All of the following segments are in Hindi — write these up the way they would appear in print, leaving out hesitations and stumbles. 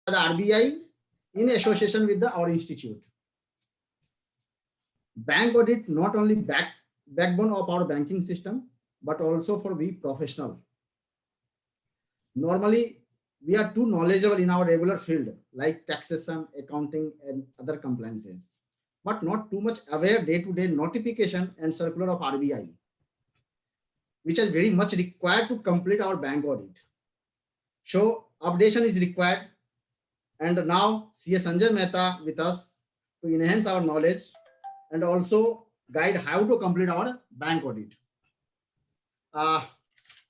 the RBI in association with our institute. Bank audit not only backbone of our banking system, but also for the professional. Normally, we are too knowledgeable in our regular field like taxation, accounting, and other compliances, but not too much aware day-to-day notification and circular of RBI, which is very much required to complete our bank audit. So updation is required, and now CS Sanjay Mehta with us to enhance our knowledge and also guide how to complete our bank audit.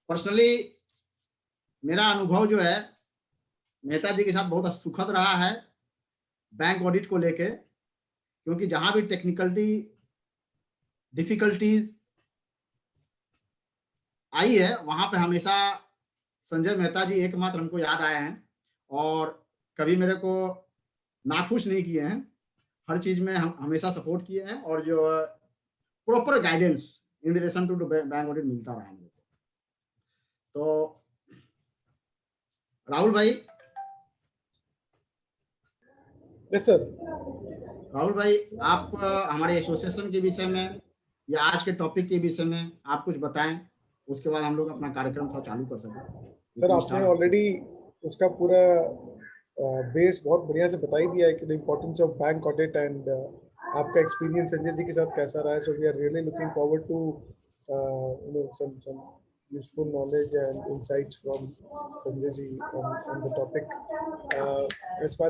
Personally मेरा अनुभव जो है मेहता जी के साथ बहुत सुखद रहा है बैंक ऑडिट को लेके, क्योंकि जहां भी डिफिकल्टीज आई है वहां पे हमेशा संजय मेहता जी एकमात्र हमको याद आए हैं और कभी मेरे को नाखुश नहीं किए हैं। हर चीज में हम हमेशा सपोर्ट किए हैं और जो proper guidance in relation to bank audit मिलता रहा है मेरे को। तो राहुल भाई। Yes sir. राहुल भाई, आप हमारे एसोसिएशन के विषय में या आज के टॉपिक के विषय में आप कुछ बताएं, उसके बाद हम लोग अपना कार्यक्रम थोड़ा चालू कर सकें। सर आपने ऑलरेडी उसका पूरा बेस बहुत बढ़िया से बता ही दिया है कि the importance of bank audit and आपका एक्सपीरियंस संजय जी के साथ कैसा रहा है। So we are really looking forward to some useful knowledge and insights from Sanjay ji on the topic. As far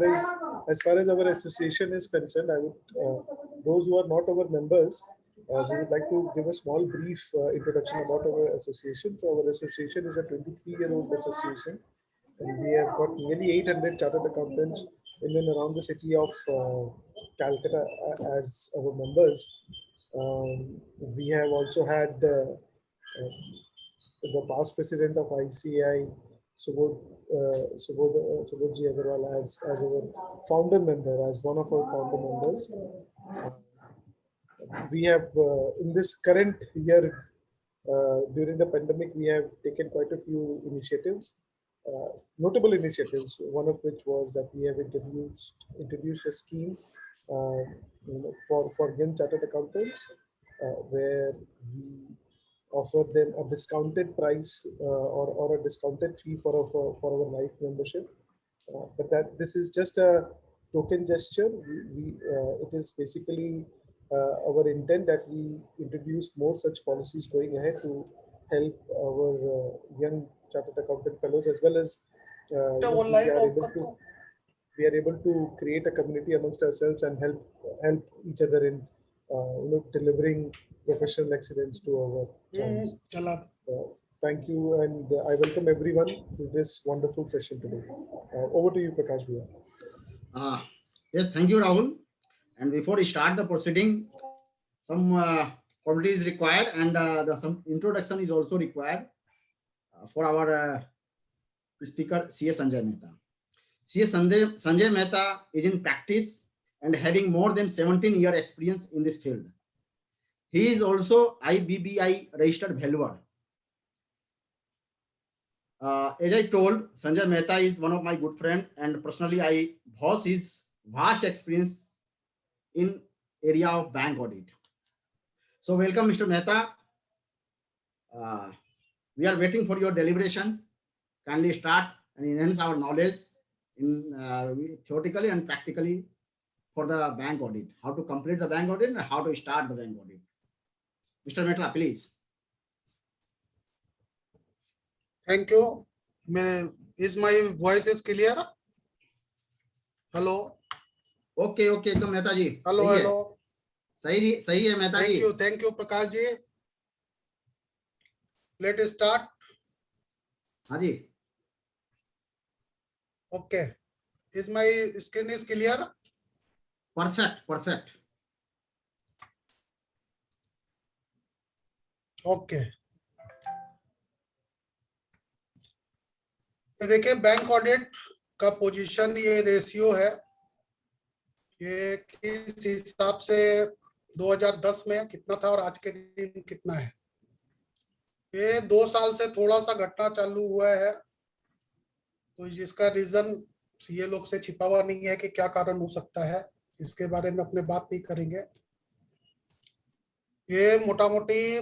as our association is concerned, I would those who are not our members, we would like to give a small brief introduction about our association. So our association is a 23-year-old association, and we have got nearly 800 chartered accountants in and around the city of Calcutta as our members. We have also had the past president of ICAI, Subodhji Agarwal, as our founder member, as one of our founder members. We have in this current year, during the pandemic, we have taken quite a few initiatives, notable initiatives. One of which was that we have introduced a scheme for young chartered accountants, where we offer them a discounted price or a discounted fee for our life membership, but this is just a token gesture. It is basically our intent that we introduce more such policies going ahead to help our young chartered accountant fellows, as well as we are able to create a community amongst ourselves and help each other in delivering professional excellence to our clients. Thank you, and I welcome everyone to this wonderful session today. Over to you, Prakash Bhaiya. Yes, thank you, Rahul. And before we start the proceeding, some quality is required, and some introduction is also required for our speaker, CS Sanjay Mehta. CS Sanjay Mehta is in practice and having more than 17-year experience in this field. He is also IBBI registered valuer. As I told, Sanjay Mehta is one of my good friend, and personally I boss his vast experience in area of bank audit. So welcome, Mr. Mehta. We are waiting for your deliberation. Kindly start and enhance our knowledge in theoretically and practically for the bank audit, how to complete the bank audit and how to start the bank audit. Mr. Mehta, please. Thank you. Is my voice is clear? Hello. Okay, एकदम मेहता जी। Hello. सही है मेहता जी। Thank you, Prakash ji. Let us start. हाँ जी। Okay. Is my screen is clear? Perfect. Okay देखिए, बैंक ऑडिट का पोजीशन, ये रेशियो है, ये किस हिसाब से 2010 में कितना था और आज के दिन कितना है। ये 2 साल से थोड़ा सा घटना चालू हुआ है, तो जिसका रीजन सीए लोग से छिपा हुआ नहीं है कि क्या कारण हो सकता है, इसके बारे में अपने बात नहीं करेंगे। ये मोटा मोटी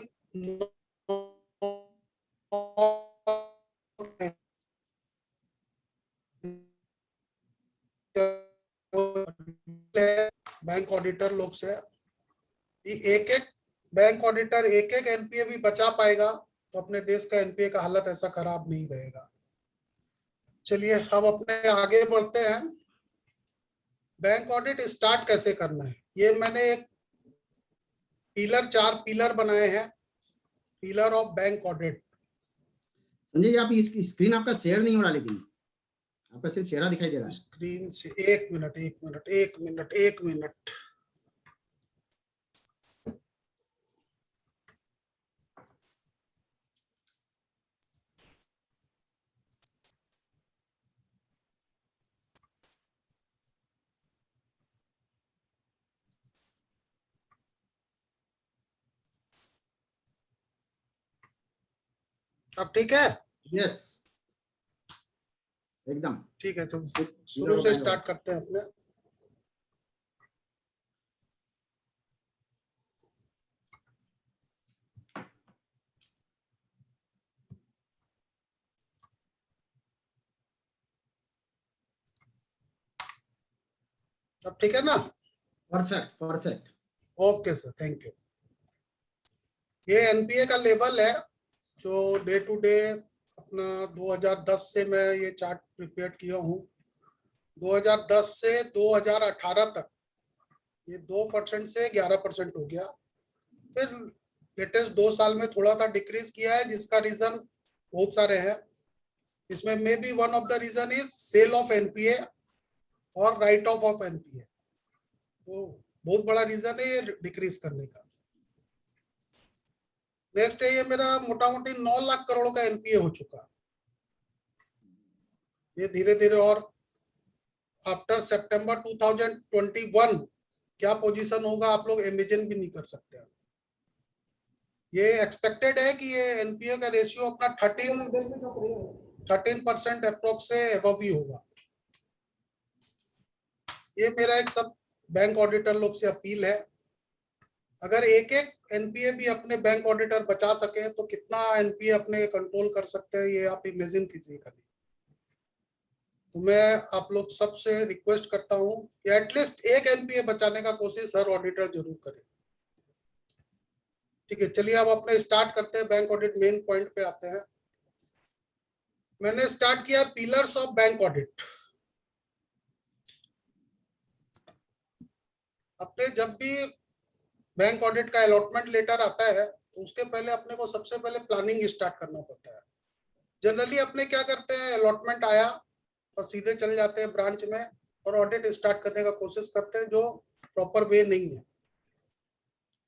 बैंक ऑडिटर लोग से एक एक बैंक ऑडिटर एक एक एनपीए भी बचा पाएगा तो अपने देश का एनपीए का हालत ऐसा खराब नहीं रहेगा। चलिए हम अपने आगे बढ़ते हैं। बैंक ऑडिट स्टार्ट कैसे करना है, ये मैंने एक पिलर 4 पिलर बनाए हैं, pillar of bank audit. Sanjay ji, आप इसकी स्क्रीन आपका शेयर नहीं हो रहा, लेकिन आपका सिर्फ चेहरा दिखाई दे रहा है। स्क्रीन से एक मिनट। अब ठीक है? यस, एकदम ठीक है, तो pillar शुरू of से bank स्टार्ट audit. करते हैं अपने। अब ठीक है ना? Perfect perfect. Okay sir, thank you. ये एनपीए का लेवल है जो डे टू डे अपना 2010 से मैं ये चार्ट प्रिपेयर किया हूँ। 2010 से 2018 तक ये 2% से 11% हो गया। फिर लेटेस्ट 2 साल में थोड़ा सा डिक्रीज किया है, जिसका रीजन बहुत सारे हैं। इसमें may be one of the reason is sale of NPA और राइट ऑफ एनपीए, तो बहुत बड़ा रीजन है ये डिक्रीज करने का। नेक्स्ट है, ये मेरा मोटा मोटी 9 लाख करोड़ का एनपीए हो चुका। ये धीरे धीरे और आफ्टर सितंबर 2021 क्या पोजीशन होगा आप लोग इमेजिन भी नहीं कर सकते। ये एक्सपेक्टेड है कि ये एनपीए का रेशियो अपना 13% अप्रोक्स से एबव ही होगा। ये मेरा एक सब बैंक ऑडिटर लोग से अपील है, अगर एक एक एनपीए भी अपने बैंक ऑडिटर बचा सके तो कितना एनपीए अपने कंट्रोल कर सकते हैं, ये आप इमेजिन कीजिए कभी। तो मैं आप लोग सबसे रिक्वेस्ट करता हूं कि एटलीस्ट एक एनपीए बचाने का कोशिश हर ऑडिटर जरूर करे। ठीक है, चलिए अब अपने स्टार्ट करते हैं, बैंक ऑडिट मेन पॉइंट पे आते हैं। मैंने स्टार्ट किया पिलर्स ऑफ बैंक ऑडिट। अपने जब भी बैंक ऑडिट का अलॉटमेंट लेटर आता है तो उसके पहले अपने को सबसे पहले प्लानिंग स्टार्ट करना पड़ता है। जनरली अपने क्या करते हैं, अलॉटमेंट आया और सीधे चले जाते हैं ब्रांच में और ऑडिट स्टार्ट करने का कोशिश करते हैं, जो प्रॉपर वे नहीं है।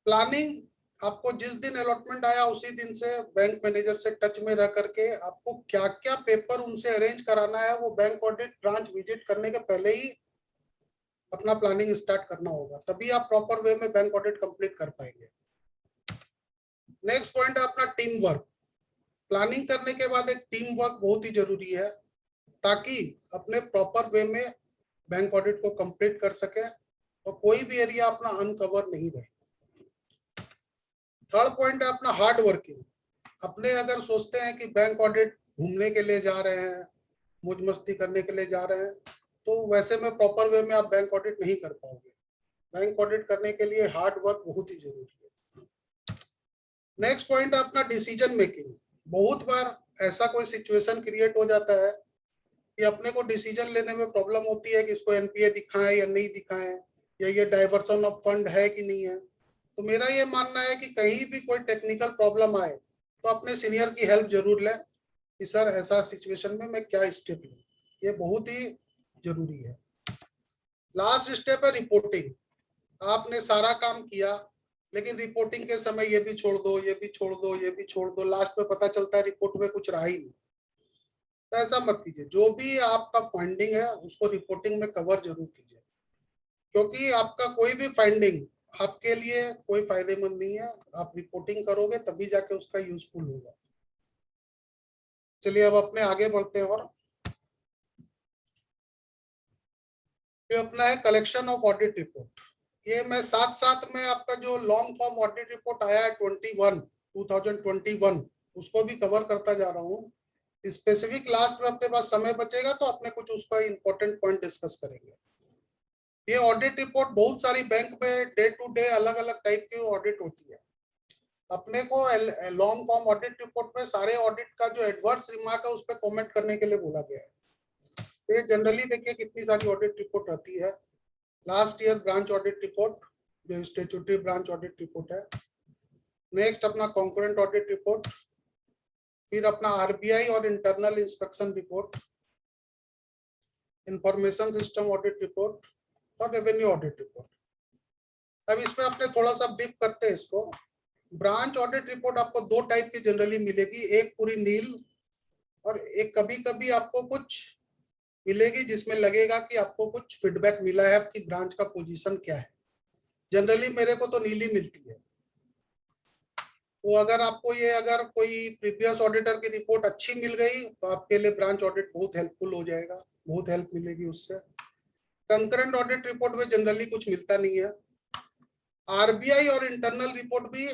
प्लानिंग आपको जिस दिन अलॉटमेंट आया उसी दिन से बैंक मैनेजर से टच में रह करके आपको क्या क्या पेपर उनसे अरेंज कराना है, वो बैंक ऑडिट ब्रांच विजिट करने के पहले ही अपना प्लानिंग स्टार्ट करना होगा, तभी आप प्रॉपर वे में बैंक ऑडिट कंप्लीट कर पाएंगे। नेक्स्ट पॉइंट है अपना टीम वर्क। प्लानिंग करने के बाद एक टीम वर्क बहुत ही जरूरी है, ताकि अपने प्रॉपर वे में बैंक ऑडिट को कंप्लीट कर सके और कोई भी एरिया अपना अनकवर नहीं रहे। थर्ड पॉइंट है अपना हार्ड वर्किंग। अपने अगर सोचते हैं कि बैंक ऑडिट घूमने के लिए जा रहे हैं, मौज मस्ती करने के लिए जा रहे हैं, तो वैसे में प्रॉपर वे में आप बैंक ऑडिट नहीं कर पाओगे। बैंक ऑडिट करने के लिए हार्ड वर्क बहुत ही जरूरी है। नेक्स्ट पॉइंट है अपना डिसीजन मेकिंग। बहुत बार ऐसा कोई सिचुएशन क्रिएट हो जाता है कि अपने को डिसीजन लेने में प्रॉब्लम होती है कि इसको एनपीए दिखाएं या नहीं दिखाएं, या ये डाइवर्सन ऑफ फंड है कि नहीं है। तो मेरा ये मानना है कि कहीं भी कोई टेक्निकल प्रॉब्लम आए तो अपने सीनियर की हेल्प जरूर लें कि सर ऐसा सिचुएशन में मैं क्या स्टेप लूं, ये बहुत ही जरूरी है। लास्ट स्टेप है रिपोर्टिंग। आपने सारा काम किया लेकिन रिपोर्टिंग के समय ये भी छोड़ दो, ये भी छोड़ दो, ये भी छोड़ दो, लास्ट में पता चलता है रिपोर्ट में कुछ रहा ही नहीं। तो ऐसा मत कीजिए, जो भी आपका फाइंडिंग है उसको रिपोर्टिंग में कवर जरूर कीजिए, क्योंकि आपका कोई भी फाइंडिंग आपके लिए कोई फायदेमंद नहीं है। आप रिपोर्टिंग करोगे तभी जाके उसका यूजफुल होगा। चलिए अब अपने आगे बढ़ते हैं। और ये अपना है कलेक्शन ऑफ ऑडिट रिपोर्ट। ये मैं साथ साथ में आपका जो लॉन्ग फॉर्म ऑडिट रिपोर्ट आया है 2021 उसको भी कवर करता जा रहा हूँ। स्पेसिफिक लास्ट में अपने पास समय बचेगा तो अपने कुछ उसका इंपॉर्टेंट पॉइंट डिस्कस करेंगे। ये ऑडिट रिपोर्ट बहुत सारी बैंक में डे टू डे अलग अलग टाइप की ऑडिट होती है। अपने को लॉन्ग फॉर्म ऑडिट रिपोर्ट में सारे ऑडिट का जो एडवर्स रिमार्क है उस पर कॉमेंट करने के लिए बोला गया है। ये जनरली देखिए कितनी सारी ऑडिट रिपोर्ट आती है। Last year branch audit report जो स्टैट्यूटरी ब्रांच ऑडिट रिपोर्ट है। नेक्स्ट अपना कॉन्करेंट ऑडिट रिपोर्ट, फिर अपना आरबीआई और internal inspection report, information system audit report और रेवेन्यू ऑडिट रिपोर्ट। अब इसमें अपने थोड़ा सा ब्रीफ करते हैं इसको। ब्रांच ऑडिट रिपोर्ट आपको दो टाइप की जनरली मिलेगी, एक पूरी नील और एक कभी कभी आपको कुछ मिलेगी जिसमें लगेगा कि आपको कुछ फीडबैक मिला है आपकी ब्रांच का पोजीशन क्या है। जनरली मेरे को तो नीली मिलती है। तो अगर आपको ये अगर कोई प्रीवियस ऑडिटर की रिपोर्ट अच्छी मिल गई तो आपके लिए ब्रांच ऑडिट बहुत हेल्पफुल हो जाएगा, बहुत हेल्प मिलेगी उससे। कंकरेंट ऑडिट रिपोर्ट में जनरली कुछ मिलता नहीं है। आरबीआई और इंटरनल रिपोर्ट भी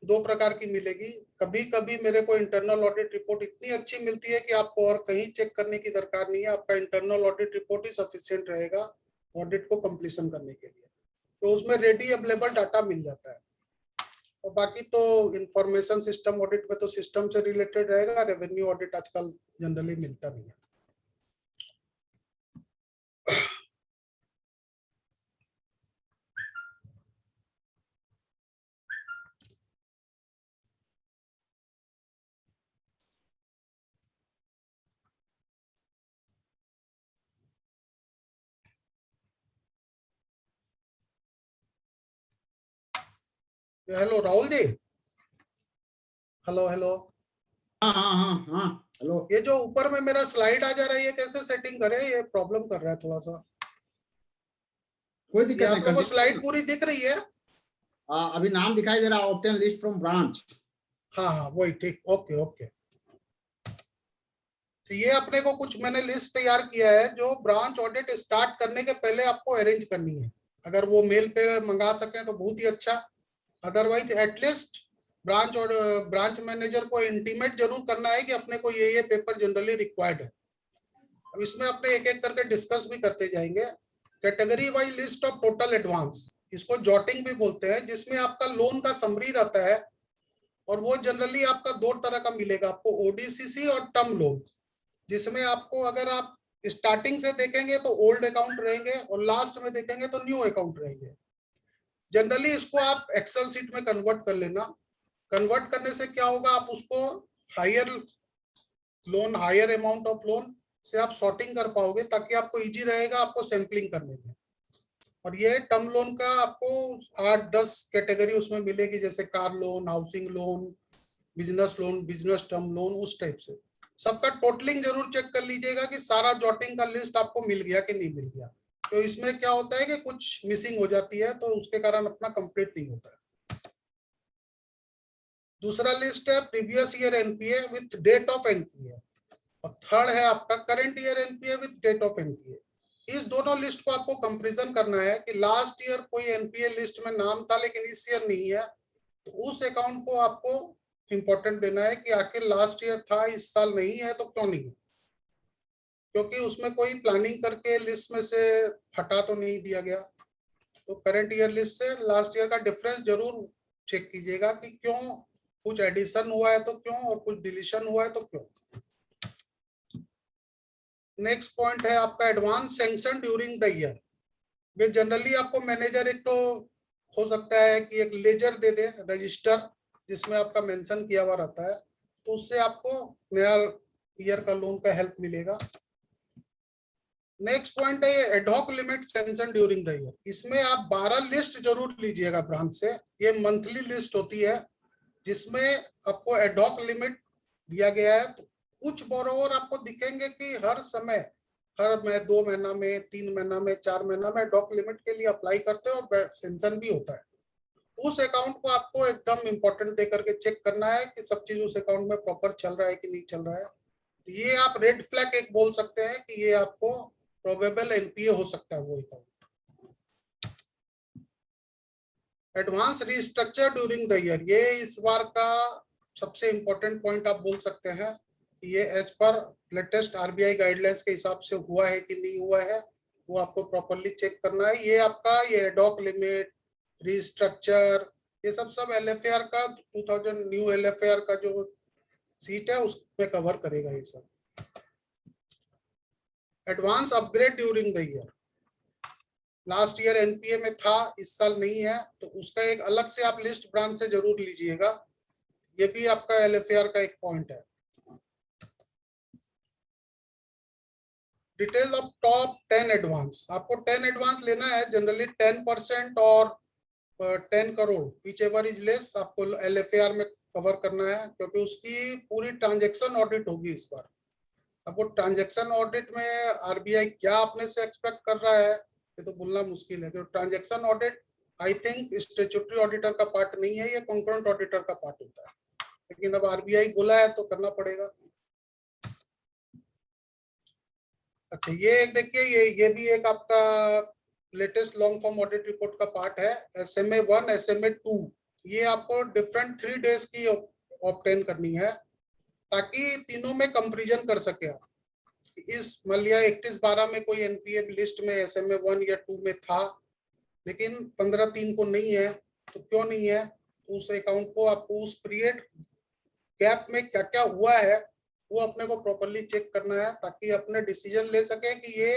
दो प्रकार की मिलेगी। कभी कभी मेरे को इंटरनल ऑडिट रिपोर्ट इतनी अच्छी मिलती है कि आपको और कहीं चेक करने की दरकार नहीं है, आपका इंटरनल ऑडिट रिपोर्ट ही सफिशिएंट रहेगा ऑडिट को कंप्लीशन करने के लिए। तो उसमें रेडी अवेलेबल डाटा मिल जाता है। और बाकी तो इंफॉर्मेशन सिस्टम ऑडिट में तो सिस्टम से रिलेटेड रहेगा। रेवेन्यू ऑडिट आजकल जनरली मिलता नहीं है। Hello Rahul ji. Hello hello. हाँ हाँ हाँ हाँ हेलो। ये जो ऊपर में मेरा स्लाइड आ जा रहा है ये कैसे सेटिंग करें? ये प्रॉब्लम कर रहा है थोड़ा सा। कोई ये दिक्कत आप नहीं, लोगों को कंटिन्यू। स्लाइड पूरी दिख रही है? अभी नाम दिखाई दे रहा है, ऑब्टेन लिस्ट फ्रॉम ब्रांच। हाँ हाँ वही, ठीक, ओके ओके। तो ये अपने को कुछ मैंने लिस्ट तैयार किया है जो ब्रांच ऑडिट स्टार्ट करने के पहले आपको अरेंज करनी है। अगर वो मेल पे मंगा सके तो बहुत ही अच्छा, अदरवाइज एटलीस्ट ब्रांच और ब्रांच मैनेजर को इंटीमेट जरूर करना है कि अपने को ये पेपर जनरली रिक्वायर्ड है। अब इसमें अपने एक एक करके डिस्कस भी करते जाएंगे। Category wise list of total advance, इसको जॉटिंग भी बोलते हैं, जिसमें आपका लोन का समरी रहता है। और वो जनरली आपका दो तरह का मिलेगा आपको, ओडीसीसी और टर्म लोन, जिसमें आपको अगर आप स्टार्टिंग से देखेंगे तो ओल्ड अकाउंट रहेंगे और लास्ट में देखेंगे तो न्यू अकाउंट रहेंगे। जनरली इसको आप एक्सेल सीट में कन्वर्ट कर लेना। कन्वर्ट करने से क्या होगा, आप उसको higher loan, higher amount of loan से आप सॉर्टिंग कर पाओगे, ताकि आपको इजी रहेगा आपको सैंपलिंग करने में। और ये टर्म लोन का आपको 8-10 कैटेगरी उसमें मिलेगी, जैसे car loan, housing loan, business loan, business term loan, उस टाइप से। सबका टोटलिंग जरूर चेक कर लीजिएगा कि सारा जॉटिंग का लिस्ट आपको मिल गया कि नहीं मिल गया। तो इसमें क्या होता है कि कुछ मिसिंग हो जाती है तो उसके कारण अपना कंप्लीट नहीं होता है। दूसरा लिस्ट है previous year NPA with date of NPA, और थर्ड है आपका current year NPA with date of NPA. इस दोनों लिस्ट को आपको कंपैरिजन करना है कि लास्ट ईयर कोई एनपीए लिस्ट में नाम था लेकिन इस ईयर नहीं है, तो उस अकाउंट को आपको इंपॉर्टेंट देना है कि आखिर लास्ट ईयर था, इस साल नहीं है तो क्यों नहीं है, क्योंकि उसमें कोई प्लानिंग करके लिस्ट में से हटा तो नहीं दिया गया। तो करंट ईयर लिस्ट से लास्ट ईयर का डिफरेंस जरूर चेक कीजिएगा कि क्यों कुछ एडिशन हुआ है तो क्यों, और कुछ डिलीशन हुआ है तो क्यों। नेक्स्ट पॉइंट है आपका advance sanction during the year. Way generally आपको मैनेजर एक तो हो सकता है कि एक लेजर दे दे, रजिस्टर, जिसमें आपका मेंशन किया हुआ रहता है, तो उससे आपको नया ईयर का लोन का हेल्प मिलेगा। नेक्स्ट पॉइंट है ये ad hoc limit sanction during the year. इसमें आप 12 लिस्ट जरूर लीजिएगा ब्रांच से। ये मंथली लिस्ट होती है जिसमें आपको एडहॉक लिमिट दिया गया है। तो कुछ बोरोवर आपको दिखेंगे कि हर समय, हर 2 महीना में, 3 महीना में, 4 महीना में एडहॉक लिमिट के लिए अप्लाई करते हैं और सैंक्शन भी होता है। उस अकाउंट को आपको एकदम इंपॉर्टेंट दे करके चेक करना है कि सब चीज उस अकाउंट में प्रॉपर चल रहा है कि नहीं चल रहा है। तो ये आप रेड फ्लैग एक बोल सकते हैं कि ये आपको प्रोबेबल एनपीए हो सकता है वो account. Advance restructure during the year, ये इस बार का सबसे इंपॉर्टेंट पॉइंट आप बोल सकते हैं। ये as per latest RBI guidelines के हिसाब से हुआ है कि नहीं हुआ है, वो आपको प्रॉपर्ली चेक करना है। ये आपका ये एडॉक लिमिट, रिस्ट्रक्चर, ये सब एलएफएआर का 2000 न्यू एलएफएआर का जो सीट है उसमें कवर करेगा ये सब। Advance upgrade during the year, last year NPA में था, इस साल नहीं है, तो उसका एक अलग से आप लिस्ट ब्रांच से जरूर लीजिएगा। ये भी आपका एलएफएआर का एक पॉइंट है। डिटेल ऑफ टॉप 10 एडवांस, आपको 10 एडवांस लेना है, जनरली 10% और 10 crore which ever is less आपको एलएफएआर में कवर करना है, क्योंकि उसकी पूरी ट्रांजैक्शन ऑडिट होगी इस बार। आपको ट्रांजैक्शन ऑडिट में आरबीआई क्या अपने से एक्सपेक्ट कर रहा है ये तो बोलना मुश्किल है, क्योंकि transaction audit I think statutory auditor का पार्ट नहीं है, ये कॉन्करेंट ऑडिटर का पार्ट होता है, लेकिन अब आरबीआई बोला है तो करना पड़ेगा। अच्छा, ये एक देखिए, ये भी एक आपका latest long form audit report का पार्ट है, SMA 1 SMA 2। ये आपको डिफरेंट 3 डेज की ऑब्टेन करनी है, ताकि तीनों में कंपैरिजन कर सके आप। इस मान लिया 31/12 में कोई एनपीए लिस्ट में SMA 1 या 2 में था, लेकिन 15/3 को नहीं है, तो क्यों नहीं है, उस अकाउंट को आपको उस पीरियड गैप में क्या क्या हुआ है वो अपने को प्रॉपर्ली चेक करना है, ताकि अपने डिसीजन ले सके कि ये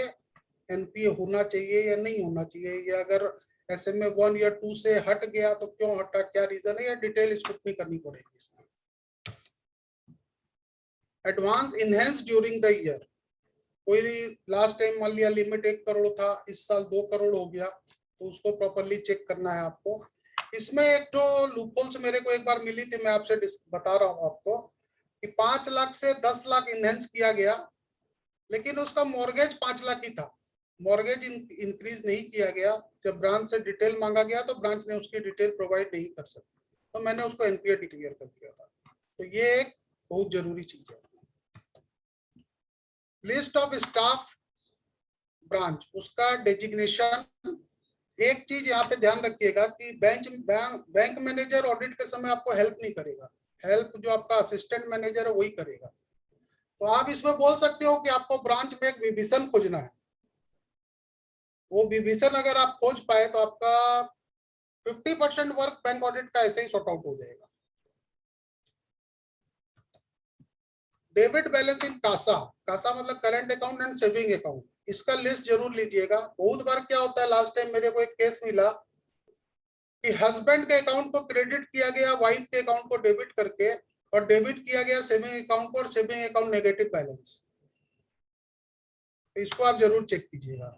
एनपीए होना चाहिए या नहीं होना चाहिए, या अगर SMA 1 या 2 से हट गया तो क्यों हटा, क्या रीजन है, या डिटेल स्क्रूटनी करनी पड़ेगी इसमें। Advance enhance during the year, कोई लास्ट टाइम मान लिया लिमिट 1 करोड़ था, इस साल 2 करोड़ हो गया, तो उसको प्रॉपर्ली चेक करना है आपको। इसमें एक तो लूपहोल्स मेरे को एक बार मिली थी, मैं आपसे बता रहा हूँ आपको कि 5 लाख से 10 लाख इनहेंस किया गया, लेकिन उसका मॉर्गेज 5 लाख ही था, मॉर्गेज इंक्रीज नहीं किया गया। जब ब्रांच से डिटेल मांगा गया तो ब्रांच ने उसकी डिटेल प्रोवाइड नहीं कर सकी, तो मैंने उसको एनपीए डिक्लेयर कर दिया था। तो ये एक बहुत जरूरी चीज है। लिस्ट ऑफ स्टाफ ब्रांच, उसका डेजिग्नेशन, एक चीज यहाँ पे ध्यान रखिएगा कि बैंक मैनेजर ऑडिट के समय आपको हेल्प नहीं करेगा, हेल्प जो आपका असिस्टेंट मैनेजर है वही करेगा। तो आप इसमें बोल सकते हो कि आपको ब्रांच में एक विभिजन खोजना है, वो विभिजन अगर आप खोज पाए तो आपका 50% वर्क बैंक ऑडिट का ऐसे ही सॉर्ट आउट हो जाएगा। Debit balance in CASA, CASA मतलब current account and saving account, इसका लिस्ट जरूर लीजिएगा। बहुत बार क्या होता है, लास्ट टाइम मेरे को एक केस मिला कि हस्बैंड के अकाउंट को क्रेडिट किया गया वाइफ के अकाउंट को डेबिट करके, और डेबिट किया गया सेविंग अकाउंट को, और सेविंग अकाउंट नेगेटिव बैलेंस, इसको आप जरूर चेक कीजिएगा।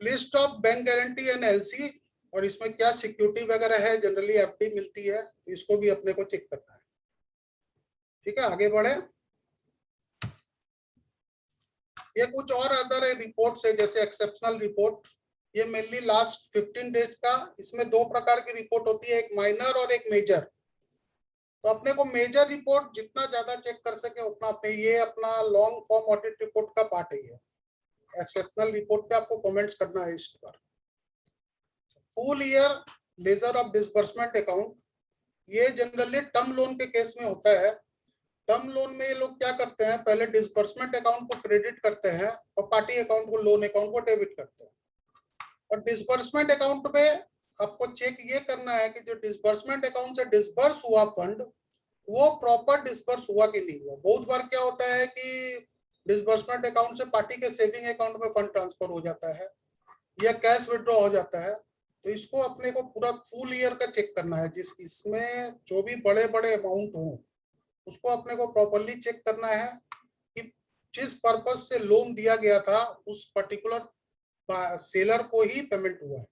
List of bank guarantee and LC, और इसमें क्या सिक्योरिटी वगैरह है, जनरली एफडी मिलती है, इसको भी अपने को चेक करना है। ठीक है, आगे बढ़े। ये कुछ और अदर रिपोर्ट्स है, जैसे एक्सेप्शनल रिपोर्ट, ये मेनली लास्ट 15 डेज का, इसमें 2 प्रकार की रिपोर्ट होती है, एक माइनर और एक मेजर। तो अपने को मेजर रिपोर्ट जितना ज्यादा चेक कर सके उतना अपने, ये अपना लॉन्ग फॉर्म ऑडिट रिपोर्ट का पार्ट है। ये एक्सेप्शनल रिपोर्ट पे आपको कमेंट्स करना है इस पर। Full year laser of disbursement account, ये जनरली टर्म लोन के केस में होता है। टर्म लोन में ये लोग क्या करते हैं, पहले डिसबर्समेंट अकाउंट को क्रेडिट करते हैं और पार्टी अकाउंट को, लोन अकाउंट को डेबिट करते हैं। और डिसबर्समेंट अकाउंट में आपको चेक ये करना है कि जो डिसबर्समेंट अकाउंट से डिसबर्स हुआ फंड, वो प्रॉपर डिसबर्स हुआ कि नहीं हुआ। बहुत बार क्या होता है कि डिसबर्समेंट अकाउंट से पार्टी के सेविंग अकाउंट में फंड ट्रांसफर हो जाता है या कैश विड्रॉ हो जाता है। तो इसको अपने को पूरा फुल ईयर का चेक करना है, जिस इसमें जो भी बड़े बड़े अमाउंट हो उसको अपने को प्रॉपर्ली चेक करना है कि जिस पर्पज से लोन दिया गया था उस पर्टिकुलर सेलर को ही पेमेंट हुआ है।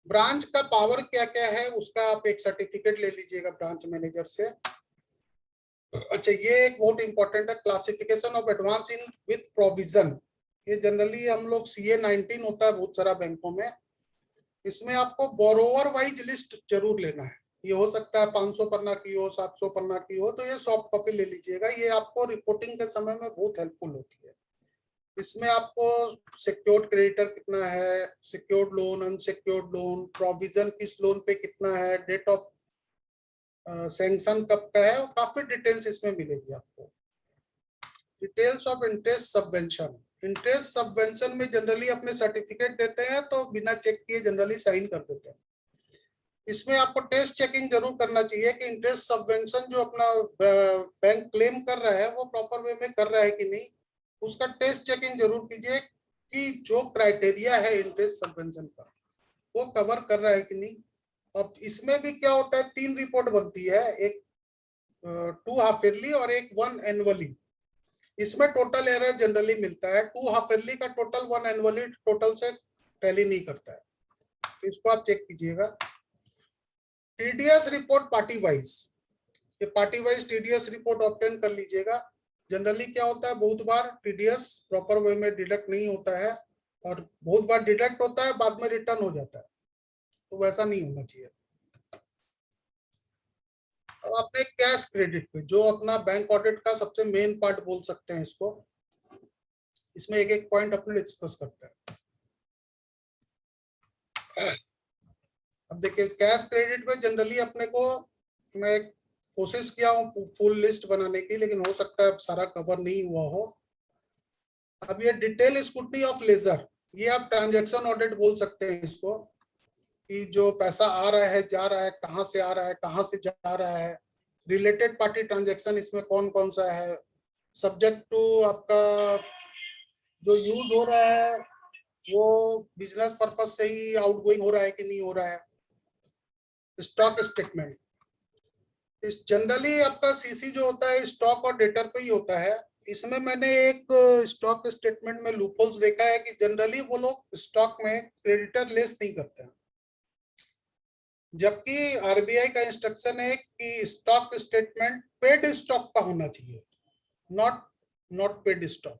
ब्रांच का पावर क्या क्या है उसका आप एक सर्टिफिकेट ले लीजिएगा ब्रांच मैनेजर से। अच्छा, ये एक बहुत इंपॉर्टेंट है, classification of advance in with provision. ये जनरली हम लोग CA 19 होता है बहुत सारा बैंकों में, इसमें आपको बोरोवर वाइज लिस्ट जरूर लेना है। ये हो सकता है 500 पन्ना की हो, 700 पन्ना की हो, तो ये सॉफ्ट कॉपी ले लीजिएगा। ये आपको रिपोर्टिंग के समय में बहुत हेल्पफुल होती है। इसमें आपको सिक्योर्ड क्रेडिटर कितना है, secured loan, unsecured loan, provision किस लोन पे कितना है, डेट ऑफ सैंक्शन कब का है, और काफी डिटेल्स इसमें मिलेगी आपको। Details of interest subvention. Interest subvention में जनरली अपने सर्टिफिकेट देते हैं तो बिना चेक किए जनरली साइन कर देते हैं। इसमें आपको टेस्ट चेकिंग जरूर करना चाहिए कि इंटरेस्ट सबवेंशन जो अपना बैंक क्लेम कर रहा है वो प्रॉपर वे में कर रहा है कि नहीं, उसका टेस्ट चेकिंग जरूर कीजिए कि जो क्राइटेरिया है इंटरेस्ट सबवेंशन का वो कवर कर रहा है कि नहीं। अब इसमें भी क्या होता है, 3 रिपोर्ट बनती है, एक 2 हाफ ईयरली और एक 1 एनुअली। इसमें टोटल एरर जनरली मिलता है, 2 हाफ ईयरली का टोटल 1 एनुअली टोटल से टैली नहीं करता है, तो इसको आप चेक कीजिएगा। टीडीएस रिपोर्ट पार्टी वाइज, ये party wise TDS report obtain कर लीजिएगा। जनरली क्या होता है, बहुत बार टीडीएस प्रॉपर वे में डिडक्ट नहीं होता है और बहुत बार डिडक्ट होता है बाद में रिटर्न हो जाता है, तो वैसा नहीं होना चाहिए। अब अपने कैश क्रेडिट पे, जो अपना बैंक ऑडिट का सबसे मेन पार्ट बोल सकते हैं इसको, इसमें एक एक पॉइंट अपने डिस्कस करते हैं। अब देखिए कैश क्रेडिट में जनरली अपने को, मैं कोशिश किया हूँ फुल लिस्ट बनाने की, लेकिन हो सकता है सारा कवर नहीं हुआ हो। अब ये डिटेल स्क्रूटनी ऑफ लेजर, ये आप ट्रांजैक्शन ऑडिट बोल सकते हैं इसको, कि जो पैसा आ रहा है, जा रहा है, कहाँ से आ रहा है, कहाँ से जा रहा है, रिलेटेड पार्टी ट्रांजैक्शन इसमें कौन कौन सा है, सब्जेक्ट टू आपका जो यूज हो रहा है वो बिजनेस पर्पज से ही आउटगोइंग हो रहा है कि नहीं हो रहा है। स्टॉक स्टेटमेंट, इस जनरली आपका सीसी जो होता है स्टॉक और डेटर पे ही होता है। इसमें मैंने एक स्टॉक स्टेटमेंट में लूपहोल्स देखा है कि जनरली वो लोग स्टॉक में क्रेडिटर लेस नहीं करते हैं, जबकि आरबीआई का इंस्ट्रक्शन है कि स्टॉक स्टेटमेंट पेड स्टॉक का होना चाहिए, नॉट पेड स्टॉक।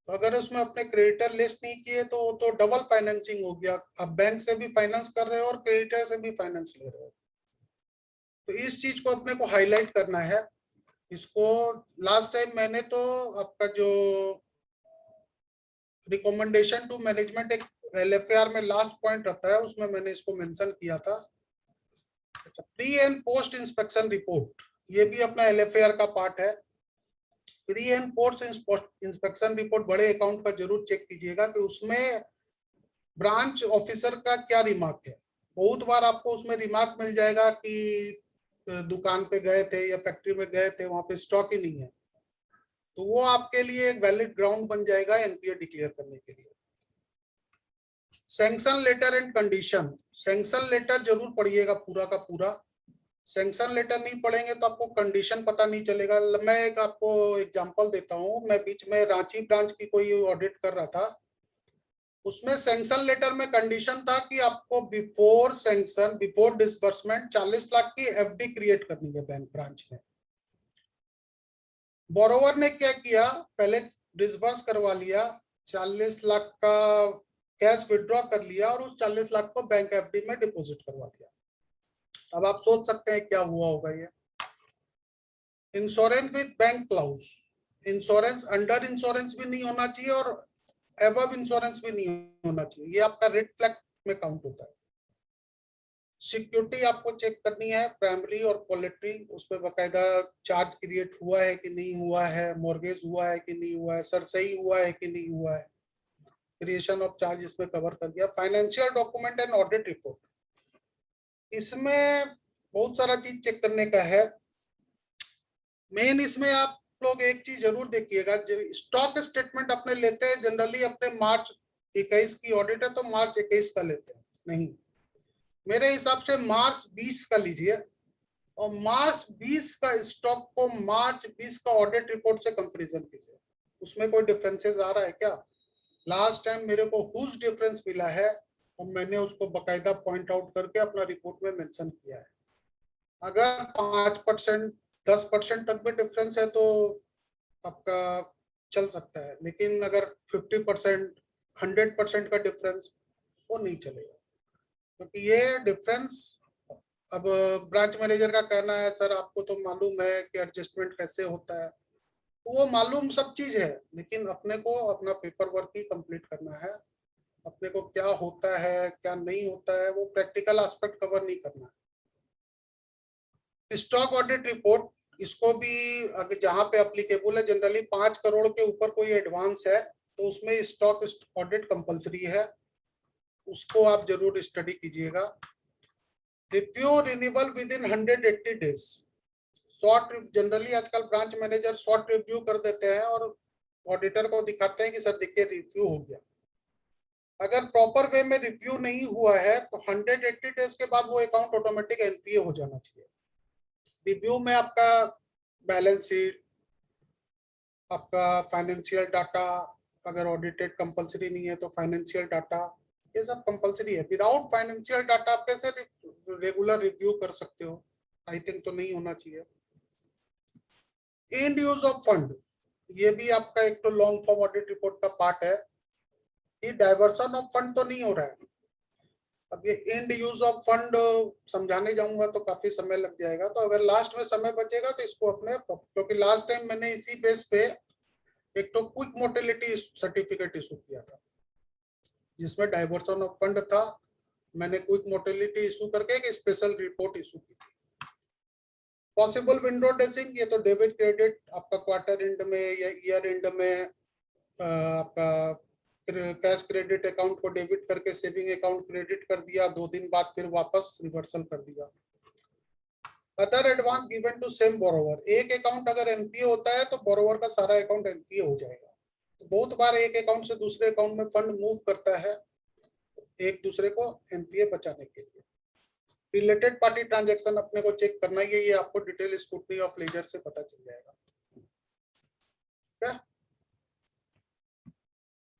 तो अगर उसमें अपने क्रेडिटर लेस नहीं किए तो डबल फाइनेंसिंग हो गया, आप बैंक से भी फाइनेंस कर रहे हो और क्रेडिटर से भी फाइनेंस ले रहे हो। तो इस चीज को अपने को हाईलाइट करना है। इसको लास्ट टाइम मैंने तो आपका जो रिकमेंडेशन टू मैनेजमेंट एक एलएफआर में लास्ट पॉइंट रहता है, उसमें मैंने इसको मेंशन किया था। अच्छा, pre and post inspection report, ये भी अपना एलएफआर का पार्ट है। Pre and post inspection report बड़े अकाउंट का जरूर चेक कीजिएगा कि उसमें ब्रांच ऑफिसर का क्या रिमार्क है। बहुत बार आपको उसमें रिमार्क मिल जाएगा कि दुकान पे गए थे या फैक्ट्री में गए थे, वहां पे स्टॉक ही नहीं है, तो वो आपके लिए एक वैलिड ग्राउंड बन जाएगा एनपीए डिक्लेयर करने के लिए। Sanction letter and condition, sanction letter जरूर पढ़िएगा पूरा का पूरा। सैंक्शन लेटर नहीं पढ़ेंगे तो आपको कंडीशन पता नहीं चलेगा। मैं एक आपको एग्जांपल देता हूँ, मैं बीच में रांची ब्रांच की कोई ऑडिट कर रहा था, उसमें सैंक्शन लेटर में कंडीशन था कि आपको before sanction, before disbursement 40 lakh की एफडी क्रिएट करनी है बैंक ब्रांच में। बोरोवर ने क्या किया, पहले डिसबर्स करवा लिया, 40 लाख का कैश विड्रॉ कर लिया और उस 40 लाख को बैंक एफडी में डिपॉजिट करवा दिया। अब आप सोच सकते हैं क्या हुआ होगा ये। Insurance with bank clause, insurance under insurance भी नहीं होना चाहिए और एबव इंश्योरेंस भी नहीं होना चाहिए, ये आपका रेड फ्लैग में काउंट होता है। सिक्योरिटी आपको चेक करनी है, प्राइमरी और कोलेटरी, उस पर बाकायदा चार्ज क्रिएट हुआ है कि नहीं हुआ है, मॉर्गेज हुआ है कि नहीं हुआ है, सरसई हुआ है कि नहीं हुआ है, क्रिएशन ऑफ चार्ज इसमें कवर कर दिया। Financial document and audit report, इसमें बहुत सारा चीज चेक करने का है। मेन इसमें आप लोग एक चीज जरूर देखिएगा, स्टॉक स्टेटमेंट अपने लेते हैं जनरली अपने मार्च 21 की ऑडिट है तो मार्च 21 का लेते हैं, नहीं, मेरे हिसाब से मार्च 20 का लीजिए और मार्च 20 का स्टॉक को मार्च 20 का ऑडिट रिपोर्ट से कंपैरिजन कीजिए, उसमें कोई डिफरेंसेस आ रहा है क्या। लास्ट टाइम मेरे को हुज डिफरेंस मिला है और मैंने उसको बकायदा पॉइंट आउट करके अपना रिपोर्ट में मेंशन किया है। अगर 5% 10% तक भी डिफरेंस है तो आपका चल सकता है, लेकिन अगर 50% 100% का डिफरेंस वो नहीं चलेगा, क्योंकि ये डिफरेंस अब ब्रांच मैनेजर का कहना है सर आपको तो मालूम है कि एडजस्टमेंट कैसे होता है, तो वो मालूम सब चीज है, लेकिन अपने को अपना पेपर वर्क ही कंप्लीट करना है। अपने को क्या होता है क्या नहीं होता है वो प्रैक्टिकल एस्पेक्ट कवर नहीं करना है। स्टॉक ऑडिट रिपोर्ट, इसको भी अगर जहां पे एप्लीकेबल है, जनरली 5 करोड़ के ऊपर कोई एडवांस है तो उसमें स्टॉक ऑडिट कंपलसरी है, उसको आप जरूर स्टडी कीजिएगा। Review renewal with in 180 days. Short, generally आजकल ब्रांच मैनेजर शॉर्ट रिव्यू कर देते हैं और ऑडिटर को दिखाते हैं कि सर देखिए रिव्यू हो गया। अगर प्रॉपर वे में रिव्यू नहीं हुआ है तो 180 डेज के बाद वो अकाउंट ऑटोमेटिक एनपीए हो जाना चाहिए। रिव्यू में आपका बैलेंस शीट, आपका फाइनेंशियल डाटा, अगर ऑडिटेड कंपलसरी नहीं है तो फाइनेंशियल डाटा, ये सब कंपलसरी है। विदाउट फाइनेंशियल डाटा आप कैसे रेगुलर रिव्यू कर सकते हो? आई थिंक तो नहीं होना चाहिए। एंड यूज ऑफ फंड, ये भी आपका एक तो लॉन्ग फॉर्म ऑडिट रिपोर्ट का पार्ट है कि डाइवर्सन ऑफ फंड तो नहीं हो रहा है। अब ये एंड यूज ऑफ फंड समझाने जाऊंगा तो काफी समय लग जाएगा, तो अगर लास्ट में समय बचेगा तो इसको अपने, क्योंकि लास्ट टाइम मैंने इसी बेस पे एक तो क्विक मोटिलिटी सर्टिफिकेट इशू किया था जिसमें डाइवर्सन ऑफ फंड था। मैंने क्विक मोटिलिटी इशू करके एक स्पेशल रिपोर्ट इशू की थी। पॉसिबल विंडो ड्रेसिंग, ये तो डेबिट क्रेडिट आपका क्वार्टर एंड में या ईयर एंड में आपका कैश क्रेडिट अकाउंट को डेबिट करके सेविंग अकाउंट क्रेडिट कर दिया, 2 दिन बाद फिर वापस रिवर्सल कर दिया। Other advance given to same borrower, एक अकाउंट अगर एनपीए होता है तो बोरोवर का सारा अकाउंट एनपीए हो जाएगा। तो बहुत बार एक अकाउंट से दूसरे अकाउंट में फंड मूव करता है एक दूसरे को एनपीए बचाने के लिए। रिलेटेड पार्टी ट्रांजैक्शन अपने को चेक करना ही है, ये आपको डिटेल स्क्रूटनी ऑफ लेजर से पता चल जाएगा। क्या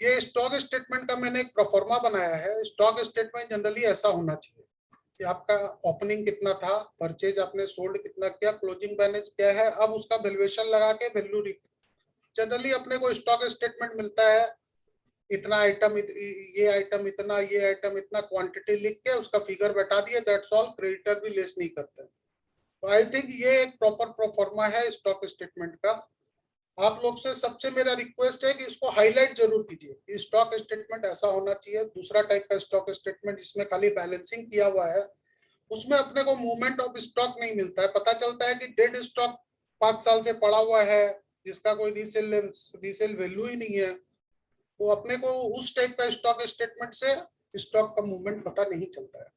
ये स्टॉक स्टेटमेंट का मैंने एक प्रोफॉर्मा बनाया है। स्टॉक स्टेटमेंट जनरली ऐसा होना चाहिए कि आपका ओपनिंग कितना था, परचेज आपने सोल्ड कितना किया, क्लोजिंग बैलेंस क्या है, अब उसका वैल्यूएशन लगा के वैल्यू। जनरली अपने को स्टॉक स्टेटमेंट मिलता है इतना आइटम, ये आइटम इतना, ये आइटम इतना, क्वांटिटी लिख के उसका फिगर बैठा दिए, दैट्स ऑल। क्रेडिटर भी लेस नहीं करते। तो आई थिंक ये एक प्रॉपर प्रोफॉर्मा है स्टॉक स्टेटमेंट का। आप लोग से सबसे मेरा रिक्वेस्ट है कि इसको हाईलाइट जरूर कीजिए। स्टॉक स्टेटमेंट ऐसा होना चाहिए। दूसरा टाइप का स्टॉक स्टेटमेंट जिसमें खाली बैलेंसिंग किया हुआ है, उसमें अपने को मूवमेंट ऑफ स्टॉक नहीं मिलता है। पता चलता है कि डेड स्टॉक 5 साल से पड़ा हुआ है जिसका कोई रीसेल वैल्यू ही नहीं है। तो अपने को उस टाइप का स्टॉक स्टेटमेंट से स्टॉक का मूवमेंट पता नहीं चलता है।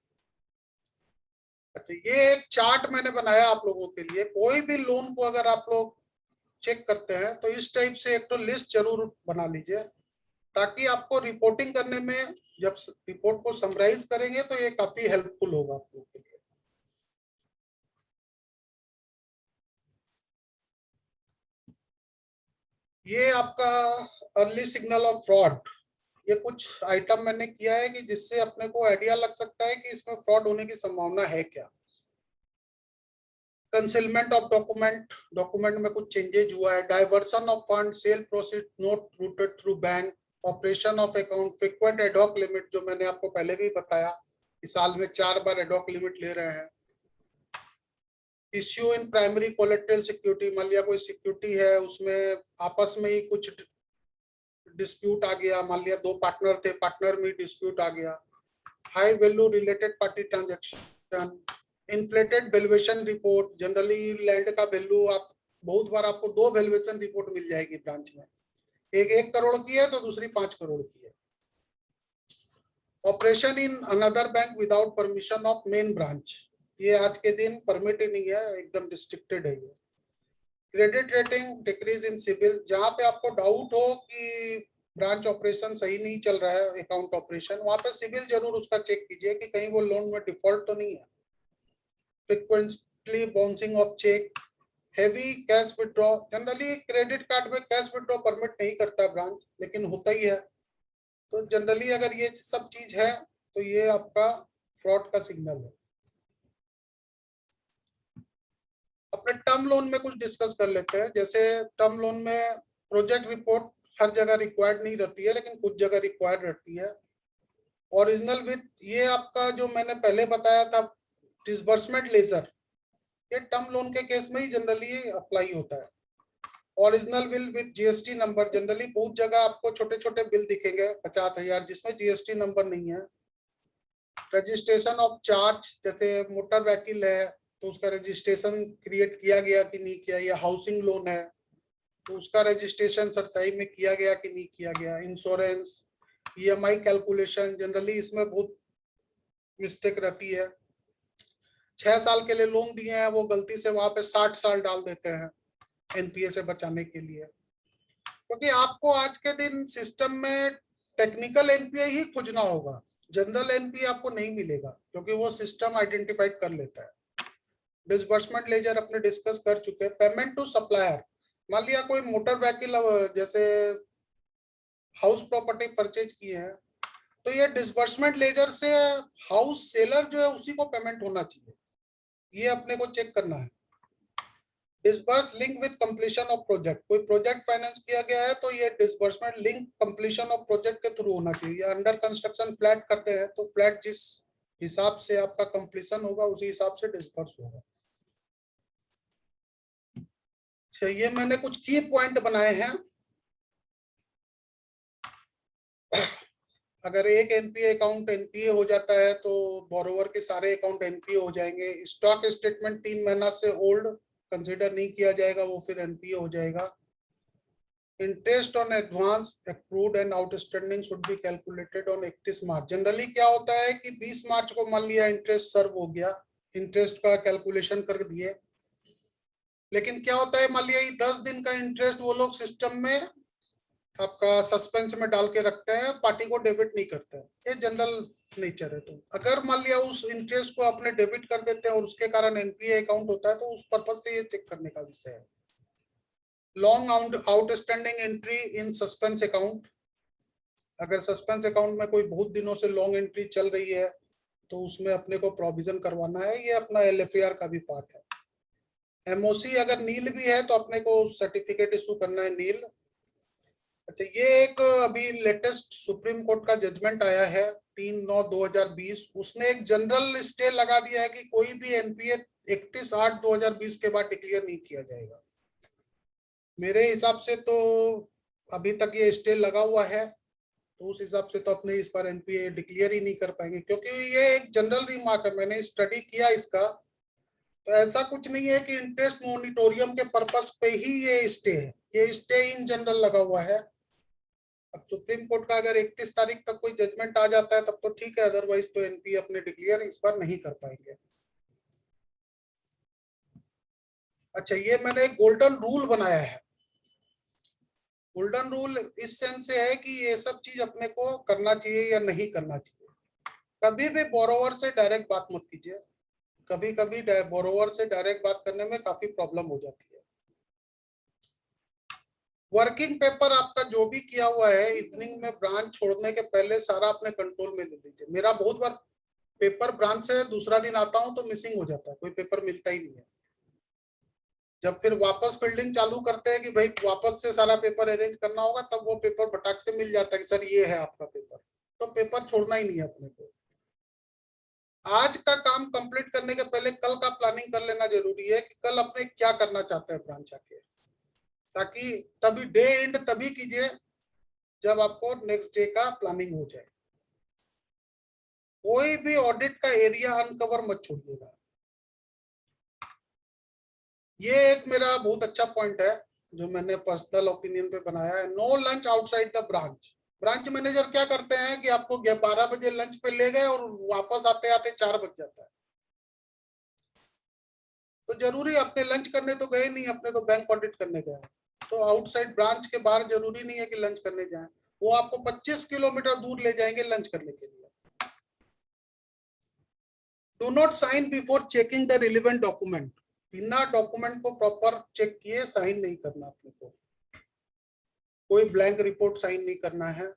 अच्छा, ये एक चार्ट मैंने बनाया आप लोगों के लिए। कोई भी लोन को अगर आप लोग चेक करते हैं तो इस टाइप से एक तो लिस्ट जरूर बना लीजिए, ताकि आपको रिपोर्टिंग करने में, जब रिपोर्ट को समराइज करेंगे तो ये काफी हेल्पफुल होगा आप लोगों के लिए। ये आपका अर्ली सिग्नल ऑफ फ्रॉड, ये कुछ आइटम मैंने किया है कि जिससे अपने को आइडिया लग सकता है कि इसमें फ्रॉड होने की संभावना है क्या। कंसीलमेंट ऑफ डॉक्यूमेंट, डॉक्यूमेंट में कुछ चेंजेज हुआ है। Diversion of fund, sale proceed not routed through bank, operation of account, frequent ad hoc limit, जो मैंने आपको पहले भी बताया कि साल में 4 बार एडॉक लिमिट ले रहे हैं। Issue in primary collateral security, मान लिया कोई सिक्योरिटी है उसमें आपस में ही कुछ डिस्प्यूट आ गया, मान लिया 2 पार्टनर थे, पार्टनर में डिस्प्यूट आ गया। High value related party transaction, inflated valuation report, generally land का वैल्यू आप बहुत बार आपको 2 वैल्यूएशन रिपोर्ट मिल जाएगी ब्रांच में, एक 1 करोड़ की है तो दूसरी 5 करोड़ की है। Operation in another bank without permission of main branch, ये आज के दिन परमिट ही नहीं है, एकदम रिस्ट्रिक्टेड है ये। Credit rating, decrease in CIBIL, जहां पे आपको डाउट हो कि ब्रांच ऑपरेशन सही नहीं चल रहा है, अकाउंट ऑपरेशन, वहां पे सिबिल जरूर उसका चेक कीजिए कि कहीं वो लोन में डिफॉल्ट तो नहीं है। Frequently bouncing of cheque, heavy cash withdraw, generally credit card में कैश विड्रॉ परमिट नहीं करता ब्रांच, लेकिन होता ही है। तो जनरली अगर ये सब चीज है तो ये आपका फ्रॉड का सिग्नल है। अपने टर्म लोन में कुछ डिस्कस कर लेते हैं। जैसे टर्म लोन में प्रोजेक्ट रिपोर्ट हर जगह रिक्वायर्ड नहीं रहती है, लेकिन कुछ जगह रिक्वायर्ड रहती है। ओरिजिनल विथ, ये आपका जो मैंने पहले बताया था डिसबर्समेंट लेजर, ये टर्म लोन के केस में ही जनरली अप्लाई होता है। Original bill with GST number, generally बहुत जगह आपको छोटे छोटे बिल दिखेंगे 50,000 जिसमें जीएसटी नंबर नहीं है। रजिस्ट्रेशन ऑफ चार्ज, जैसे मोटर व्हीकल है तो उसका रजिस्ट्रेशन क्रिएट किया गया कि नहीं किया, या हाउसिंग लोन है तो उसका रजिस्ट्रेशन सही में किया गया कि नहीं किया गया। इंश्योरेंस, ईएमआई कैलकुलेशन, जनरली इसमें बहुत मिस्टेक रहती है। 6 साल के लिए लोन दिए हैं, वो गलती से वहां पे 60 साल डाल देते हैं एनपीए से बचाने के लिए, क्योंकि आपको आज के दिन सिस्टम में टेक्निकल एनपीए ही खोजना होगा, जनरल एनपीए आपको नहीं मिलेगा क्योंकि वो सिस्टम आइडेंटिफाइड कर लेता है। डिसबर्समेंट लेजर अपने डिस्कस कर चुके हैं। पेमेंट टू सप्लायर, मान लिया कोई मोटर व्हीकल जैसे हाउस प्रॉपर्टी परचेज किए हैं तो ये डिसबर्समेंट लेजर से हाउस सेलर जो है उसी को पेमेंट होना चाहिए, ये अपने को चेक करना है। Disburse link with completion of project, कोई प्रोजेक्ट फाइनेंस किया गया है तो ये disbursement link completion of project के थ्रू होना चाहिए। अंडर कंस्ट्रक्शन फ्लैट करते हैं तो फ्लैट जिस हिसाब से आपका कंप्लीशन होगा उसी हिसाब से डिसबर्स होगा। ये मैंने कुछ की पॉइंट बनाए हैं। अगर एक एनपीए अकाउंट एनपीए हो जाता है तो बोरोवर के सारे अकाउंट एनपीए हो जाएंगे। स्टॉक स्टेटमेंट 3 महीना से ओल्ड कंसीडर नहीं किया जाएगा, वो फिर एनपीए हो जाएगा। Interest on advance accrued and outstanding should be calculated on 31 March. Generally क्या होता है कि 20 मार्च को मान लिया इंटरेस्ट सर्व हो गया, इंटरेस्ट का कैलकुलेशन कर दिए, लेकिन क्या होता है मान लिया 10 दिन का इंटरेस्ट वो लोग सिस्टम में आपका सस्पेंस में डाल के रखते हैं, पार्टी को डेबिट नहीं करते हैं, ये जनरल नेचर है। तो अगर मान लिया उस इंटरेस्ट को अपने डेबिट कर देते हैं और उसके कारण एनपीए अकाउंट होता है तो उस पर्पज से ये चेक करने का विषय है। Long outstanding entry in suspense account, अगर सस्पेंस अकाउंट में कोई बहुत दिनों से लॉन्ग एंट्री चल रही है तो उसमें अपने को प्रोविजन करवाना है, ये अपना एलएफआर का भी पार्ट है। एमओसी अगर नील भी है तो अपने को सर्टिफिकेट इशू करना है नील। अच्छा, ये एक अभी लेटेस्ट सुप्रीम कोर्ट का जजमेंट आया है 3/9/2020, उसने एक जनरल स्टे लगा दिया है कि कोई भी एनपीए 31/8/2020 के बाद डिक्लेयर नहीं किया जाएगा। मेरे हिसाब से तो अभी तक ये स्टे लगा हुआ है, तो उस हिसाब से तो अपने इस पर एनपीए डिक्लेयर ही नहीं कर पाएंगे, क्योंकि ये एक जनरल रिमार्क है, मैंने स्टडी किया इसका, तो ऐसा कुछ नहीं है कि इंटरेस्ट मॉनिटोरियम के पर्पस पे ही ये स्टे है, ये स्टे इन जनरल लगा हुआ है। अब सुप्रीम कोर्ट का अगर 31 तारीख तक कोई जजमेंट आ जाता है तब तो ठीक है, अदरवाइज तो एनपीए अपने डिक्लेयर इस बार नहीं कर पाएंगे। अच्छा, ये मैंने एक गोल्डन रूल बनाया है। गोल्डन रूल इस सेंस से है कि ये सब चीज अपने को करना चाहिए या नहीं करना चाहिए। कभी भी बोरोवर से डायरेक्ट बात मत कीजिए, कभी कभी बोरोवर से डायरेक्ट बात करने में काफी प्रॉब्लम हो जाती है। वर्किंग पेपर आपका जो भी किया हुआ है इवनिंग में ब्रांच छोड़ने के पहले सारा अपने कंट्रोल में ले लीजिए। मेरा बहुत बार पेपर ब्रांच से दूसरा दिन आता हूं तो मिसिंग हो जाता है, कोई पेपर मिलता ही नहीं है। जब फिर वापस फील्डिंग चालू करते हैं कि भाई वापस से सारा पेपर अरेंज करना होगा, तब वो पेपर फटाक से मिल जाता है कि सर ये है आपका पेपर, तो पेपर छोड़ना ही नहीं है अपने को। आज का काम कंप्लीट करने के पहले कल का प्लानिंग कर लेना जरूरी है कि कल अपने क्या करना चाहते हैं ब्रांच आके, ताकि तभी डे एंड तभी कीजिए जब आपको नेक्स्ट डे का प्लानिंग हो जाए। कोई भी ऑडिट का एरिया अनकवर मत छोड़िएगा। ये एक मेरा बहुत अच्छा पॉइंट है जो मैंने पर्सनल ओपिनियन पे बनाया है। No lunch outside the branch. Branch manager क्या करते हैं कि आपको 12 बजे लंच पे ले गए और वापस आते आते 4 बज जाता है, तो जरूरी अपने लंच करने तो गए नहीं, अपने तो बैंक ऑडिट करने गए, तो आउटसाइड ब्रांच के बाहर जरूरी नहीं है कि लंच करने जाएं, वो आपको 25 किलोमीटर दूर ले जाएंगे लंच करने के लिए। Do not sign before checking the relevant document. बिना डॉक्यूमेंट को प्रॉपर चेक किए साइन नहीं करना अपने को। कोई ब्लैंक रिपोर्ट साइन नहीं करना है।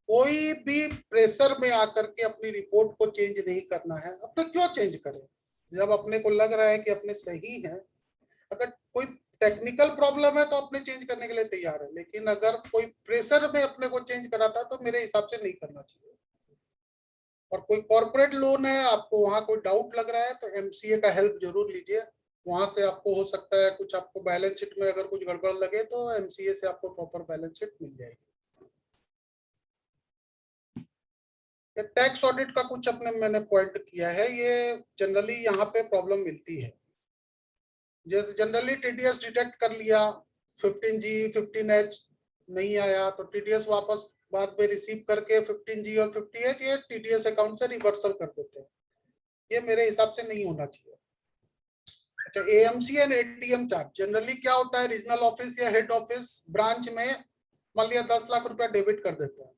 कोई भी प्रेशर में आकर के अपनी रिपोर्ट को चेंज नहीं करना है। अपने क्यों चेंज करें जब अपने को लग रहा है कि अपने सही है। अगर कोई टेक्निकल प्रॉब्लम है तो अपने चेंज करने के लिए तैयार है, लेकिन अगर कोई प्रेशर में अपने को चेंज कराता है तो मेरे हिसाब से नहीं करना चाहिए। और कोई कॉर्पोरेट लोन है, आपको वहां कोई डाउट लग रहा है तो एमसीए का हेल्प जरूर लीजिए। वहां से आपको हो सकता है कुछ आपको बैलेंस शीट में अगर कुछ गड़बड़ लगे तो एमसीए से आपको प्रॉपर बैलेंस शीट मिल जाएगी। टैक्स ऑडिट का कुछ अपने मैंने पॉइंट किया है, ये जनरली यहाँ पे प्रॉब्लम मिलती है। जैसे जनरली टीडीएस डिटेक्ट कर लिया, 15G 15H नहीं आया तो टीडीएस वापस बाद में रिसीव करके 15G और 50H ये टीडीएस अकाउंट से रिवर्सल कर देते हैं। ये मेरे हिसाब से नहीं होना चाहिए। अच्छा, AMC and ATM charge generally क्या होता है, रीजनल ऑफिस या हेड ऑफिस ब्रांच में मान लिया 10 लाख रुपया डेबिट कर देते हैं।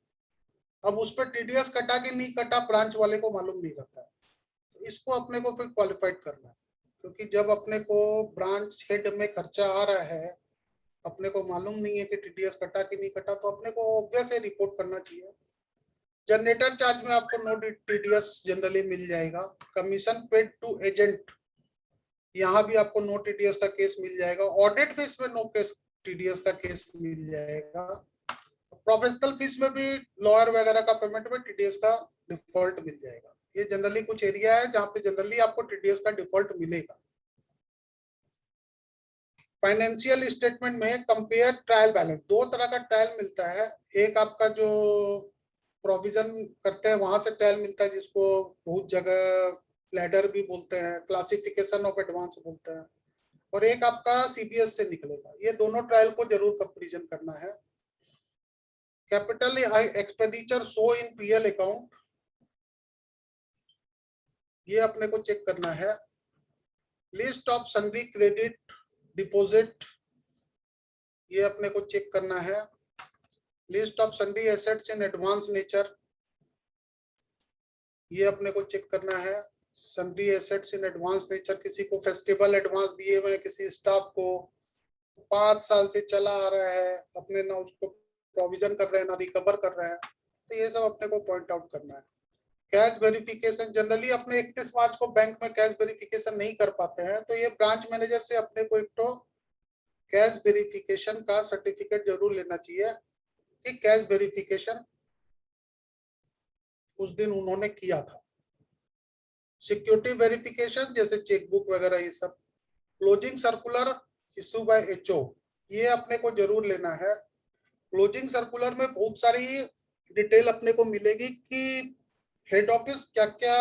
अब उस पर टीडीएस कटा कि नहीं कटा ब्रांच वाले को मालूम नहीं रहता है। तो इसको अपने को फिर क्वालिफाइड करना है, क्योंकि जब अपने को ब्रांच हेड में खर्चा आ रहा है, अपने को मालूम नहीं है कि टीडीएस कटा कि नहीं कटा, तो अपने को ऑब्वियस है रिपोर्ट करना चाहिए। जनरेटर चार्ज में आपको नो टीडीएस जनरली मिल जाएगा। कमीशन पेड टू एजेंट, यहाँ भी आपको नो टीडीएस का केस मिल जाएगा। ऑडिट फीस में नो केस टीडीएस का केस मिल जाएगा। प्रोफेशनल फीस में भी लॉयर वगैरह का पेमेंट में टीडीएस का डिफॉल्ट मिल जाएगा। ये जनरली कुछ एरिया है जहाँ पे जनरली आपको टीडीएस का डिफॉल्ट मिलेगा। फाइनेंशियल स्टेटमेंट में कंपेयर ट्रायल बैलेंस, दो तरह का ट्रायल मिलता है। एक आपका जो प्रोविजन करते हैं वहां से ट्रायल मिलता है, जिसको बहुत जगह लैडर भी बोलते हैं, क्लासिफिकेशन ऑफ एडवांस बोलते हैं, और एक आपका सीबीएस से निकलेगा। ये दोनों ट्रायल को जरूर कंपैरिजन करना है। Capital expenditure show in PL account, ये अपने को चेक करना है। List of sundry credit deposit, ये अपने को चेक करना है। List of sundry assets in advance nature, ये अपने को चेक करना है। Sundry assets in advance nature, किसी को फेस्टिवल एडवांस दिए हुए, किसी स्टाफ को 5 साल से चला आ रहा है, अपने ना उसको प्रोविजन कर रहे हैं ना रिकवर कर रहे हैं, तो ये सब अपने को पॉइंट आउट करना है। कैश वेरिफिकेशन, जनरली अपने 31 मार्च को बैंक में कैश वेरिफिकेशन नहीं कर पाते हैं, तो ये ब्रांच मैनेजर से अपने को एक तो कैश वेरिफिकेशन का सर्टिफिकेट जरूर लेना चाहिए कि कैश वेरिफिकेशन उस दिन उन्होंने किया था। सिक्योरिटी वेरिफिकेशन जैसे चेकबुक वगैरह, ये सब। Closing circular issue bye HO, ये अपने को जरूर लेना है। क्लोजिंग सर्कुलर में बहुत सारी डिटेल अपने को मिलेगी कि हेड ऑफिस क्या क्या,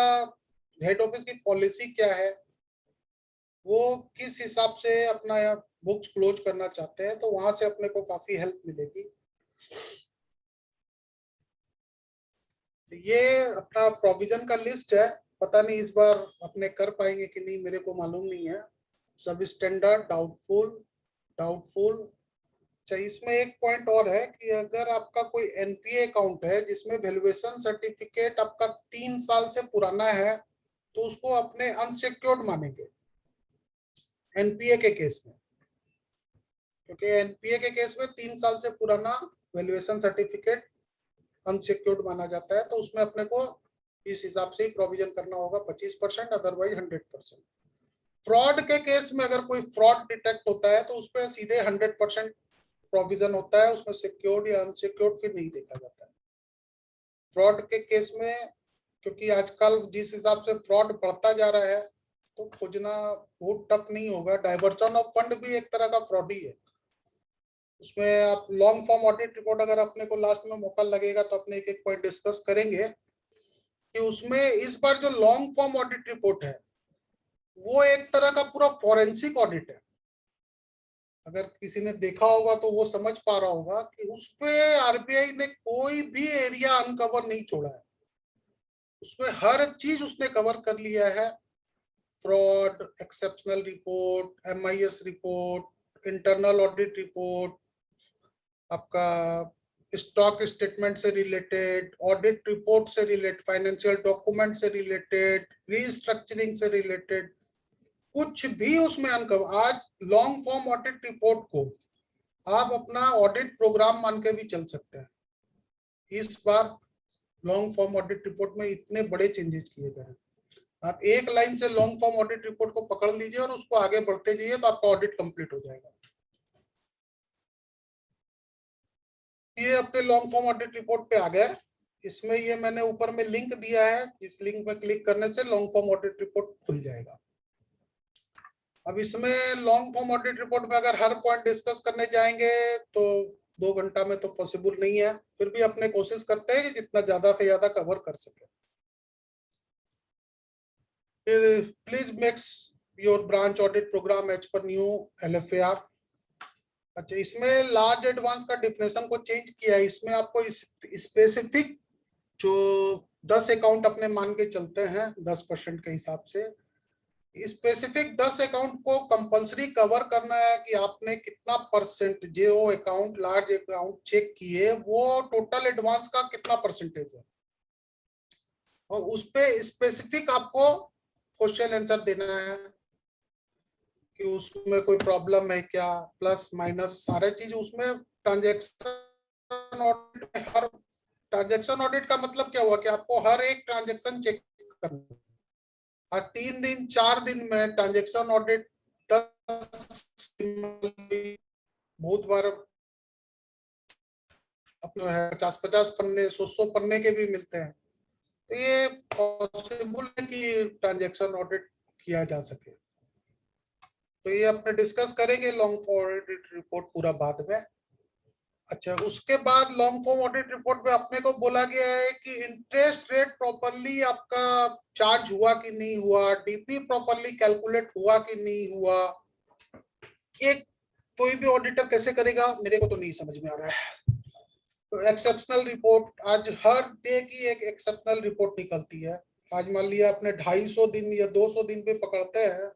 हेड ऑफिस की पॉलिसी क्या है, वो किस हिसाब से अपना बुक्स क्लोज करना चाहते हैं, तो वहां से अपने को काफी हेल्प मिलेगी। ये अपना प्रोविजन का लिस्ट है, पता नहीं इस बार अपने कर पाएंगे कि नहीं, मेरे को मालूम नहीं है। सब स्टैंडर्ड, डाउटफुल, डाउटफुल। अच्छा, इसमें एक पॉइंट और है कि अगर आपका कोई एनपीए अकाउंट है जिसमें वैल्यूएशन सर्टिफिकेट आपका 3 साल से पुराना है, तो उसको अपने अनसिक्योर्ड मानेंगे एनपीए के केस में, क्योंकि एनपीए के केस में 3 साल से पुराना वैल्यूएशन सर्टिफिकेट अनसिक्योर्ड माना जाता है, तो उसमें अपने को इस हिसाब से ही प्रोविजन करना होगा 25%, अदरवाइज 100%। फ्रॉड के केस में अगर कोई फ्रॉड डिटेक्ट होता है तो उस पर सीधे 100% प्रोविजन होता है, उसमें सिक्योर्ड या अनसिक्योर्ड फिर नहीं देखा जाता है। फ्रॉड के केस में, क्योंकि आजकल जिस हिसाब से फ्रॉड बढ़ता जा रहा है, तो खोजना बहुत टफ नहीं होगा। डाइवर्जन ऑफ फंड भी एक तरह का फ्रॉड ही है। उसमें आप लॉन्ग फॉर्म ऑडिट रिपोर्ट, अगर अपने को लास्ट में मौका लगेगा तो अपने एक एक पॉइंट डिस्कस करेंगे कि उसमें इस बार जो लॉन्ग फॉर्म ऑडिट रिपोर्ट है वो एक तरह का पूरा फॉरेंसिक ऑडिट है। अगर किसी ने देखा होगा तो वो समझ पा रहा होगा कि उस पे आरबीआई ने कोई भी एरिया अनकवर नहीं छोड़ा है, उसमें हर चीज उसने कवर कर लिया है। Fraud, exceptional report, MIS report, internal audit report, आपका स्टॉक स्टेटमेंट से रिलेटेड, ऑडिट रिपोर्ट से रिलेटेड, फाइनेंशियल डॉक्यूमेंट से रिलेटेड, रीस्ट्रक्चरिंग से रिलेटेड, कुछ भी उसमें अनकवर। आज लॉन्ग फॉर्म ऑडिट रिपोर्ट को आप अपना ऑडिट प्रोग्राम मान के भी चल सकते हैं। इस बार लॉन्ग फॉर्म ऑडिट रिपोर्ट में इतने बड़े चेंजेस किए गए हैं, आप एक लाइन से लॉन्ग फॉर्म ऑडिट रिपोर्ट को पकड़ लीजिए और उसको आगे बढ़ते जाइए तो आपका ऑडिट कंप्लीट हो जाएगा। ये अपने लॉन्ग फॉर्म ऑडिट रिपोर्ट पे आ गए। इसमें ये मैंने ऊपर में लिंक दिया है, इस लिंक पे क्लिक करने से लॉन्ग फॉर्म ऑडिट रिपोर्ट खुल जाएगा। अब इसमें लॉन्ग फॉर्म ऑडिट रिपोर्ट में अगर हर पॉइंट डिस्कस करने जाएंगे तो 2 घंटा में तो पॉसिबल नहीं है, फिर भी अपने कोशिश करते हैं कि जितना ज्यादा से ज्यादा कवर कर सके। Please makes your branch audit programme as per new LFAR। अच्छा, इसमें लार्ज एडवांस का डिफिनेशन को चेंज किया है। इसमें आपको स्पेसिफिक जो 10 अकाउंट अपने मान के चलते हैं 10% के हिसाब से, स्पेसिफिक 10 अकाउंट को कंपलसरी कवर करना है कि आपने कितना परसेंट जो अकाउंट लार्ज अकाउंट चेक किए वो टोटल एडवांस का कितना परसेंटेज है, और उस पे स्पेसिफिक आपको क्वेश्चन आंसर देना है कि उसमें कोई प्रॉब्लम है क्या, प्लस माइनस सारे चीज उसमें। ट्रांजैक्शन ऑडिट, हर ट्रांजैक्शन ऑडिट का मतलब क्या हुआ कि आपको हर एक ट्रांजैक्शन चेक करना है। आज 3 दिन 4 दिन में ट्रांजैक्शन ऑडिट 10 बहुत बार अपने 50-50 पन्ने 100 पन्ने के भी मिलते हैं। तो ये पॉसिबल है कि ट्रांजैक्शन ऑडिट किया जा सके। तो ये अपने डिस्कस करेंगे लॉन्ग फॉर्म ऑडिट रिपोर्ट पूरा बाद में। अच्छा, उसके बाद लॉन्ग फॉर्म ऑडिट रिपोर्ट में अपने को बोला गया है कि इंटरेस्ट रेट प्रॉपर्ली आपका चार्ज हुआ कि नहीं हुआ, डीपी प्रॉपर्ली कैलकुलेट हुआ कि नहीं हुआ। ये कोई भी ऑडिटर कैसे करेगा, मेरे को तो नहीं समझ में आ रहा है। तो एक्सेप्शनल रिपोर्ट, आज हर डे की एक एक्सेप्शनल रिपोर्ट निकलती है। आज मान लिया अपने 250 दिन या 200 दिन पे पकड़ते हैं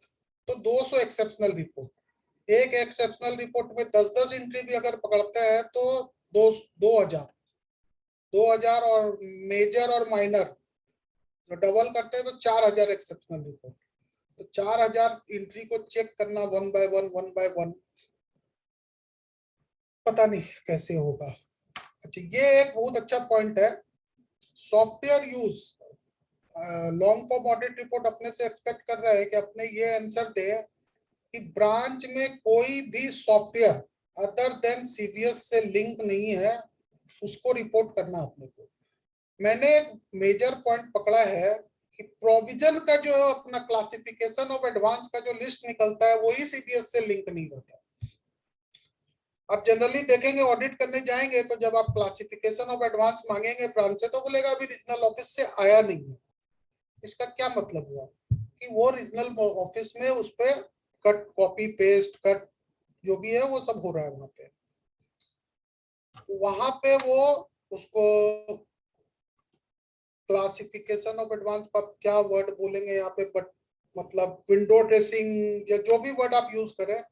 तो 200 एक्सेप्शनल रिपोर्ट। एक एक्सेप्शनल रिपोर्ट में 10-10 एंट्री भी अगर पकड़ते हैं तो 2000 और मेजर और माइनर जो डबल करते हैं तो 4000 एक्सेप्शनल रिपोर्ट। तो 4000 एंट्री को चेक करना वन बाय वन पता नहीं कैसे होगा। अच्छा, ये एक बहुत अच्छा पॉइंट है। Software use, long form audit report अपने से एक्सपेक्ट कर रहा है कि अपने ये आंसर दे कि ब्रांच में कोई भी सॉफ्टवेयर अदर देन CVS से लिंक नहीं है, उसको रिपोर्ट करना अपने को। मैंने एक मेजर पॉइंट पकड़ा है कि प्रोविजन का जो अपना क्लासिफिकेशन ऑफ एडवांस का जो लिस्ट निकलता है वही CVS से लिंक नहीं होता। आप जनरली देखेंगे ऑडिट करने जाएंगे तो जब आप क्लासिफिकेशन ऑफ एडवांस मांगेंगे ब्रांच से तो बोलेगा अभी रीजनल ऑफिस से आया नहीं है। इसका क्या मतलब हुआ कि वो रीजनल ऑफिस में उस पर कट कॉपी पेस्ट कट जो भी है वो सब हो रहा है वहां पे। वहां पे वो उसको क्लासिफिकेशन ऑफ एडवांस का क्या वर्ड बोलेंगे यहाँ पे, बट मतलब विंडो ड्रेसिंग या जो भी वर्ड आप यूज करें।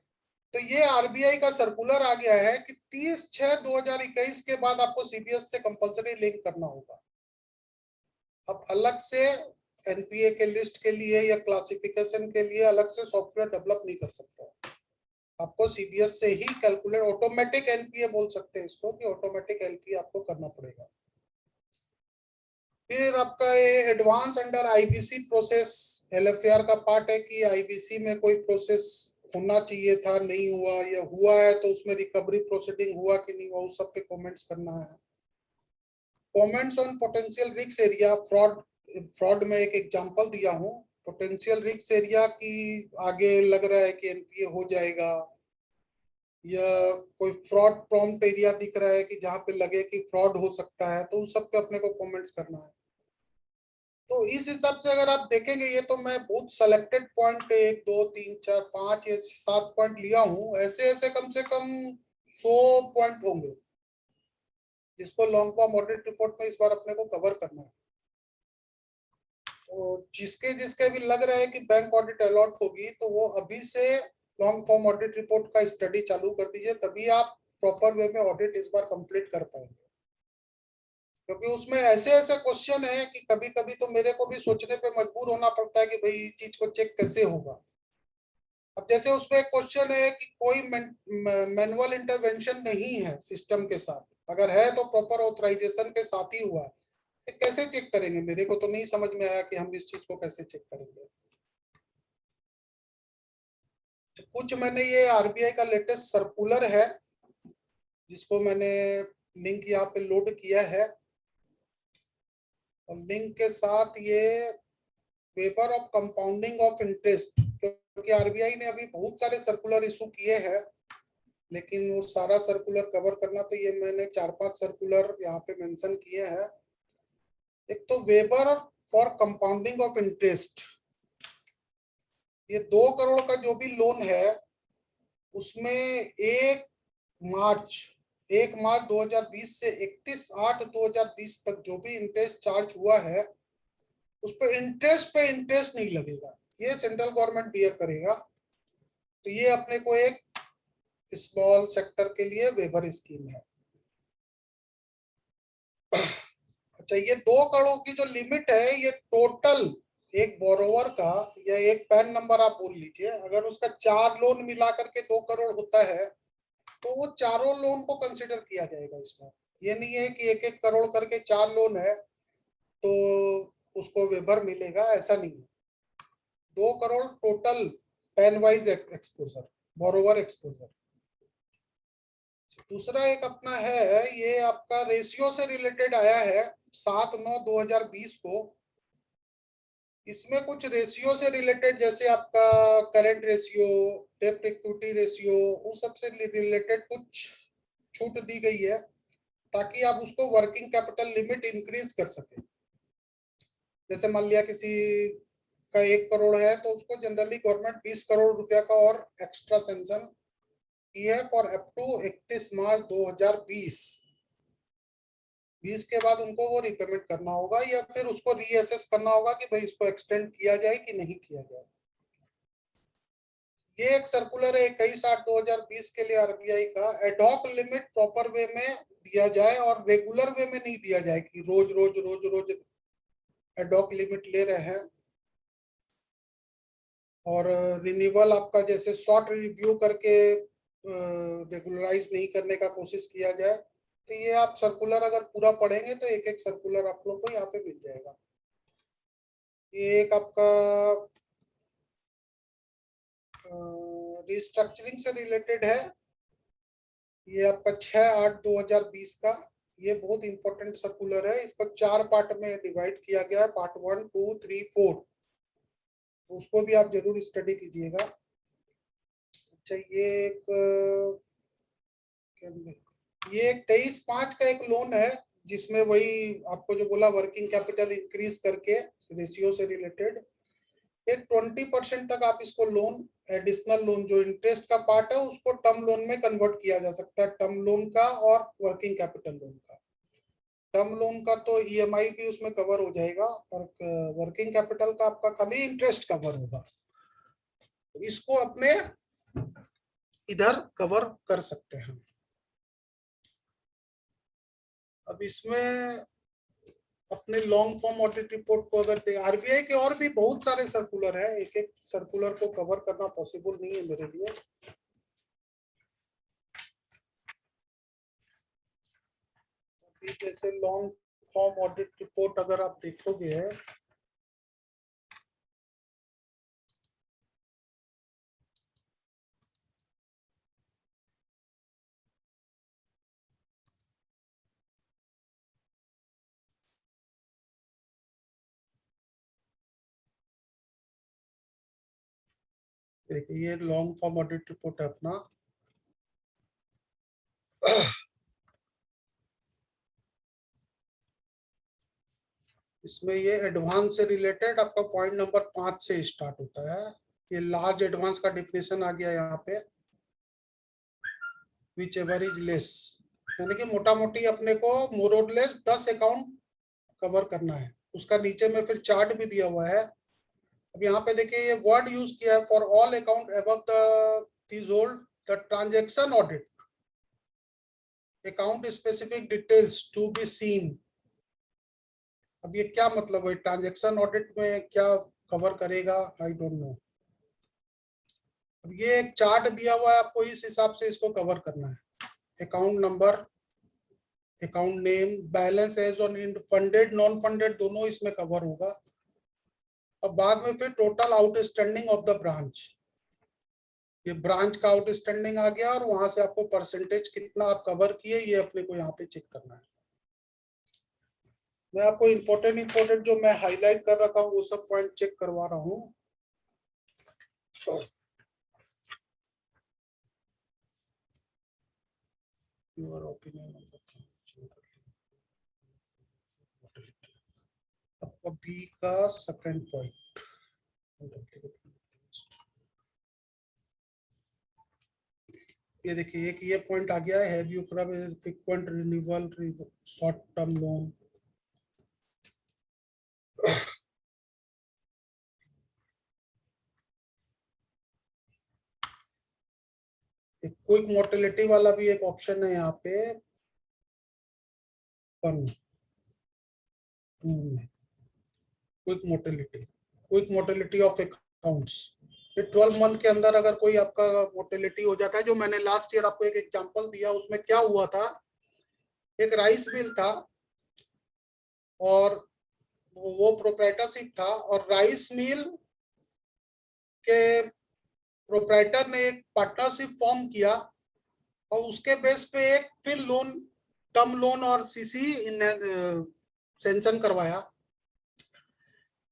तो ये RBI का सर्कुलर आ गया है कि 30/6/2021 के बाद आपको CBS से कंपलसरी लिंक करना होगा। अब अलग से NPA के लिस्ट के लिए या क्लासिफिकेशन के लिए अलग से सॉफ्टवेयर डेवलप नहीं कर सकता। आपको CBS से ही कैलकुलेट, ऑटोमेटिक NPA बोल सकते हैं इसको, कि ऑटोमेटिक LPA आपको करना पड़ेगा। फिर आपका ये advance under IBC process LFAR का पार्ट है कि IBC में कोई प्रोसेस होना चाहिए था, नहीं हुआ, या हुआ है तो उसमें रिकवरी प्रोसीडिंग हुआ कि नहीं हुआ, उस सब पे कमेंट्स करना है। Comments on potential risk area, fraud में एक एग्जांपल दिया हूँ। पोटेंशियल रिस्क एरिया की आगे लग रहा है कि NPA हो जाएगा, या कोई फ्रॉड प्रॉम्प्ट एरिया दिख रहा है कि जहाँ पे लगे कि फ्रॉड हो सकता है, तो उस सब पे अपने को कमेंट्स करना है। तो इस हिसाब से अगर आप देखेंगे, ये तो मैं बहुत सेलेक्टेड पॉइंट 1 2 3 4 5 या 7 पॉइंट लिया हूँ। ऐसे ऐसे कम से कम 100 पॉइंट होंगे जिसको लॉन्ग फॉर्म ऑडिट रिपोर्ट में इस बार अपने को कवर करना है। तो जिसके जिसके भी लग रहा है कि बैंक ऑडिट अलॉट होगी तो वो अभी से लॉन्ग फॉर्म ऑडिट रिपोर्ट का स्टडी चालू कर दीजिए, तभी आप प्रॉपर वे में ऑडिट इस बार कंप्लीट कर पाएंगे। क्योंकि उसमें ऐसे ऐसे क्वेश्चन है कि कभी कभी तो मेरे को भी सोचने पे मजबूर होना पड़ता है कि भाई इस चीज को चेक कैसे होगा। अब जैसे उसमें एक क्वेश्चन है कि कोई मैनुअल इंटरवेंशन नहीं है सिस्टम के साथ, अगर है तो प्रॉपर ऑथराइजेशन के साथ ही हुआ है, तो कैसे चेक करेंगे? मेरे को तो नहीं समझ में आया कि हम इस चीज को कैसे चेक करेंगे। कुछ मैंने ये RBI का लेटेस्ट सर्कुलर है जिसको मैंने लिंक यहाँ पे लोड किया है। और लिंक के साथ ये waiver of compounding of interest, क्योंकि आरबीआई ने अभी बहुत सारे सर्कुलर इशू किए हैं, लेकिन वो सारा सर्कुलर कवर करना, तो ये मैंने 4-5 सर्कुलर यहाँ पे मेंशन किए हैं। एक तो waiver for compounding of interest, ये 2 करोड़ का जो भी लोन है उसमें 1 मार्च 2020 से 31/8/2020 तक जो भी इंटरेस्ट चार्ज हुआ है उस पर इंटरेस्ट नहीं लगेगा, ये सेंट्रल गवर्नमेंट बियर करेगा। तो ये अपने को एक स्मॉल सेक्टर के लिए वेबर स्कीम है। अच्छा, ये 2 करोड़ की जो लिमिट है ये टोटल एक बोरोवर का, या एक पैन नंबर आप बोल लीजिए, अगर उसका 4 लोन मिला करके 2 करोड़ होता है तो वो चारों लोन को कंसिडर किया जाएगा इसमें। ये नहीं है कि 1-1 करोड़ करके 4 लोन है तो उसको वेबर मिलेगा, ऐसा नहीं है। 2 crore total pan wise exposure, borrower exposure. दूसरा एक अपना है, ये आपका रेशियो से रिलेटेड आया है 7/9/2020 को। इसमें कुछ रेशियो से रिलेटेड, जैसे आपका करंट रेशियो, डेब्ट इक्विटी रेशियो, उस सब से रिलेटेड कुछ छूट दी गई है ताकि आप उसको वर्किंग कैपिटल लिमिट इंक्रीज कर सके। जैसे मान लिया किसी का 1 करोड़ है तो उसको जनरली गवर्नमेंट 20 करोड़ रुपया का और एक्स्ट्रा सैंक्शन की है फॉर अप टू 31 मार्च 2020। 20 के बाद उनको वो रिपेमेंट करना होगा या फिर उसको रीअसेस करना होगा कि भाई इसको एक्सटेंड किया जाए कि नहीं किया जाए। ये एक सर्कुलर है 21/8/2020 के लिए आरबीआई का। एडॉक लिमिट प्रॉपर वे में दिया जाए और रेगुलर वे में नहीं दिया जाए कि रोज एडॉक लिमिट ले रहे हैं। और रिन्यूअल आपका जैसे शॉर्ट रिव्यू करके रेगुलराइज नहीं करने का कोशिश किया जाए। तो ये आप सर्कुलर अगर पूरा पढ़ेंगे तो एक एक सर्कुलर आप लोग को यहाँ पे मिल जाएगा। ये एक आपका रिस्ट्रक्चरिंग से रिलेटेड है, ये आपका 6/8/2020 का। ये बहुत इंपॉर्टेंट सर्कुलर है, इसको 4 पार्ट में डिवाइड किया गया है, पार्ट 1, 2, 3, 4। उसको भी आप जरूर स्टडी कीजिएगा। अच्छा, ये 23/5 का एक लोन है जिसमें वही आपको जो बोला वर्किंग कैपिटल इंक्रीज करके रेशियो से रिलेटेड, ये 20% तक आप इसको लोन, एडिशनल लोन जो इंटरेस्ट का पार्ट है उसको टर्म लोन में कन्वर्ट किया जा सकता है, टर्म लोन का और वर्किंग कैपिटल लोन का। टर्म लोन का तो ईएमआई भी उसमें कवर हो जाएगा और वर्किंग कैपिटल का आपका खाली इंटरेस्ट कवर होगा। इसको अपने इधर कवर कर सकते हैं। अब इसमें अपने लॉन्ग फॉर्म ऑडिट रिपोर्ट को अगर दे, आरबीआई के और भी बहुत सारे सर्कुलर है, एक एक सर्कुलर को कवर करना पॉसिबल नहीं है मेरे लिए। अभी जैसे लॉन्ग फॉर्म ऑडिट रिपोर्ट अगर आप देखोगे, देखिए ये लॉन्ग फॉर्म ऑडिट रिपोर्ट है अपना। इसमें ये एडवांस से रिलेटेड आपका पॉइंट नंबर 5 से स्टार्ट होता है। ये लार्ज एडवांस का डिफिनेशन आ गया यहाँ पे, विच एवर इज लेस, यानी कि मोटा मोटी अपने को मोर और लेस 10 अकाउंट कवर करना है। उसका नीचे में फिर चार्ट भी दिया हुआ है। अब यहाँ पे देखिए ये वर्ड यूज किया है, for all account above the threshold the transaction audit account specific details to be seen. अब ये क्या मतलब है, ट्रांजैक्शन ऑडिट में क्या कवर करेगा, आई डोंट नो। अब ये एक चार्ट दिया हुआ है, आपको इस हिसाब से इसको कवर करना है। Account number, account name, balance as on funded non funded दोनों इसमें कवर होगा। अब बाद में फिर total outstanding of the branch, ये ब्रांच का आउटस्टैंडिंग आ गया और वहां से आपको परसेंटेज कितना आप कवर किए ये अपने को यहाँ पे चेक करना है। मैं आपको इम्पोर्टेंट जो मैं हाईलाइट कर रखा हूँ वो सब पॉइंट चेक करवा रहा हूँ। Your opinion on the आपका बी का सेकंड पॉइंट, ये देखिए एक ये पॉइंट आ गया है, have you frequent renewal short term loan. एक क्विक मोर्टेलिटी वाला भी एक ऑप्शन है यहाँ पे, quick mortality of accounts. 12 month के अंदर अगर कोई आपका मोर्टेलिटी हो जाता है, जो मैंने लास्ट ईयर आपको एक एग्जांपल दिया, उसमें क्या हुआ था, एक राइस मिल था और वो प्रोप्राइटरशिप था, और राइस मिल के प्रोप्राइटर ने एक पार्टनरशिप फॉर्म किया और उसके बेस पे एक फिर लोन, टर्म लोन और सीसी सेंक्शन करवाया।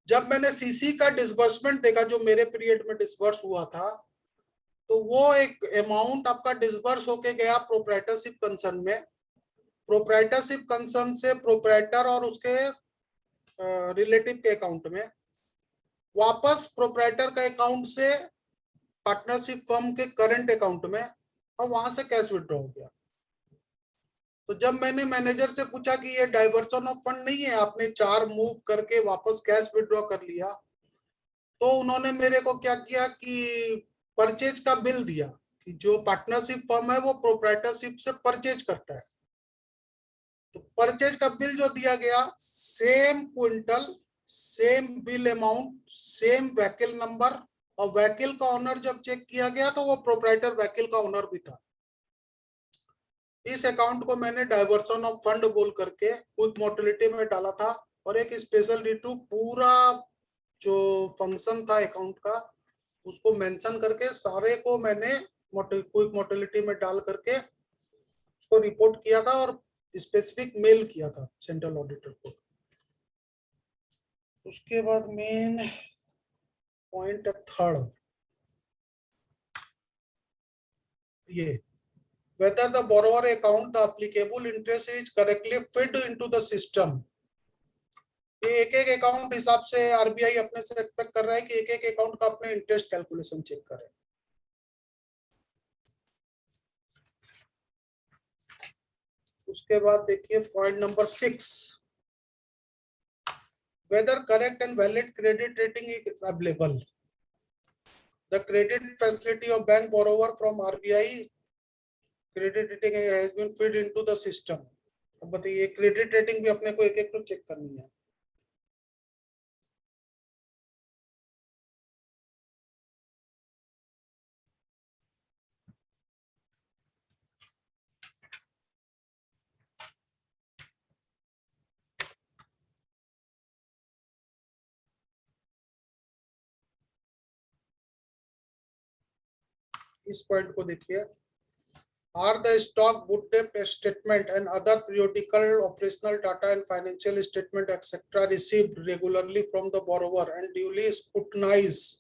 जब मैंने सीसी का डिसबर्समेंट देखा जो मेरे पीरियड में डिसबर्स हुआ था, तो वो एक अमाउंट आपका डिसबर्स होके गया प्रोप्राइटरशिप कंसर्न में। प्रोप्राइटरशिप कंसर्न से प्रोप्राइटर और उसके रिलेटिव के अकाउंट में, वापस प्रोप्राइटर का अकाउंट से पार्टनरशिप फर्म के करंट अकाउंट में, और वहां से कैश विड्रॉ हो गया। तो जब मैंने मैनेजर से पूछा कि ये डाइवर्सन ऑफ फंड नहीं है, आपने 4 मूव करके वापस कैश विड्रॉ कर लिया, तो उन्होंने मेरे को क्या किया कि परचेज का बिल दिया कि जो पार्टनरशिप फर्म है वो प्रोप्राइटरशिप से परचेज करता है। तो परचेज का बिल जो दिया गया, same quintal, same bill amount, same vehicle number, और व्हीकल का ओनर जब चेक किया गया तो वो प्रोप्राइटर व्हीकल का ओनर भी था। इस अकाउंट को मैंने डाइवर्सन ऑफ फंड बोल करके क्विक मोर्टेलिटी में डाला था, और एक स्पेशल रिटू पूरा जो फंक्शन था अकाउंट का उसको मेंशन करके सारे को मैंने क्विक मोर्टेलिटी में डाल करके उसको रिपोर्ट किया था और स्पेसिफिक मेल किया था सेंट्रल ऑडिटर को। उसके बाद मेन पॉइंट थर्ड, ये whether the borrower account the applicable interest is correctly fed into the system। ये एक एक अकाउंट हिसाब से आरबीआई अपने से एक्सपेक्ट कर रहा है कि एक एक अकाउंट का अपने इंटरेस्ट कैलकुलेशन चेक करें। उसके बाद देखिए point number 6, whether correct and valid credit rating is available। The credit facility of bank borrower from RBI credit rating has been fed into the system। अब बताइए क्रेडिट रेटिंग भी अपने को एक एक तो चेक करनी है। इस पॉइंट को देखिए, are the stock book debt statement and other periodical operational data and financial statement etc received regularly from the borrower and duly scrutinized।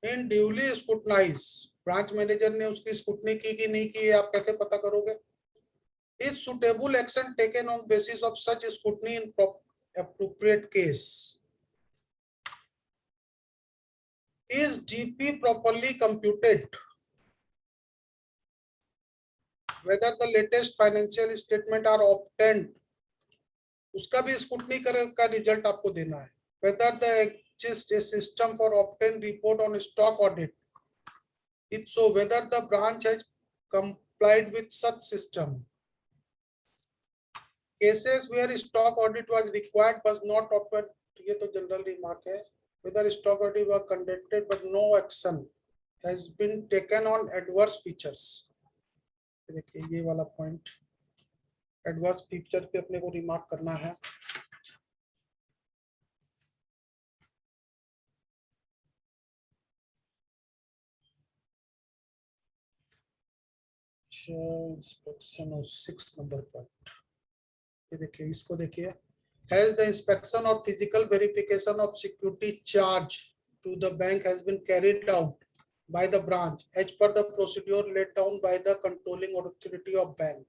in duly scrutinized, branch manager ने उसकी स्क्रूटनी की कि नहीं की, आप कैसे पता करोगे? is suitable action taken on basis of such scrutiny in appropriate case। is GP properly computed। whether the latest financial statement are obtained, उसका भी स्क्रूटनी का रिजल्ट आपको देना है। whether the exist a system for obtain report on stock audit, if so whether the branch has complied with such system। cases where stock audit was required but not offered, ये तो जनरल रिमार्क है। whether stock audit was conducted but no action has been taken on adverse features। देखिए ये वाला पॉइंट, एडवर्स फीचर पे अपने को रिमार्क करना है। inspection of 6 number पॉइंट, ये देखिए, इसको देखिए, has the inspection or physical verification of security charge to the bank has been carried out by the branch as per the procedure laid down by the controlling authority of bank.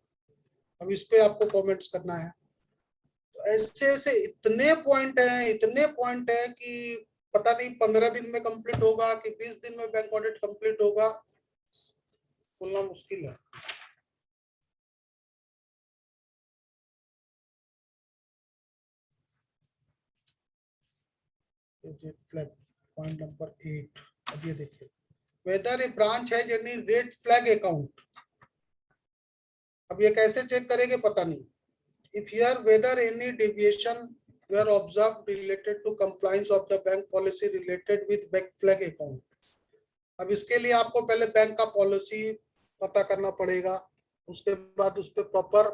अब इस पे आपको कमेंट्स करना है। तो ऐसे ऐसे इतने पॉइंट है कि पता नहीं 15 दिन में कंप्लीट होगा कि 20 दिन में बैंक ऑडिट कंप्लीट होगा, बोलना मुश्किल है। पॉइंट नंबर 8, अब ये देखिए, whether a branch has any red flag account. अब ये कैसे चेक करेंगे पता नहीं। If here whether any deviation were observed related to compliance of the bank policy related with bank flag account. अब इसके लिए आपको पहले बैंक का पॉलिसी पता करना पड़ेगा, उसके बाद उस पर proper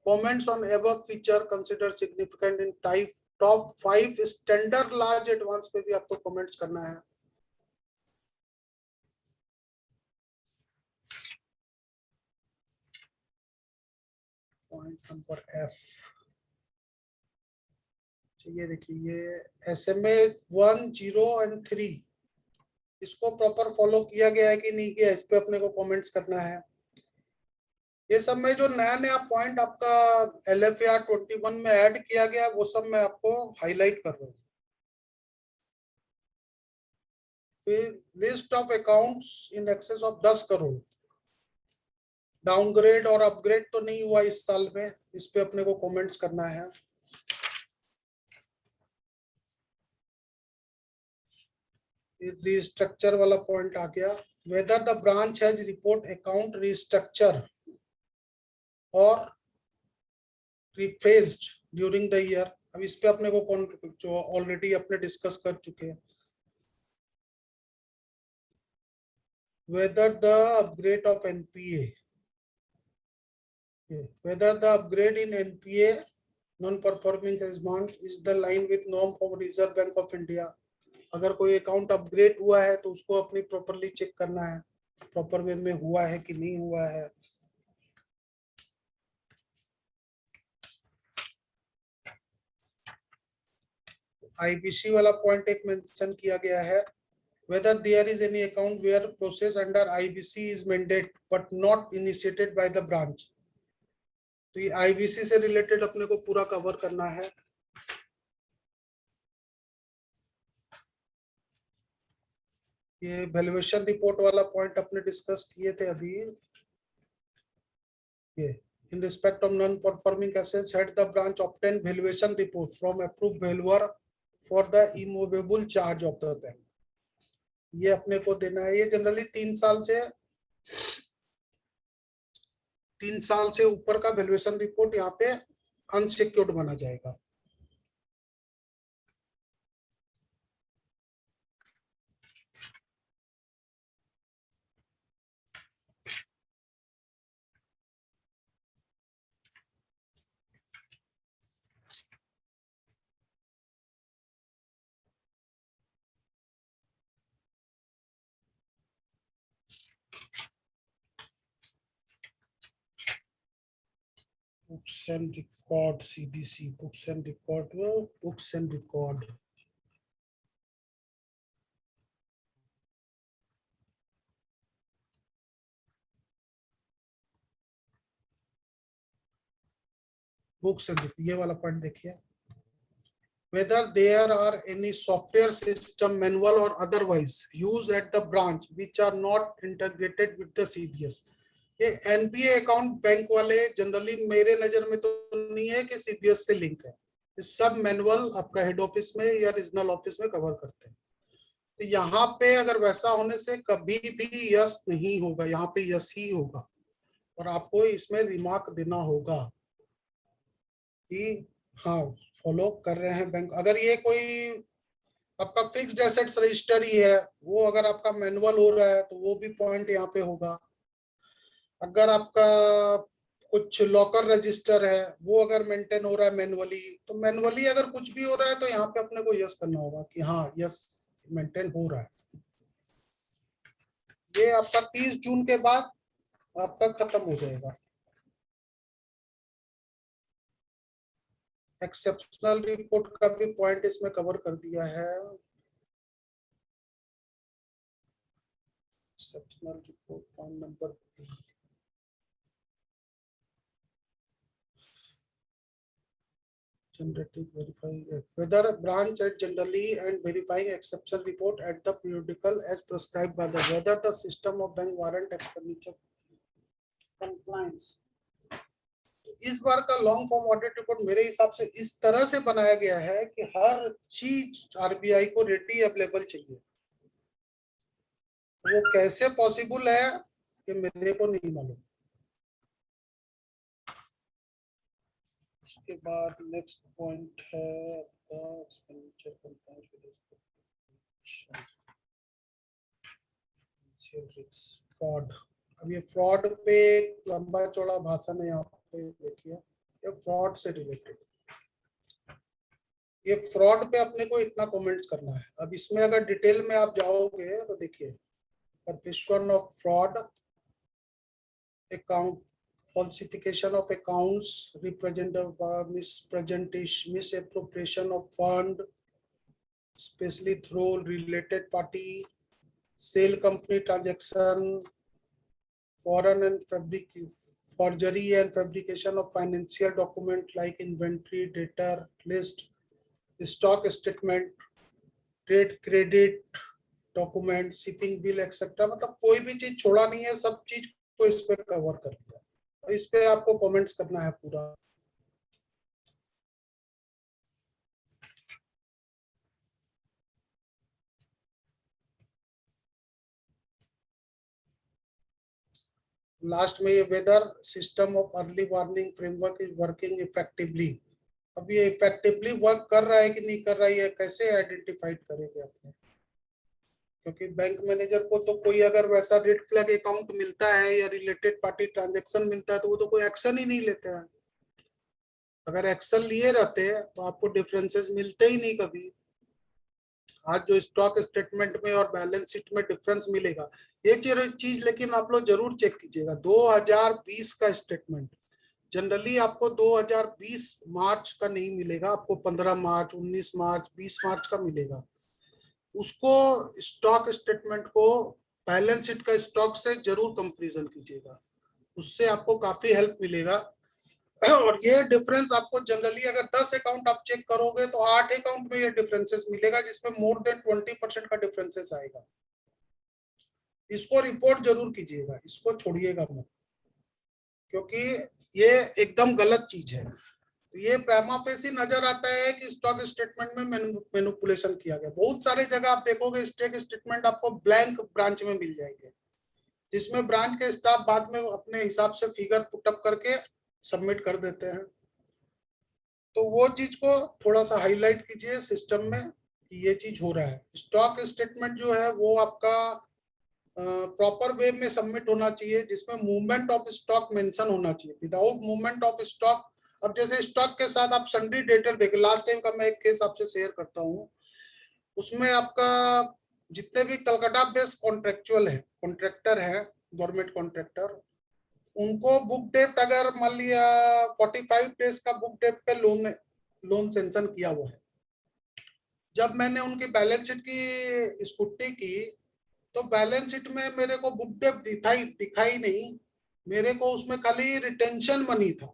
comments on above feature consider significant in type top 5 standard large advance पे भी आपको कमेंट्स करना है। पॉइंट नंबर F, ये देखिए, ये SMA 1, 0 और 3, इसको प्रॉपर फॉलो किया गया है कि नहीं किया, इस पे अपने को कमेंट्स करना है। ये सब में जो नया नया पॉइंट आपका LFAR 21 में ऐड किया गया, वो सब मैं आपको हाईलाइट कर रहा हूँ। फिर list of accounts in excess of 10 crore, downgrade और अपग्रेड तो नहीं हुआ इस साल में, इस पे अपने को कमेंट्स करना है। रिस्ट्रक्चर वाला पॉइंट आ गया, whether the branch has report account restructure और रिफ्रेज्ड ड्यूरिंग द ईयर। अब इस पे अपने को जो ऑलरेडी अपने डिस्कस कर चुके हैं। Whether the upgrade of NPA, whether the upgrade in NPA non-performing amount is the line with norm of Reserve Bank of India. अगर कोई अकाउंट अपग्रेड हुआ है तो उसको अपनी प्रॉपरली चेक करना है, प्रॉपर वे में हुआ है कि नहीं हुआ है। IBC वाला पॉइंट एक मेंशन किया गया है, whether there is any account where process under IBC is mandate but not initiated by the branch. तो ये IBC से रिलेटेड अपने को पूरा कवर करना है। ये वैल्यूएशन रिपोर्ट वाला पॉइंट अपने डिस्कस किए थे अभी। ये in respect of non-performing assets, had the branch obtained valuation report from approved valuer for the immovable charge of the bank. ये अपने को देना है। ये जनरली 3 साल से ऊपर का वैल्यूएशन रिपोर्ट यहाँ पे अनसिक्योर्ड माना जाएगा। Books and record, CBC, books and record, books and record. Books and ये वाला पॉइंट देखिए, whether there are any software system, manual or otherwise used at the branch which are not integrated with the CBS. ये NPA अकाउंट बैंक वाले जनरली मेरे नजर में तो नहीं है कि CBS से लिंक है, ये सब मैनुअल आपका हेड ऑफिस में या रीजनल ऑफिस में कवर करते हैं। तो यहाँ पे अगर वैसा होने से कभी भी यस नहीं होगा, यहाँ पे यस ही होगा और आपको इसमें रिमार्क देना होगा कि हाँ फॉलो कर रहे हैं बैंक। अगर ये कोई आपका फिक्स्ड एसेट्स रजिस्टर ही है, वो अगर आपका मैनुअल हो रहा है तो वो भी पॉइंट यहाँ पे होगा। अगर आपका कुछ लॉकर रजिस्टर है वो अगर मेंटेन हो रहा है मैनुअली, तो मैनुअली अगर कुछ भी हो रहा है तो यहाँ पे अपने को यस करना होगा कि हाँ यस मेंटेन हो रहा है। ये आपका 30 जून के बाद आपका खत्म हो जाएगा। एक्सेप्शनल रिपोर्ट का भी पॉइंट इसमें कवर कर दिया है। Exceptional report point number B, generating verifying whether branch at generally and verifying exception report at the periodical as prescribed by the whether the system of bank warrant expenditure compliance। इस बार का लॉन्ग फॉर्म ऑडिट रिपोर्ट मेरे हिसाब से इस तरह से बनाया गया है कि हर चीज आरबीआई को रेडी अवेलेबल चाहिए। वो कैसे पॉसिबल है ये मेरे को नहीं मालूम। उसके बाद नेक्स्ट पॉइंट है एक्सपेंडिचर कंप्लायंस विद फ्रॉड। अब ये फ्रॉड पे लंबा चौड़ा भाषण है, यहाँ पे देखिए ये फ्रॉड से रिलेटेड। ये फ्रॉड पे अपने को इतना कमेंट्स करना है। अब इसमें अगर डिटेल में आप जाओगे तो देखिए perpetuation of fraud, account falsification of accounts, misappropriation of fund, especially through related party, sale company transaction, foreign and forgery and fabrication of financial document like inventory, debtor list, stock statement, trade credit document, shipping bill, etc. मतलब कोई भी चीज छोड़ा नहीं है, सब चीज को इस पे कवर कर दिया। इस पे आपको कमेंट्स करना है पूरा। लास्ट में ये whether system of early warning framework is working effectively. अब ये इफेक्टिवली वर्क कर रहा है कि नहीं कर रहा है, कैसे आइडेंटिफाइड करेंगे अपने? क्योंकि बैंक मैनेजर को तो कोई अगर वैसा रेड फ्लैग अकाउंट मिलता है या रिलेटेड पार्टी ट्रांजैक्शन मिलता है तो वो तो कोई एक्शन ही नहीं लेते हैं। अगर एक्शन लिए रहते तो आपको डिफरेंसेस मिलते ही नहीं कभी। आज जो स्टॉक स्टेटमेंट में और बैलेंस शीट में डिफरेंस मिलेगा, एक चीज लेकिन आप लोग जरूर चेक कीजिएगा, 2020 का स्टेटमेंट जनरली आपको 2020 मार्च का नहीं मिलेगा, आपको 15 मार्च, 19 मार्च, 20 मार्च का मिलेगा। उसको स्टॉक स्टेटमेंट को बैलेंस शीट का स्टॉक से जरूर कंपैरिजन कीजिएगा, उससे आपको काफी हेल्प मिलेगा। और ये डिफरेंस आपको जनरली अगर 10 अकाउंट आप चेक करोगे तो 8 अकाउंट में ये डिफरेंसेस मिलेगा, जिसमें मोर देन 20% का डिफरेंसेस आएगा। इसको रिपोर्ट जरूर कीजिएगा, इसको छोड़िएगा मत, क्योंकि ये एकदम गलत चीज है। ये प्राइमा फेसी नजर आता है कि स्टॉक स्टेटमेंट में मैनिपुलेशन किया गया। बहुत सारे जगह आप देखोगे स्टॉक स्टेटमेंट आपको ब्लैंक ब्रांच में मिल जाएंगे, जिसमें ब्रांच के स्टाफ बाद में अपने हिसाब से फिगर पुटअप करके सबमिट कर देते हैं। तो वो चीज को थोड़ा सा हाईलाइट कीजिए सिस्टम में कि ये चीज हो रहा है। स्टॉक स्टेटमेंट जो है वो आपका प्रॉपर वे में सबमिट होना चाहिए, जिसमें मूवमेंट ऑफ स्टॉक मेंशन होना चाहिए। विदाउट मूवमेंट ऑफ स्टॉक, अब जैसे स्टॉक के साथ आप सन्ड्री डेटर देखें, लास्ट टाइम का मैं एक केस आपसे शेयर करता हूँ, उसमें आपका जितने भी कलकत्ता बेस्ड कॉन्ट्रेक्चुअल है, कॉन्ट्रैक्टर है, गवर्नमेंट कॉन्ट्रैक्टर, उनको बुक डेट अगर मान लिया 45 डेज का बुक डेट पे लोन सेंक्शन किया हुआ है। जब मैंने उनकी बैलेंस शीट की स्क्रूटनी की तो बैलेंस शीट में मेरे को बुक डेट दिखाई नहीं, मेरे को उसमें खाली रिटेंशन मनी था।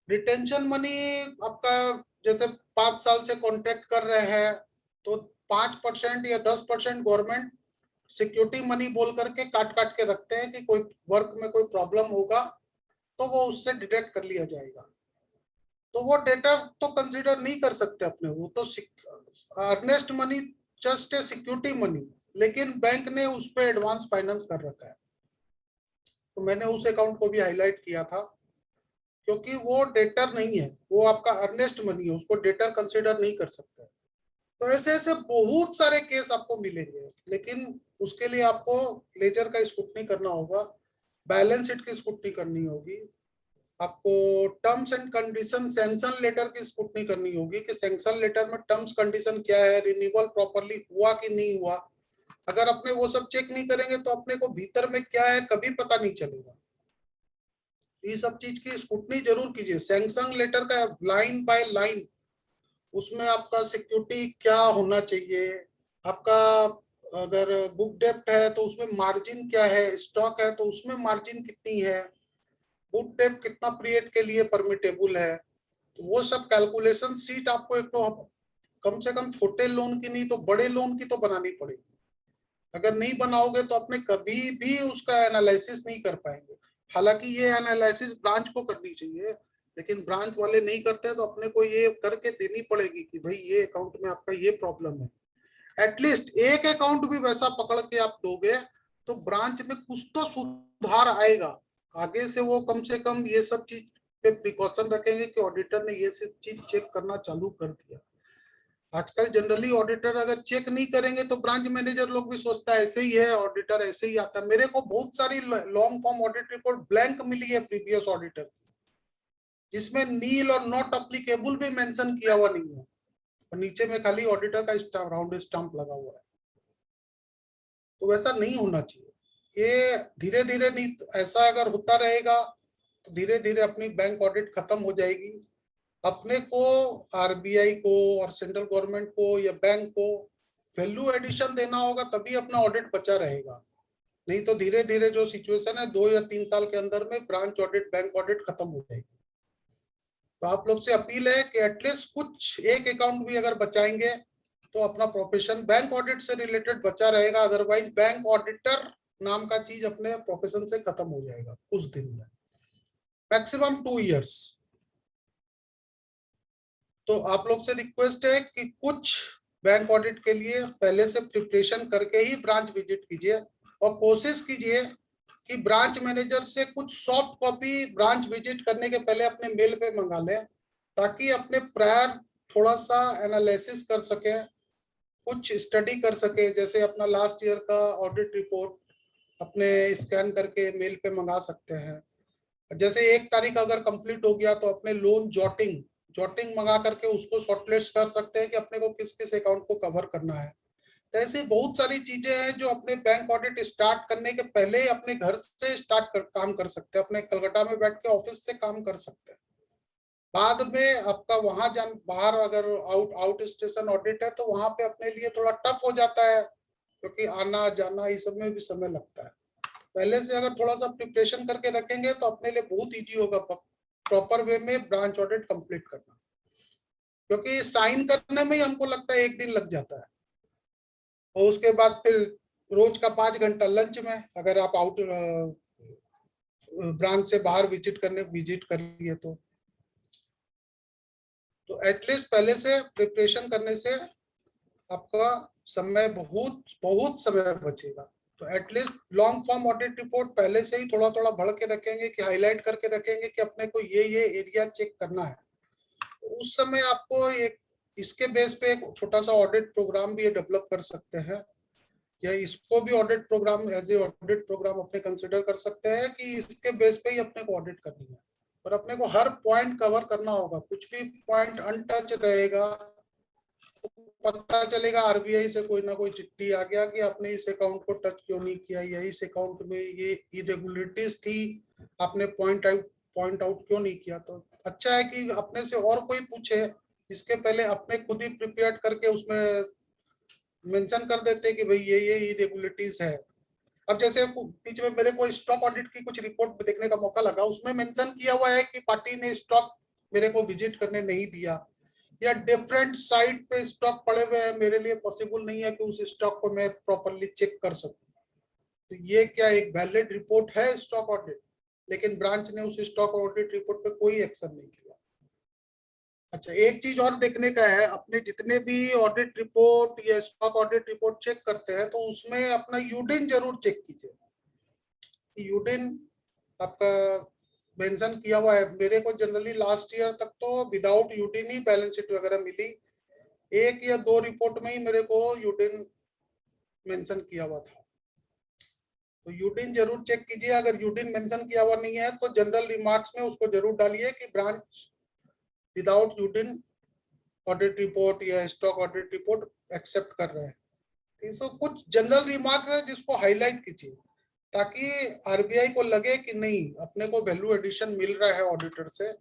रिटेंशन मनी आपका जैसे 5 साल से कॉन्ट्रैक्ट कर रहे हैं तो 5% या 10% गवर्नमेंट सिक्योरिटी मनी बोल करके काट के रखते हैं कि कोई वर्क में कोई प्रॉब्लम होगा तो वो उससे डिडक्ट कर लिया जाएगा। तो वो डेटा तो कंसीडर नहीं कर सकते अपने, वो तो earnest money just a security money, लेकिन बैंक ने उस पर एडवांस फाइनेंस कर रखा है। तो मैंने उस अकाउंट को भी हाईलाइट किया था, क्योंकि वो डेटर नहीं है, वो आपका अर्नेस्ट मनी है, उसको डेटर कंसीडर नहीं कर सकते। तो ऐसे ऐसे बहुत सारे केस आपको मिलेंगे, लेकिन उसके लिए आपको लेजर का स्क्रूटनी करना होगा, बैलेंस शीट की स्क्रूटनी करनी होगी, आपको terms and condition sanction letter की स्क्रूटनी करनी होगी कि सैंक्शन लेटर में टर्म्स कंडीशन क्या है, रिन्यूअल प्रॉपर्ली हुआ कि नहीं हुआ। अगर अपने वो सब चेक नहीं करेंगे तो अपने को भीतर में क्या है कभी पता नहीं चलेगा। ये सब चीज की स्क्रूटनी जरूर कीजिए। सैंक्शन लेटर का लाइन बाय लाइन उसमें आपका सिक्योरिटी क्या होना चाहिए, आपका अगर बुक डेप्ट है तो उसमें मार्जिन क्या है, स्टॉक है तो उसमें मार्जिन कितनी है, बुक डेप्ट कितना पीरियड के लिए परमिटेबल है, तो वो सब कैलकुलेशन सीट आपको एक तो कम से कम छोटे लोन की नहीं तो बड़े लोन की तो बनानी पड़ेगी। अगर नहीं बनाओगे तो अपने कभी भी उसका एनालिसिस नहीं कर पाएंगे। हालांकि ये एनालिसिस ब्रांच को करनी चाहिए, लेकिन ब्रांच वाले नहीं करते तो अपने को ये करके देनी पड़ेगी कि भाई ये अकाउंट में आपका ये प्रॉब्लम है। एटलीस्ट एक अकाउंट भी वैसा पकड़ के आप दोगे तो ब्रांच में कुछ तो सुधार आएगा। आगे से वो कम से कम ये सब चीज पे प्रिकॉशन रखेंगे कि ऑडिटर ने ये सब चीज चेक करना चालू कर दिया। आजकल जनरली ऑडिटर अगर चेक नहीं करेंगे तो ब्रांच मैनेजर लोग भी सोचता है ऐसे ही है, ऑडिटर ऐसे ही आता है। मेरे को बहुत सारी long form audit report blank मिली है प्रीवियस ऑडिटर की, जिसमें नील और नॉट अप्लीकेबल भी मेंशन किया हुआ नहीं है और नीचे में खाली ऑडिटर का स्टाम्प, राउंड स्टाम्प लगा हुआ है। तो वैसा नहीं होना चाहिए। ये धीरे धीरे नहीं, ऐसा अगर होता रहेगा तो धीरे धीरे अपनी बैंक ऑडिट खत्म हो जाएगी। अपने को आरबीआई को और सेंट्रल गवर्नमेंट को या बैंक को वैल्यू एडिशन देना होगा, तभी अपना ऑडिट बचा रहेगा। नहीं तो धीरे धीरे जो सिचुएशन है 2 या 3 साल के अंदर में ब्रांच ऑडिट, बैंक ऑडिट खत्म हो जाएगी। तो आप लोग से अपील है कि एटलीस्ट कुछ एक अकाउंट भी अगर बचाएंगे तो अपना प्रोफेशन बैंक ऑडिट से रिलेटेड बचा रहेगा। अदरवाइज बैंक ऑडिटर नाम का चीज अपने प्रोफेशन से खत्म हो जाएगा कुछ दिन में, मैक्सिमम 2 इयर्स। तो आप लोग से रिक्वेस्ट है कि कुछ बैंक ऑडिट के लिए पहले से प्रिपरेशन करके ही ब्रांच विजिट कीजिए और कोशिश कीजिए कि ब्रांच मैनेजर से कुछ सॉफ्ट कॉपी ब्रांच विजिट करने के पहले अपने मेल पे मंगा लें, ताकि अपने प्रायर थोड़ा सा एनालिसिस कर सके, कुछ स्टडी कर सके। जैसे अपना लास्ट ईयर का ऑडिट रिपोर्ट अपने स्कैन करके मेल पे मंगा सकते हैं। जैसे 1 तारीख अगर कंप्लीट हो गया तो अपने लोन जॉटिंग मंगा करके उसको शॉर्टलिस्ट कर सकते हैं कि अपने को किस किस अकाउंट को कवर करना है। तो ऐसी बहुत सारी चीजें हैं जो अपने बैंक ऑडिट स्टार्ट करने के पहले ही अपने घर से काम कर सकते हैं, अपने कलकत्ता में बैठ के ऑफिस से काम कर सकते हैं। बाद में आपका वहां बाहर अगर आउट स्टेशन ऑडिट है तो वहां पे अपने लिए थोड़ा टफ हो जाता है, क्योंकि आना जाना इस सब में भी समय लगता है। पहले से अगर थोड़ा सा प्रिपरेशन करके रखेंगे तो अपने लिए बहुत इजी होगा प्रॉपर वे में ब्रांच ऑडिट कंप्लीट करना, क्योंकि साइन करने में ही हमको लगता है 1 दिन लग जाता है और उसके बाद फिर रोज का 5 घंटा लंच में, अगर आप आउट ब्रांच से बाहर विजिट कर लिए तो एटलीस्ट पहले से प्रिपरेशन करने से आपका समय बहुत समय बचेगा। तो at least long form audit report पहले से ही थोड़ा थोड़ा भर के रखेंगे कि हाईलाइट करके रखेंगे कि अपने को ये एरिया चेक करना है। तो उस समय आपको एक इसके बेस पे एक छोटा सा ऑडिट प्रोग्राम भी डेवलप कर सकते हैं, या इसको भी audit programme as a audit programme अपने कंसिडर कर सकते हैं कि इसके बेस पे ही अपने को ऑडिट करनी है। और अपने को हर पॉइंट कवर करना होगा, कुछ भी पॉइंट अनटच रहेगा तो पता चलेगा आरबीआई से कोई ना कोई चिट्ठी आ गया कि आपने इस अकाउंट को टच क्यों नहीं किया, या इस अकाउंट में ये इरेगुलरिटीज थी, आपने पॉइंट आउट क्यों नहीं किया। तो अच्छा है कि अपने से और कोई पूछे, इसके पहले अपने खुद ही प्रिपेयर करके उसमें मेंशन कर देते कि भाई ये इरेगुलरिटीज है। अब जैसे बीच में मेरे को स्टॉक ऑडिट की कुछ रिपोर्ट देखने का मौका लगा, उसमें मेंशन किया हुआ है कि पार्टी ने स्टॉक मेरे को विजिट करने नहीं दिया, या डिफरेंट साइट पे स्टॉक पड़े हुए हैं, मेरे लिए पॉसिबल नहीं है कि उस स्टॉक को मैं प्रॉपर्ली चेक कर सकूं। तो ये क्या एक वैलिड रिपोर्ट है स्टॉक ऑडिट? लेकिन ब्रांच ने उस स्टॉक ऑडिट रिपोर्ट पे कोई एक्शन नहीं किया। अच्छा, एक चीज और देखने का है, अपने जितने भी ऑडिट रिपोर्ट या स्टॉक ऑडिट रिपोर्ट चेक करते हैं तो उसमें अपना यूडिन जरूर चेक कीजिए। यूडिन आपका मेंशन किया हुआ है। मेरे को जनरली लास्ट ईयर तक तो विदाउट यूडिन ही बैलेंस शीट वगैरह मिली, 1 या 2 रिपोर्ट में ही मेरे को यूडिन मेंशन किया हुआ था। तो यूडिन जरूर चेक कीजिए। अगर यूडिन मेंशन किया हुआ नहीं है तो जनरल रिमार्क्स में उसको जरूर डालिए कि branch without UDIN audit report या स्टॉक ऑडिट रिपोर्ट एक्सेप्ट कर रहे हैं। तो कुछ जनरल रिमार्क है जिसको हाईलाइट कीजिए। ताकि आरबीआई को लगे कि नहीं अपने को वैल्यू एडिशन मिल रहा है ऑडिटर से,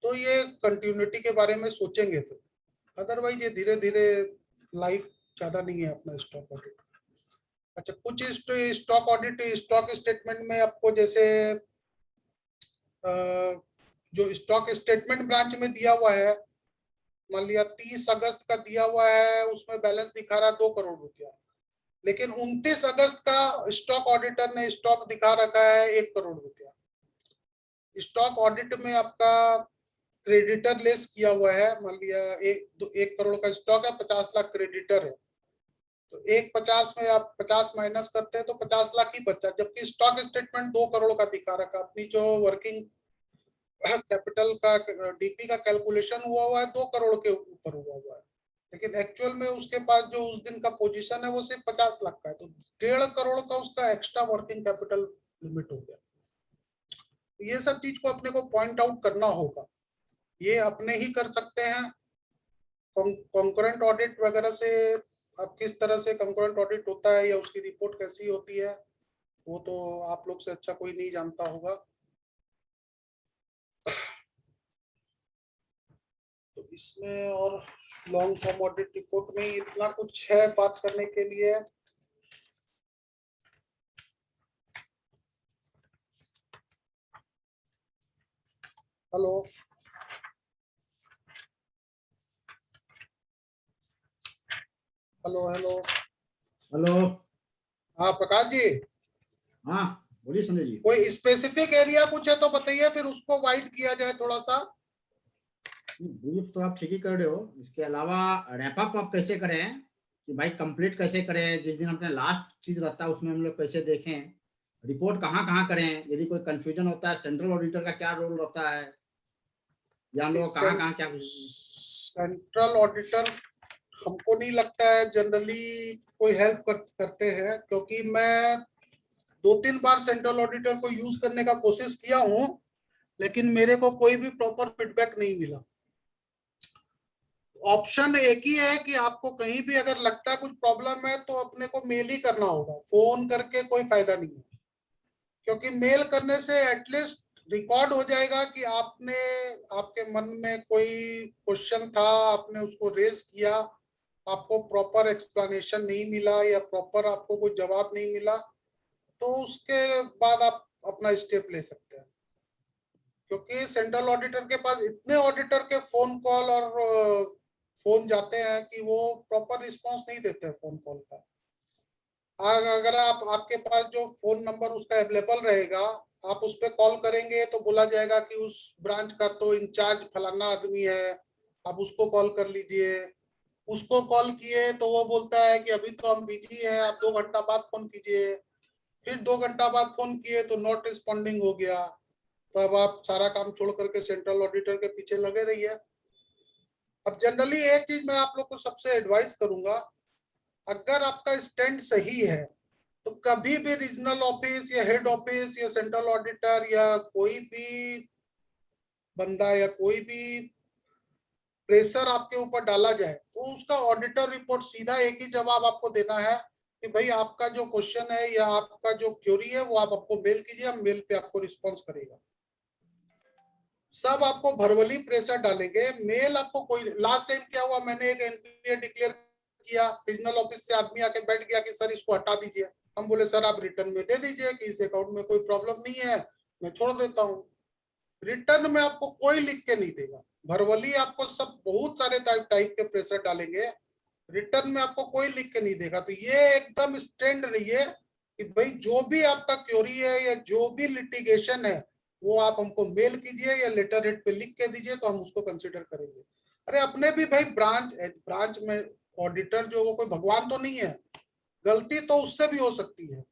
तो ये कंटिन्यूटी के बारे में सोचेंगे फिर। अदरवाइज ये धीरे धीरे लाइफ ज्यादा नहीं है अपना स्टॉक ऑडिट। अच्छा, कुछ स्टॉक ऑडिट स्टॉक स्टेटमेंट में आपको जैसे जो स्टॉक स्टेटमेंट ब्रांच में दिया हुआ है, मान लिया 30 अगस्त का दिया हुआ है, उसमें बैलेंस दिखा रहा है 2 करोड़ रुपया, लेकिन 29 अगस्त का स्टॉक ऑडिटर ने स्टॉक दिखा रखा है 1 करोड़ रुपया। स्टॉक ऑडिट में आपका क्रेडिटर लेस किया हुआ है, मान लिया 1 करोड़ का स्टॉक है, 50 लाख क्रेडिटर है, तो 150 में आप 50 माइनस करते हैं तो 50 लाख ही बचा, जबकि स्टॉक स्टेटमेंट 2 करोड़ का दिखा रखा। अपनी जो वर्किंग कैपिटल का डीपी का कैलकुलेशन हुआ है 2 करोड़ के ऊपर हुआ है, लेकिन एक्चुअल में उसके पास जो उस दिन का पोजीशन है वो सिर्फ 50 लाख का है, तो 1.5 करोड़ का उसका एक्स्ट्रा वर्किंग कैपिटल लिमिट हो गया। ये सब चीज को अपने को पॉइंट आउट करना होगा, ये अपने ही कर सकते हैं। कॉन्करेंट ऑडिट वगैरह से अब किस तरह से कॉन्करेंट ऑडिट होता है या उसकी रिपोर्ट कैसी होती है, वो तो आप लोग से अच्छा कोई नहीं जानता होगा। तो इसमें और लॉन्ग फॉर्म ऑडिट रिपोर्ट में इतना कुछ है बात करने के लिए। Hello hello hello hello. हाँ प्रकाश जी, हाँ बोलिए संजय जी। कोई स्पेसिफिक एरिया कुछ है तो बताइए, फिर उसको वाइड किया जाए थोड़ा सा। ब्रीफ तो आप ठीक ही कर रहे हो, इसके अलावा रैप अप आप कैसे करें कि भाई कंप्लीट कैसे करें, जिस दिन अपने लास्ट चीज रहता है उसमें हम लोग कैसे देखें, रिपोर्ट कहाँ कहाँ करें, यदि कोई कंफ्यूजन होता है सेंट्रल ऑडिटर का क्या रोल रहता है, या हम लोग कहाँ कहाँ क्या। सेंट्रल ऑडिटर हमको नहीं लगता है जनरली कोई हेल्प करते हैं, क्योंकि मैं 2-3 बार सेंट्रल ऑडिटर को यूज करने का कोशिश किया हूं, लेकिन मेरे को कोई भी प्रॉपर फीडबैक नहीं मिला। ऑप्शन एक ही है कि आपको कहीं भी अगर लगता है कुछ प्रॉब्लम है तो अपने को मेल ही करना होगा, फोन करके कोई फायदा नहीं है, क्योंकि मेल करने से एटलीस्ट रिकॉर्ड हो जाएगा कि आपने आपके मन में कोई क्वेश्चन था, आपने उसको रेज किया, आपको प्रॉपर एक्सप्लेनेशन नहीं मिला या प्रॉपर आपको कोई जवाब नहीं मिला, तो उसके बाद आप अपना स्टेप ले सकते हैं। क्योंकि सेंट्रल ऑडिटर के पास इतने ऑडिटर के फोन कॉल और फोन जाते हैं कि वो प्रॉपर रिस्पांस नहीं देते हैं फोन कॉल का। अगर आपके पास जो फोन नंबर उसका अवेलेबल रहेगा, आप उस पर कॉल करेंगे तो बोला जाएगा कि उस ब्रांच का तो इंचार्ज फलाना आदमी है, आप उसको कॉल कर लीजिए। उसको कॉल किए तो वो बोलता है कि अभी तो हम बिजी हैं, आप 2 घंटा बाद फोन कीजिए। फिर 2 घंटा बाद फोन किए तो नॉट रिस्पॉन्डिंग हो गया, तो अब आप सारा काम छोड़ करके सेंट्रल ऑडिटर के पीछे लगे रहिए। अब जनरली एक चीज मैं आप लोग को सबसे एडवाइस करूंगा, अगर आपका स्टैंड सही है तो कभी भी रीजनल ऑफिस या हेड ऑफिस या सेंट्रल ऑडिटर या कोई भी बंदा या कोई भी प्रेशर आपके ऊपर डाला जाए तो उसका ऑडिटर रिपोर्ट सीधा एक ही जवाब आपको देना है कि भाई आपका जो क्वेश्चन है या आपका जो क्वेरी है वो आप आपको मेल कीजिए, हम मेल पे आपको रिस्पॉन्स करेगा। सब आपको भरवली प्रेशर डालेंगे, मेल आपको कोई। लास्ट टाइम क्या हुआ, मैंने एक एनपीए डिक्लेयर किया, रीजनल ऑफिस से आदमी आके बैठ गया कि सर इसको हटा दीजिए। हम बोले सर आप रिटर्न में दे दीजिए कि इस अकाउंट में कोई प्रॉब्लम नहीं है, मैं छोड़ देता हूँ। रिटर्न में आपको कोई लिख के नहीं देगा, भरवली आपको सब बहुत सारे टाइप के प्रेशर डालेंगे, रिटर्न में आपको कोई लिख के नहीं देगा। तो ये एकदम स्टैंड रहिए कि भाई जो भी आपका क्वेरी है या जो भी लिटिगेशन है वो आप हमको मेल कीजिए या लेटर हेड पे लिख के दीजिए, तो हम उसको कंसिडर करेंगे। अरे अपने भी भाई ब्रांच में ऑडिटर जो वो कोई भगवान तो नहीं है, गलती तो उससे भी हो सकती है,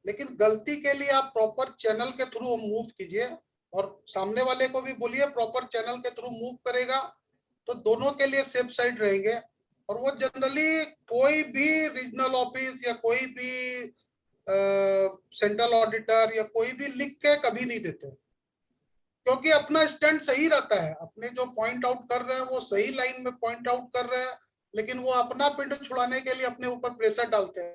लेकिन गलती के लिए आप प्रॉपर चैनल के थ्रू मूव कीजिए और सामने वाले को भी बोलिए प्रॉपर चैनल के थ्रू मूव करेगा, तो दोनों के लिए सेफ साइड रहेंगे। और वो जनरली कोई भी रीजनल ऑफिस या कोई भी सेंट्रल ऑडिटर या कोई भी लिख के कभी नहीं देते, क्योंकि अपना स्टैंड सही रहता है, अपने जो पॉइंट आउट कर रहे हैं वो सही लाइन में पॉइंट आउट कर रहे हैं, लेकिन वो अपना पिंड छुड़ाने के लिए अपने ऊपर प्रेशर डालते हैं।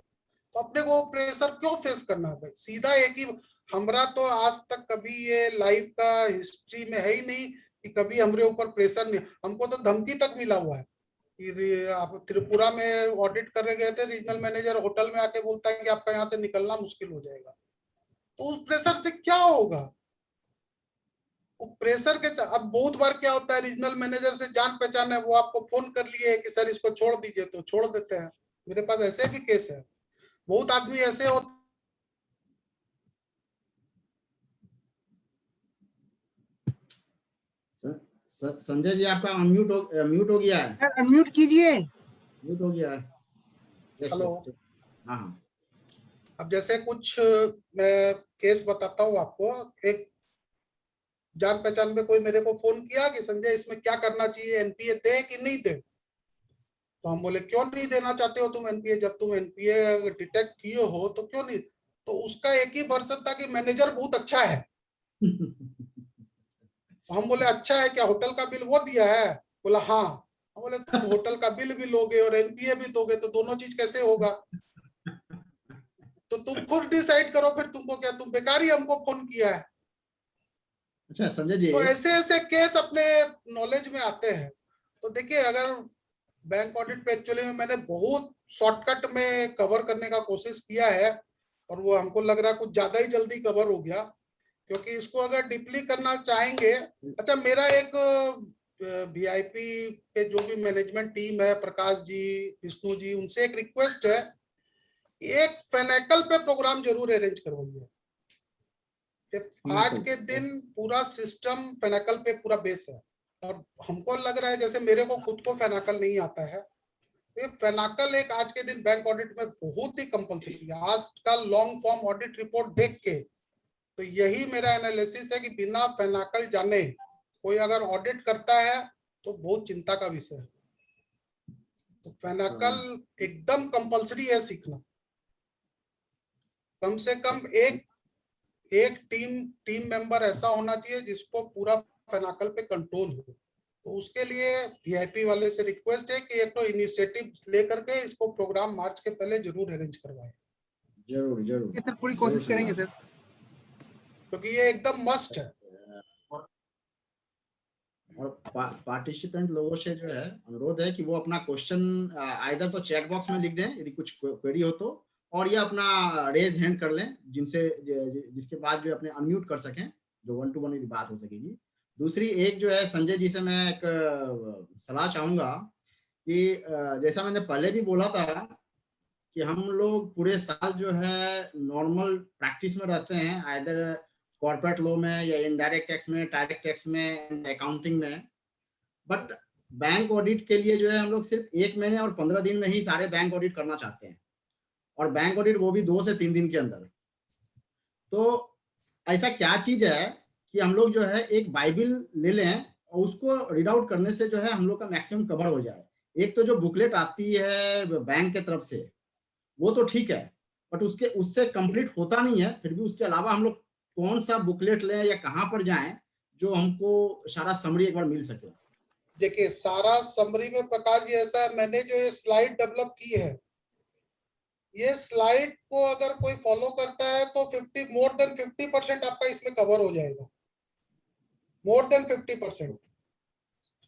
तो अपने को प्रेशर क्यों फेस करना है भाई? सीधा एक ही, हमरा तो आज तक कभी ये लाइफ का हिस्ट्री में है ही नहीं कि कभी हमरे ऊपर प्रेशर नहीं। हमको तो धमकी तक मिला हुआ है कि आप त्रिपुरा में ऑडिट करने गए थे, रीजनल मैनेजर होटल में आके बोलता है कि आपका यहाँ से निकलना मुश्किल हो जाएगा। तो उस प्रेशर से क्या होगा? वो प्रेशर के अब बहुत बार क्या होता है, रीजनल मैनेजर से जान पहचान है, वो आपको फोन कर लिए कि सर इसको छोड़ दीजिए, तो छोड़ देते हैं। मेरे पास ऐसे भी केस है, बहुत आदमी ऐसे होते। संजय जी आपका म्यूट हो गया है, अनम्यूट कीजिए। म्यूट हो गया है। Yes, hello. yes, हाँ हाँ। अब जैसे कुछ मैं केस बताता हूँ आपको। एक जान पहचान में कोई मेरे को फोन किया कि संजय इसमें क्या करना चाहिए, एनपीए दे कि नहीं दे। तो हम बोले क्यों नहीं देना चाहते हो तुम एनपीए, जब तुम एनपीए डिटेक्ट किए हो तो क्यों नहीं? तो उसका एक ही वर्जन था कि मैनेजर बहुत अच्छा है। तो हम बोले अच्छा है क्या, होटल का बिल वो दिया है? बोला हाँ। हम बोले तुम होटल का बिल भी लोगे और एनपीए भी दोगे तो दोनों चीज कैसे होगा? तो तुम खुद डिसाइड करो फिर, तुमको क्या, तुम बेकार ही हमको फोन किया है। अच्छा संजय जी, तो ऐसे ऐसे केस अपने नॉलेज में आते हैं। तो देखिए, अगर बैंक ऑडिट पे एक्चुअली में मैंने बहुत शॉर्टकट में कवर करने का कोशिश किया है, और वो हमको लग रहा है कुछ ज्यादा ही जल्दी कवर हो गया, क्योंकि इसको अगर डीपली करना चाहेंगे। अच्छा, मेरा एक वीआईपी के जो भी मैनेजमेंट टीम है, प्रकाश जी, विष्णु जी, उनसे एक रिक्वेस्ट है, एक फेनेकल पे प्रोग्राम जरूर अरेंज करवाइए। आज के दिन पूरा सिस्टम फेनेकल पे पूरा बेस है, और हमको लग रहा है जैसे मेरे को खुद को फेनाकल नहीं आता है। ये फेनाकल एक आज के दिन बैंक ऑडिट में बहुत ही कंपलसरी है। आज का लॉन्ग फॉर्म ऑडिट रिपोर्ट देख के तो यही मेरा एनालिसिस है कि बिना फेनाकल जाने कोई अगर ऑडिट करता है तो बहुत चिंता का विषय है। तो फेनाकल एकदम कंपलसरी है सीखना। कम से कम एक टीम मेंबर ऐसा होना चाहिए जिसको पूरा फेनाकल पे कंट्रोल हो। तो उसके लिए वीआईपी वाले से रिक्वेस्ट है कि एक तो इनिशिएटिव लेकर के इसको प्रोग्राम मार्च के पहले जरूर अरेंज करवाएं। जरूर जरूर सर पूरी कोशिश करेंगे सर, क्योंकि ये एकदम मस्ट है। और पार्टिसिपेंट लोगों से जो है अनुरोध है कि वो अपना क्वेश्चन आइदर तो चैट बॉक्स में लिख दें यदि कुछ क्वेरी हो तो, और या अपना रेज हैंड कर लें, जिसके बाद जो अपने अनम्यूट कर सकें, जो 1 to 1 यदि बात हो सकेगी। दूसरी एक जो है, संजय जी से मैं एक सलाह चाहूंगा कि जैसा मैंने पहले भी बोला था कि हम लोग पूरे साल जो है नॉर्मल प्रैक्टिस में रहते हैं, आइदर कॉर्पोरेट लॉ में या इनडायरेक्ट टैक्स में, डायरेक्ट टैक्स में, अकाउंटिंग में। बट बैंक ऑडिट के लिए जो है हम लोग सिर्फ 1 महीने और 15 दिन में ही सारे बैंक ऑडिट करना चाहते हैं, और बैंक ऑडिट वो भी 2 से 3 दिन के अंदर। तो ऐसा क्या चीज है कि हम लोग जो है एक बाइबिल ले लें और उसको रीड आउट करने से जो है हम लोग का मैक्सिमम कवर हो जाए। एक तो जो बुकलेट आती है बैंक के तरफ से वो तो ठीक है, बट उससे कंप्लीट होता नहीं है। फिर भी उसके अलावा हम लोग कौन सा बुकलेट लें या कहाँ पर जाएं जो हमको सारा समरी एक बार मिल सके। देखिए, सारा समरी में प्रकाश जी ऐसा है, मैंने जो ये स्लाइड डेवलप की है, ये स्लाइड को अगर कोई फॉलो करता है तो मोर देन 50% आपका इसमें कवर हो जाएगा। मोर देन 50%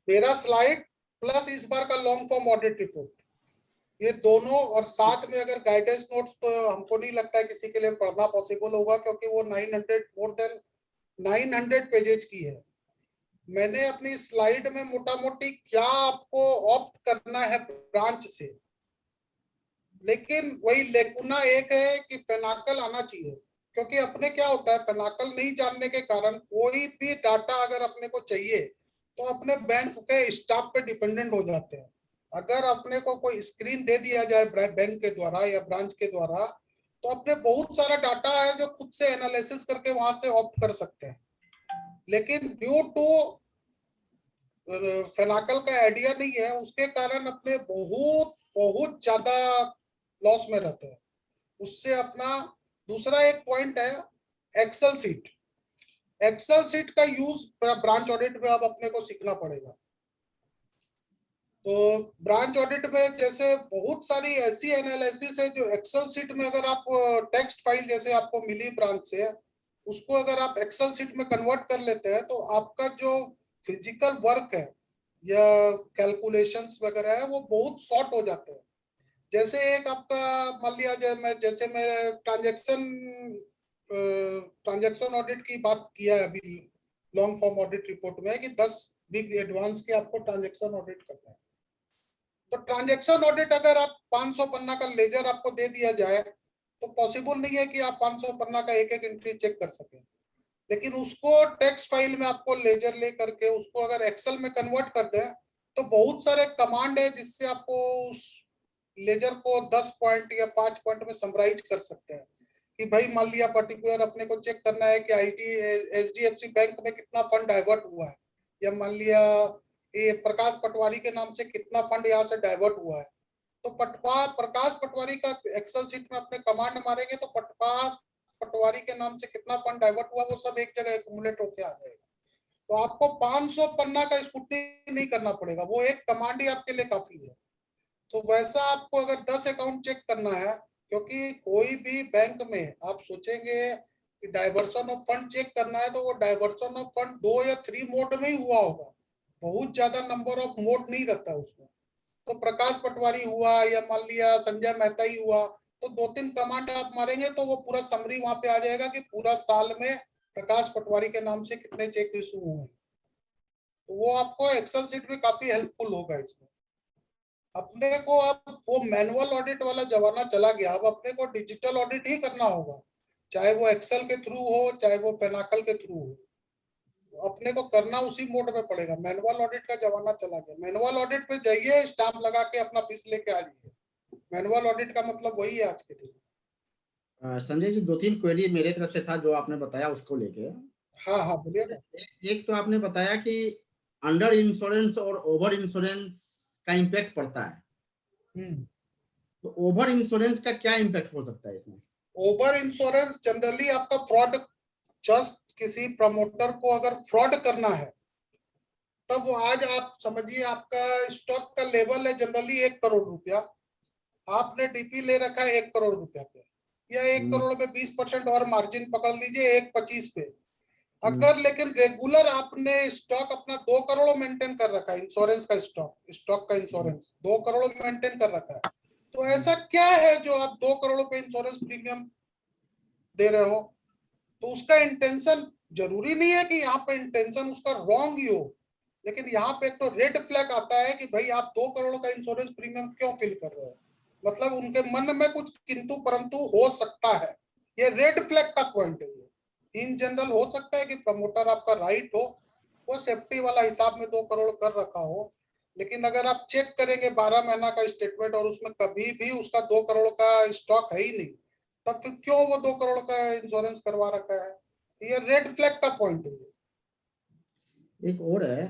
मेरा स्लाइड प्लस इस बार का लॉन्ग फॉर्म ऑडिट रिपोर्ट, ये दोनों, और साथ में अगर गाइडेंस नोट्स, तो हमको नहीं लगता है किसी के लिए पढ़ना पॉसिबल होगा, क्योंकि वो मोर देन 900 पेजेज की है। मैंने अपनी स्लाइड में मोटा मोटी क्या आपको ऑप्ट करना है ब्रांच से, लेकिन वही लेकुना एक है कि फेनाकल आना चाहिए। क्योंकि अपने क्या होता है, फेनाकल नहीं जानने के कारण कोई भी डाटा अगर अपने को चाहिए तो अपने बैंक के स्टाफ पे डिपेंडेंट हो जाते हैं। अगर अपने को कोई स्क्रीन दे दिया जाए बैंक के द्वारा या ब्रांच के द्वारा, तो अपने बहुत सारा डाटा है जो खुद से एनालिसिस करके वहां से ऑप्ट कर सकते हैं। लेकिन ड्यू टू फेनाकल का आइडिया नहीं है, उसके कारण अपने बहुत बहुत ज्यादा लॉस में रहते हैं। उससे अपना दूसरा एक पॉइंट है एक्सेल सीट। एक्सेल सीट का यूज ब्रांच ऑडिट में अब अपने को सीखना पड़ेगा। तो ब्रांच ऑडिट में जैसे बहुत सारी ऐसी एनालिसिस है जो एक्सेल शीट में अगर आप टेक्स्ट फाइल जैसे आपको मिली ब्रांच से, उसको अगर आप एक्सेल शीट में कन्वर्ट कर लेते हैं तो आपका जो फिजिकल वर्क है या कैलकुलेशंस वगैरह है वो बहुत शॉर्ट हो जाते हैं। जैसे एक आपका मान लिया जैसे मैं ट्रांजैक्शन ऑडिट की बात किया है अभी लॉन्ग फॉर्म ऑडिट रिपोर्ट में कि 10 बिग एडवांस के आपको ट्रांजैक्शन ऑडिट करना है। तो ट्रांजैक्शन ऑडिट अगर आप 500 पन्ना का लेजर आपको दे दिया जाए तो पॉसिबल नहीं है कि आप 500 पन्ना का एक एक एंट्री चेक कर सकें, लेकिन उसको टेक्स्ट फाइल में आपको लेजर ले करके उसको अगर एक्सेल में कन्वर्ट कर दें तो बहुत सारे कमांड है जिससे आपको उस लेजर को 10 पॉइंट या 5 पॉइंट में समराइज कर सकते हैं कि भाई मान लिया पर्टिकुलर अपने को चेक करना है कि आईटी एचडीएफसी बैंक में कितना फंड डाइवर्ट हुआ है, या मान लिया ये प्रकाश पटवारी के नाम से कितना फंड यहाँ से डाइवर्ट हुआ है। तो प्रकाश पटवारी का एक्सेल शीट में अपने कमांड मारेंगे तो पटवारी के नाम से कितना फंड डाइवर्ट हुआ वो सब एक जगह एक्यूमुलेट होकर आ जाएगा। तो आपको 500 पन्ना का स्क्रूटनी नहीं करना पड़ेगा, वो एक कमांड ही आपके लिए काफी है। तो वैसा आपको अगर 10 अकाउंट चेक करना है, क्योंकि कोई भी बैंक में आप सोचेंगे कि डाइवर्सन ऑफ फंड चेक करना है तो वो डाइवर्सन ऑफ फंड 2 या 3 मोड में ही हुआ होगा, बहुत ज्यादा नंबर ऑफ मोड नहीं रहता उसमें। तो प्रकाश पटवारी हुआ या मान लिया संजय मेहता ही हुआ तो 2-3 कमांड आप मारेंगे तो वो पूरा समरी वहां पे आ जाएगा कि पूरा साल में प्रकाश पटवारी के नाम से कितने चेक इशू हुए। तो वो आपको एक्सेल शीट में काफी हेल्पफुल होगा। इसमें अपने को अब वो मैनुअल ऑडिट वाला जमाना चला गया, अब अपने को डिजिटल ऑडिट ही करना होगा, चाहे वो एक्सेल के थ्रू हो चाहे वो पेनाकल के थ्रू हो, अपने को करना उसी मोड में पड़ेगा। मैनुअल ऑडिट का जमाना चला गया, मैनुअल ऑडिट पे जाइए स्टाम्प लगा के अपना फीस लेके आ जाइए, मैनुअल ऑडिट का मतलब वही है आज के दिन। संजय जी 2-3 क्वेरी मेरे तरफ से था जो आपने बताया उसको लेके। हाँ हाँ बोलिए ना। एक तो आपने बताया कि अंडर इंश्योरेंस और ओवर इंश्योरेंस का इम्पैक्ट पड़ता है, तो ओवर इंश्योरेंस का क्या इम्पैक्ट हो सकता है इसमें? ओवर इंश्योरेंस जनरली आपका फ्रॉड, जस्ट किसी प्रमोटर को अगर फ्रॉड करना है तब आज आप समझिए आपका स्टॉक का लेवल है जनरली 1 करोड़ रुपया, आपने डीपी ले रखा है 1 करोड़ रुपया पे, या 1 करोड़ में 20% और मार्जिन पकड़ लीजिए 1.25 पे। अगर लेकिन रेगुलर आपने स्टॉक अपना 2 करोड़ मेंटेन कर रखा है, इंश्योरेंस का स्टॉक का इंश्योरेंस 2 करोड़ मेंटेन कर रखा है, तो ऐसा क्या है जो आप 2 करोड़ पे इंश्योरेंस प्रीमियम दे रहे हो? तो उसका इंटेंशन जरूरी नहीं है कि यहाँ पे इंटेंशन उसका रॉन्ग ही हो, लेकिन यहाँ पे एक तो रेड फ्लैग आता है कि भाई आप 2 करोड़ का इंश्योरेंस प्रीमियम क्यों फिल कर रहे हो, मतलब उनके मन में कुछ किंतु परंतु हो सकता है, ये रेड फ्लैग का पॉइंट है। इन जनरल हो सकता है कि प्रमोटर आपका राइट हो, वो सेफ्टी वाला हिसाब में 2 करोड़ कर रखा हो, लेकिन अगर आप चेक करेंगे 12 महीना का स्टेटमेंट और उसमें कभी भी उसका 2 करोड़ का स्टॉक है ही नहीं, तब फिर क्यों वो 2 करोड़ का इंश्योरेंस करवा रखा है? ये रेड फ्लैग का पॉइंट है। एक और है,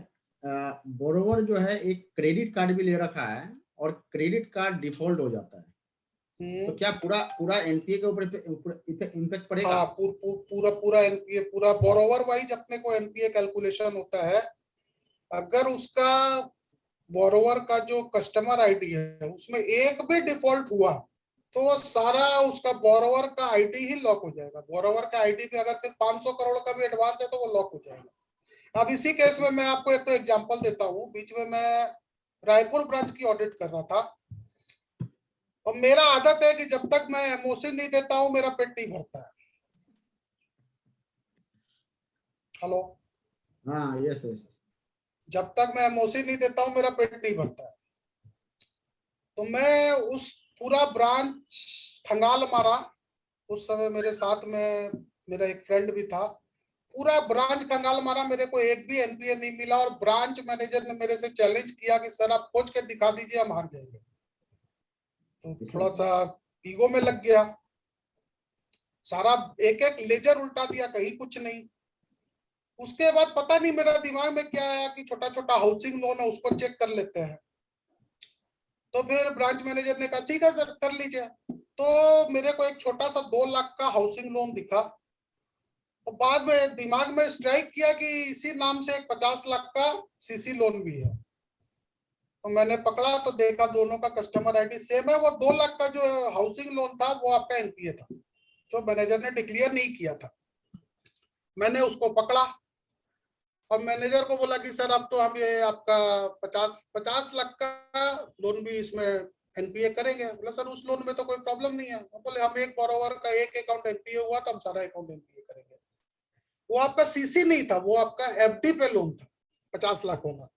बोरोवर जो है एक क्रेडिट कार्ड भी ले रखा है और क्रेडिट कार्ड डिफॉल्ट हो जाता है, तो क्या पूरा पूरा एनपीए के ऊपर इम्पैक्ट पड़ेगा? हाँ, पूरा एनपीए, पूरा बोरोवर वाइज अपने को एनपीए कैलकुलेशन होता है। अगर उसका बोरोवर का जो कस्टमर आईडी है उसमें एक भी डिफॉल्ट हुआ तो वो सारा उसका बोरोवर का आईडी ही लॉक हो जाएगा। बोरोवर का आईडी पे अगर फिर 500 करोड़ का भी एडवांस है तो वो लॉक हो जाएगा। अब इसी केस में मैं आपको एक तो एग्जांपल देता हूँ, बीच में मैं रायपुर ब्रांच की ऑडिट कर रहा था और मेरा आदत है कि जब तक मैं एमओसी नहीं देता हूँ मेरा पेट नहीं भरता है। हेलो, हाँ, यस यस। जब तक मैं एमओसी नहीं देता हूँ मेरा पेट नहीं भरता है। तो मैं उस पूरा ब्रांच खंगाल मारा, उस समय मेरे साथ में मेरा एक फ्रेंड भी था, पूरा ब्रांच खंगाल मारा, मेरे को एक भी एनपीए नहीं मिला और ब्रांच मैनेजर ने मेरे से चैलेंज किया कि सर आप खोज के दिखा दीजिए हम हार जाएंगे। तो थोड़ा सा ईगो में लग गया, सारा एक एक लेजर उल्टा दिया, कहीं कुछ नहीं। उसके बाद पता नहीं मेरा दिमाग में क्या आया कि छोटा छोटा हाउसिंग लोन है उसको चेक कर लेते हैं। तो फिर ब्रांच मैनेजर ने कहा ठीक है सर कर लीजिए। तो मेरे को एक छोटा सा 2 लाख का हाउसिंग लोन दिखा और बाद में दिमाग में स्ट्राइक किया कि इसी नाम से एक 50 लाख का सीसी लोन भी है। तो मैंने पकड़ा तो देखा दोनों का कस्टमर आईडी सेम है। वो 2 लाख का जो हाउसिंग लोन था वो आपका एनपीए था, जो मैनेजर ने डिक्लेयर नहीं किया था। मैंने उसको पकड़ा और मैनेजर को बोला कि सर अब तो हम ये आपका 50 लाख का लोन भी इसमें एनपीए करेंगे। बोला सर उस लोन में तो कोई प्रॉब्लम नहीं है। बोले हम एक बोरोवर का एक अकाउंट एनपीए हुआ तो हम सारा अकाउंट एनपीए करेंगे। वो आपका सीसी नहीं था, वो आपका एफडी पे लोन था 50 लाख वाला।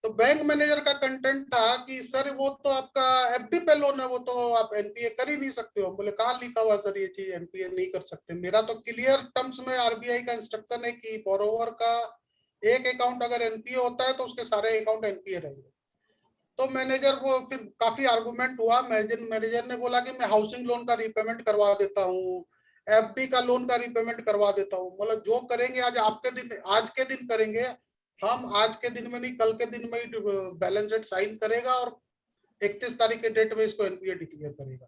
तो बैंक मैनेजर का कंटेंट था कि सर वो तो आपका एफडी पे लोन है, वो तो आप एनपीए कर ही नहीं सकते हो। बोले कहाँ लिखा हुआ सर ये चीज एनपीए नहीं कर सकते? मेरा तो क्लियर टर्म्स में आरबीआई का इंस्ट्रक्शन है कि बोरोवर का एक अकाउंट अगर एनपीए होता है तो उसके सारे अकाउंट एनपीए रहेंगे। तो मैनेजर को फिर काफी आर्गुमेंट हुआ। मैनेजर ने बोला कि मैं हाउसिंग लोन का रिपेमेंट करवा देता हूँ, एफडी का लोन का रिपेमेंट करवा देता हूँ। मतलब जो करेंगे आज के दिन करेंगे हम, आज के दिन में नहीं कल के दिन में ही बैलेंस शीट साइन करेगा और 31 तारीख के डेट में इसको एनपीए डिक्लेयर करेगा।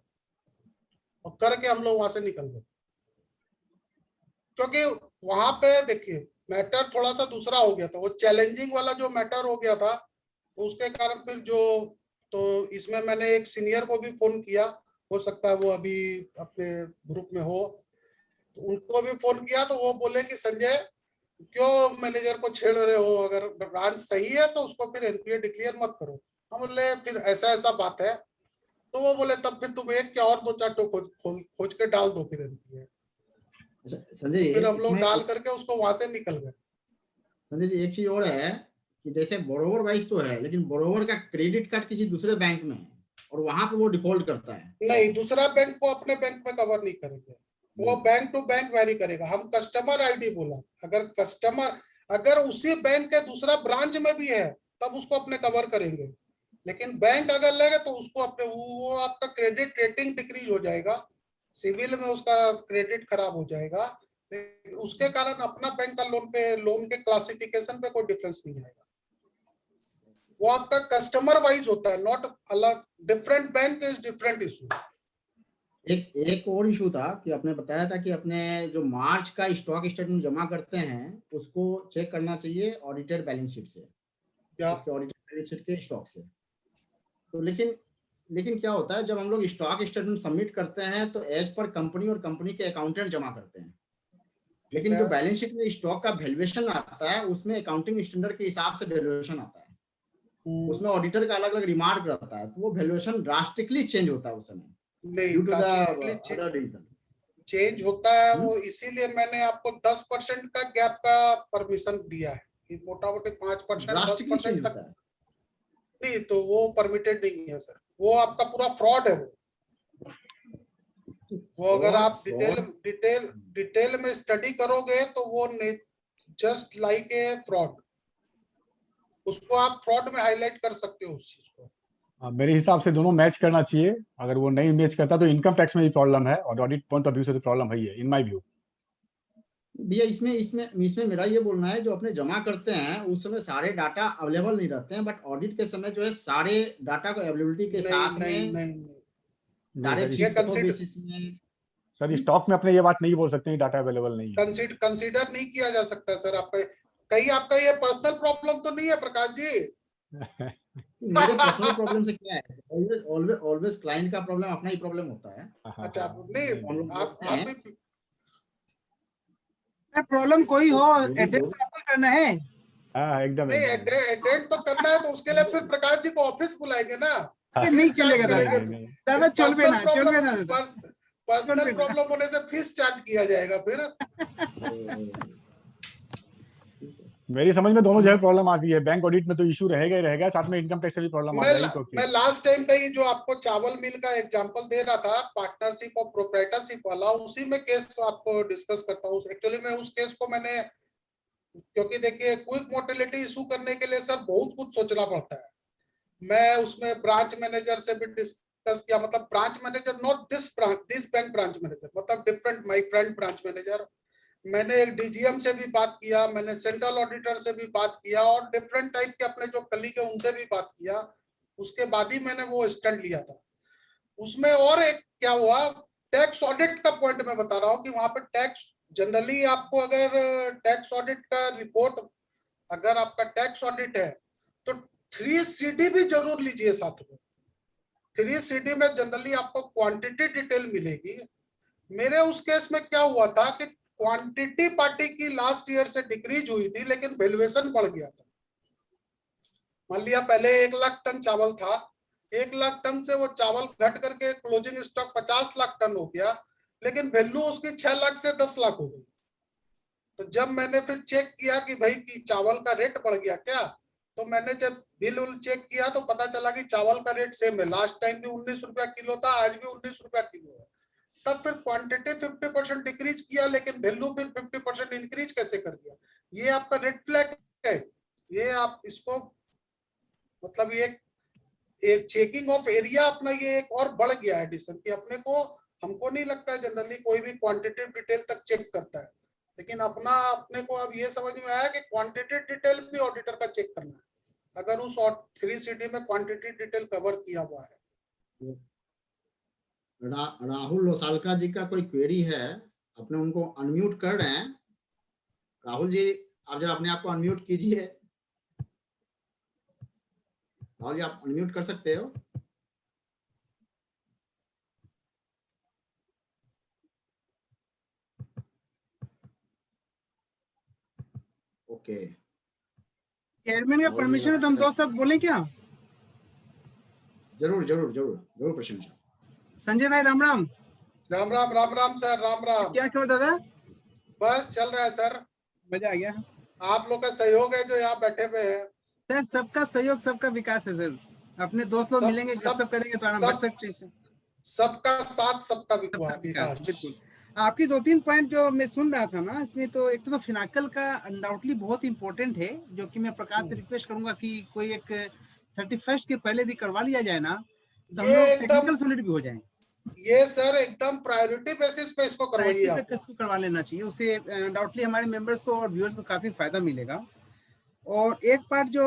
और करके हम लोग वहां से निकल गए, क्योंकि वहां पे देखिए मैटर थोड़ा सा दूसरा हो गया था। वो चैलेंजिंग वाला जो मैटर हो गया था तो उसके कारण फिर तो इसमें मैंने एक सीनियर को भी फोन किया, हो सकता है वो अभी अपने ग्रुप में हो, तो उनको भी फोन किया तो वो बोले कि संजय क्यों मैनेजर को छेड़ रहे हो, अगर ब्रांच सही है तो उसको फिर एनपीए डिक्लेयर मत करो। हम बोले फिर ऐसा बात है। तो वो बोले तब फिर तुम एक क्या और 2-4 तो खोज के डाल दो फिर एनपीए। अच्छा संजय, फिर हम लोग इसमें डाल करके उसको वहां से निकल गए। संजय जी एक चीज और है कि जैसे बोरोवर वाइज तो है, लेकिन बोरोवर का क्रेडिट कार्ड किसी दूसरे बैंक में है और वहां पे वो डिफॉल्ट करता है। नहीं, दूसरा बैंक को अपने बैंक में कवर नहीं करेंगे, वो बैंक टू बैंक वेरी करेगा। हम कस्टमर आईडी बोला, अगर उसी बैंक के दूसरा ब्रांच में भी है तब उसको अपने कवर करेंगे, लेकिन बैंक अगर लेगा तो उसको अपने वो आपका क्रेडिट रेटिंग डिक्रीज हो जाएगा, सिविल में उसका क्रेडिट खराब हो जाएगा। उसके कारण अपना बैंक का लोन के क्लासिफिकेशन पे कोई डिफरेंस नहीं आएगा। वो आपका कस्टमर वाइज होता है, नॉट अलग। Different bank is different issue. एक और इशू था कि आपने बताया था कि अपने जो मार्च का स्टॉक स्टेटमेंट जमा करते हैं उसको चेक करना चाहिए ऑडिटेड बैलेंस शीट से, उसके ऑडिटेड बैलेंस शीट के स्टॉक से। तो लेकिन क्या होता है जब हम लोग स्टॉक स्टेटमेंट सबमिट करते हैं तो एज पर कंपनी और कंपनी के अकाउंटेंट जमा करते हैं, लेकिन जो बैलेंस शीट में स्टॉक का वैल्यूएशन आता है उसमें अकाउंटिंग स्टैंडर्ड के हिसाब से वैल्यूएशन आता है, उसमें ऑडिटर का अलग अलग रिमार्क रहता है, तो वो वैल्यूएशन ड्रास्टिकली चेंज होता है उस समय due to the other reason change होता है वो। इसीलिए मैंने आपको 10% का गैप का परमिशन दिया है कि मोटा मोटी 5% 10% तक नहीं, तो वो परमिटेड नहीं है सर। वो आपका पूरा फ्रॉड है। वो अगर आप डिटेल में स्टडी करोगे तो वो जस्ट लाइक ए फ्रॉड, उसको आप फ्रॉड में हाईलाइट कर सकते हो उस चीज को। मेरे हिसाब से दोनों मैच करना चाहिए। अगर वो नहीं मैच करता तो इनकम टैक्स में भी प्रॉब्लम है और ऑडिट पॉइंट ऑफ व्यू से तो प्रॉब्लम है ही है इन माय व्यू। भैया इसमें मेरा ये बोलना है, जो अपने जमा करते हैं उस समय सारे डाटा अवेलेबल नहीं रहते हैं, बट ऑडिट के समय जो है सारे डाटा को अवेलेबिलिटी के साथ में सारे बेसिस में। सर स्टॉक में अपने ये बात नहीं बोल सकते हैं डाटा अवेलेबल नहीं है, कंसीडर नहीं किया जा सकता सर। आपका ये पर्सनल प्रॉब्लम तो नहीं है प्रकाश जी? मेरे पर्सनल प्रॉब्लम से क्या है, ऑलवेज क्लाइंट का प्रॉब्लम अपना ही प्रॉब्लम होता है। अच्छा नहीं, आप प्रॉब्लम कोई हो एड्रेस तो आपको करना है। एकदम नहीं, अटेंड तो करना है, तो उसके लिए फिर प्रकाश जी को ऑफिस बुलाएंगे ना। नहीं चलेगा दादा, चलबे ना पर्सनल प्रॉब्लम होने से फीस चार्ज किया जाएगा फिर। मेरी समझ में दोनों जगह प्रॉब्लम आती है। बैंक ऑडिट में तो इशू रहेगा ही रहेगा, साथ में इनकम टैक्स से भी प्रॉब्लम आ जाएगी। मैं लास्ट टाइम का ही जो आपको चावल मिल का एग्जांपल दे रहा था, पार्टनरशिप और प्रोप्राइटरशिप वाला, उसी में केस आपको डिस्कस करता हूँ। एक्चुअली मैं उस केस को मैंने, क्योंकि देखिए क्विक मोर्टेलिटी इशू करने के लिए सर बहुत कुछ सोचना पड़ता है। मैं उसमें ब्रांच मैनेजर से भी डिस्कस किया, मतलब branch manager not this bank branch manager, मतलब different my friend branch manager. मैंने एक डीजीएम से भी बात किया, मैंने सेंट्रल ऑडिटर से भी बात किया और डिफरेंट टाइप के अपने जो कलीग है उनसे भी बात किया। उसके बाद ही मैंने वो स्टैंड लिया था। उसमें और एक क्या हुआ, टैक्स ऑडिट का पॉइंट मैं बता रहा हूँ कि वहां पे टैक्स जनरली आपको अगर टैक्स ऑडिट का रिपोर्ट, अगर आपका टैक्स ऑडिट है तो 3CD भी जरूर लीजिए साथ में। 3CD में जनरली आपको क्वांटिटी डिटेल मिलेगी। मेरे उस केस में क्या हुआ था कि क्वांटिटी पार्टी की लास्ट ईयर से डिक्रीज हुई थी, लेकिन वैल्यूएशन बढ़ गया था। मान लिया पहले 1 लाख टन चावल था, 1 लाख टन से वो चावल घट करके क्लोजिंग स्टॉक 50 लाख टन हो गया, लेकिन वैल्यू उसकी 6 लाख से 10 लाख हो गई। तो जब मैंने फिर चेक किया कि भाई कि चावल का रेट बढ़ गया क्या, तो मैंने जब बिल उल चेक किया तो पता चला कि चावल का रेट सेम है। लास्ट टाइम भी 19 रुपया किलो था, आज भी 19 रुपया किलो है। तब फिर क्वांटिटी 50% डिक्रीज किया, लेकिन वैल्यू फिर 50% इंक्रीज कैसे कर दिया? ये आपका रेड फ्लैग है। ये आप इसको मतलब ये एक चेकिंग ऑफ एरिया अपना ये एक और बढ़ गया है एडिशन कि अपने को, हमको नहीं लगता है जनरली कोई भी क्वांटिटेटिव डिटेल तक चेक करता है, लेकिन अपने को अब ये समझ में आया कि क्वांटिटेटिव डिटेल भी ऑडिटर का चेक करना है, अगर उस 3CD में क्वांटिटेटिव डिटेल कवर किया हुआ है। राहुल लोसालका जी का कोई क्वेरी है, अपने उनको अनम्यूट कर रहे हैं। राहुल जी, आप जरा अपने आप को अनम्यूट कीजिए। राहुल जी, आप अनम्यूट कर सकते हो? ओके, चेयरमैन का परमिशन है तो हम 2 शब्द बोलें क्या? जरूर जरूर जरूर जरूर प्रशंसा। संजय भाई राम राम। राम राम राम राम सर, राम राम। क्या करो दादा? बस चल रहा है सर, मजा आ गया। आप लोग का सहयोग है जो यहाँ बैठे हुए हैं। सर सबका सहयोग सबका विकास है सर। अपने दोस्त लोग मिलेंगे, सब करेंगे तो आराम बढ़ सकते हैं। सबका साथ सबका सबका विकास, विकास। बिल्कुल। आपकी 2-3 पॉइंट जो मैं सुन रहा था ना, इसमें तो एक तो फिनाकल का अनडाउटली बहुत इंपॉर्टेंट है, जो कि मैं प्रकाश से रिक्वेस्ट करूंगा कि कोई एक 31 के पहले भी करवा लिया जाए ना, तो हम ये लोग एकदम टेक्निकल सॉलिड भी हो जाए। ये सर एकदम प्रायोरिटी बेसिस पे इसको करवाइए आप। इसको करवा लेना चाहिए, उससे अनडाउटली हमारे मेंबर्स को और व्यूअर्स को काफी फायदा मिलेगा। और एक पार्ट जो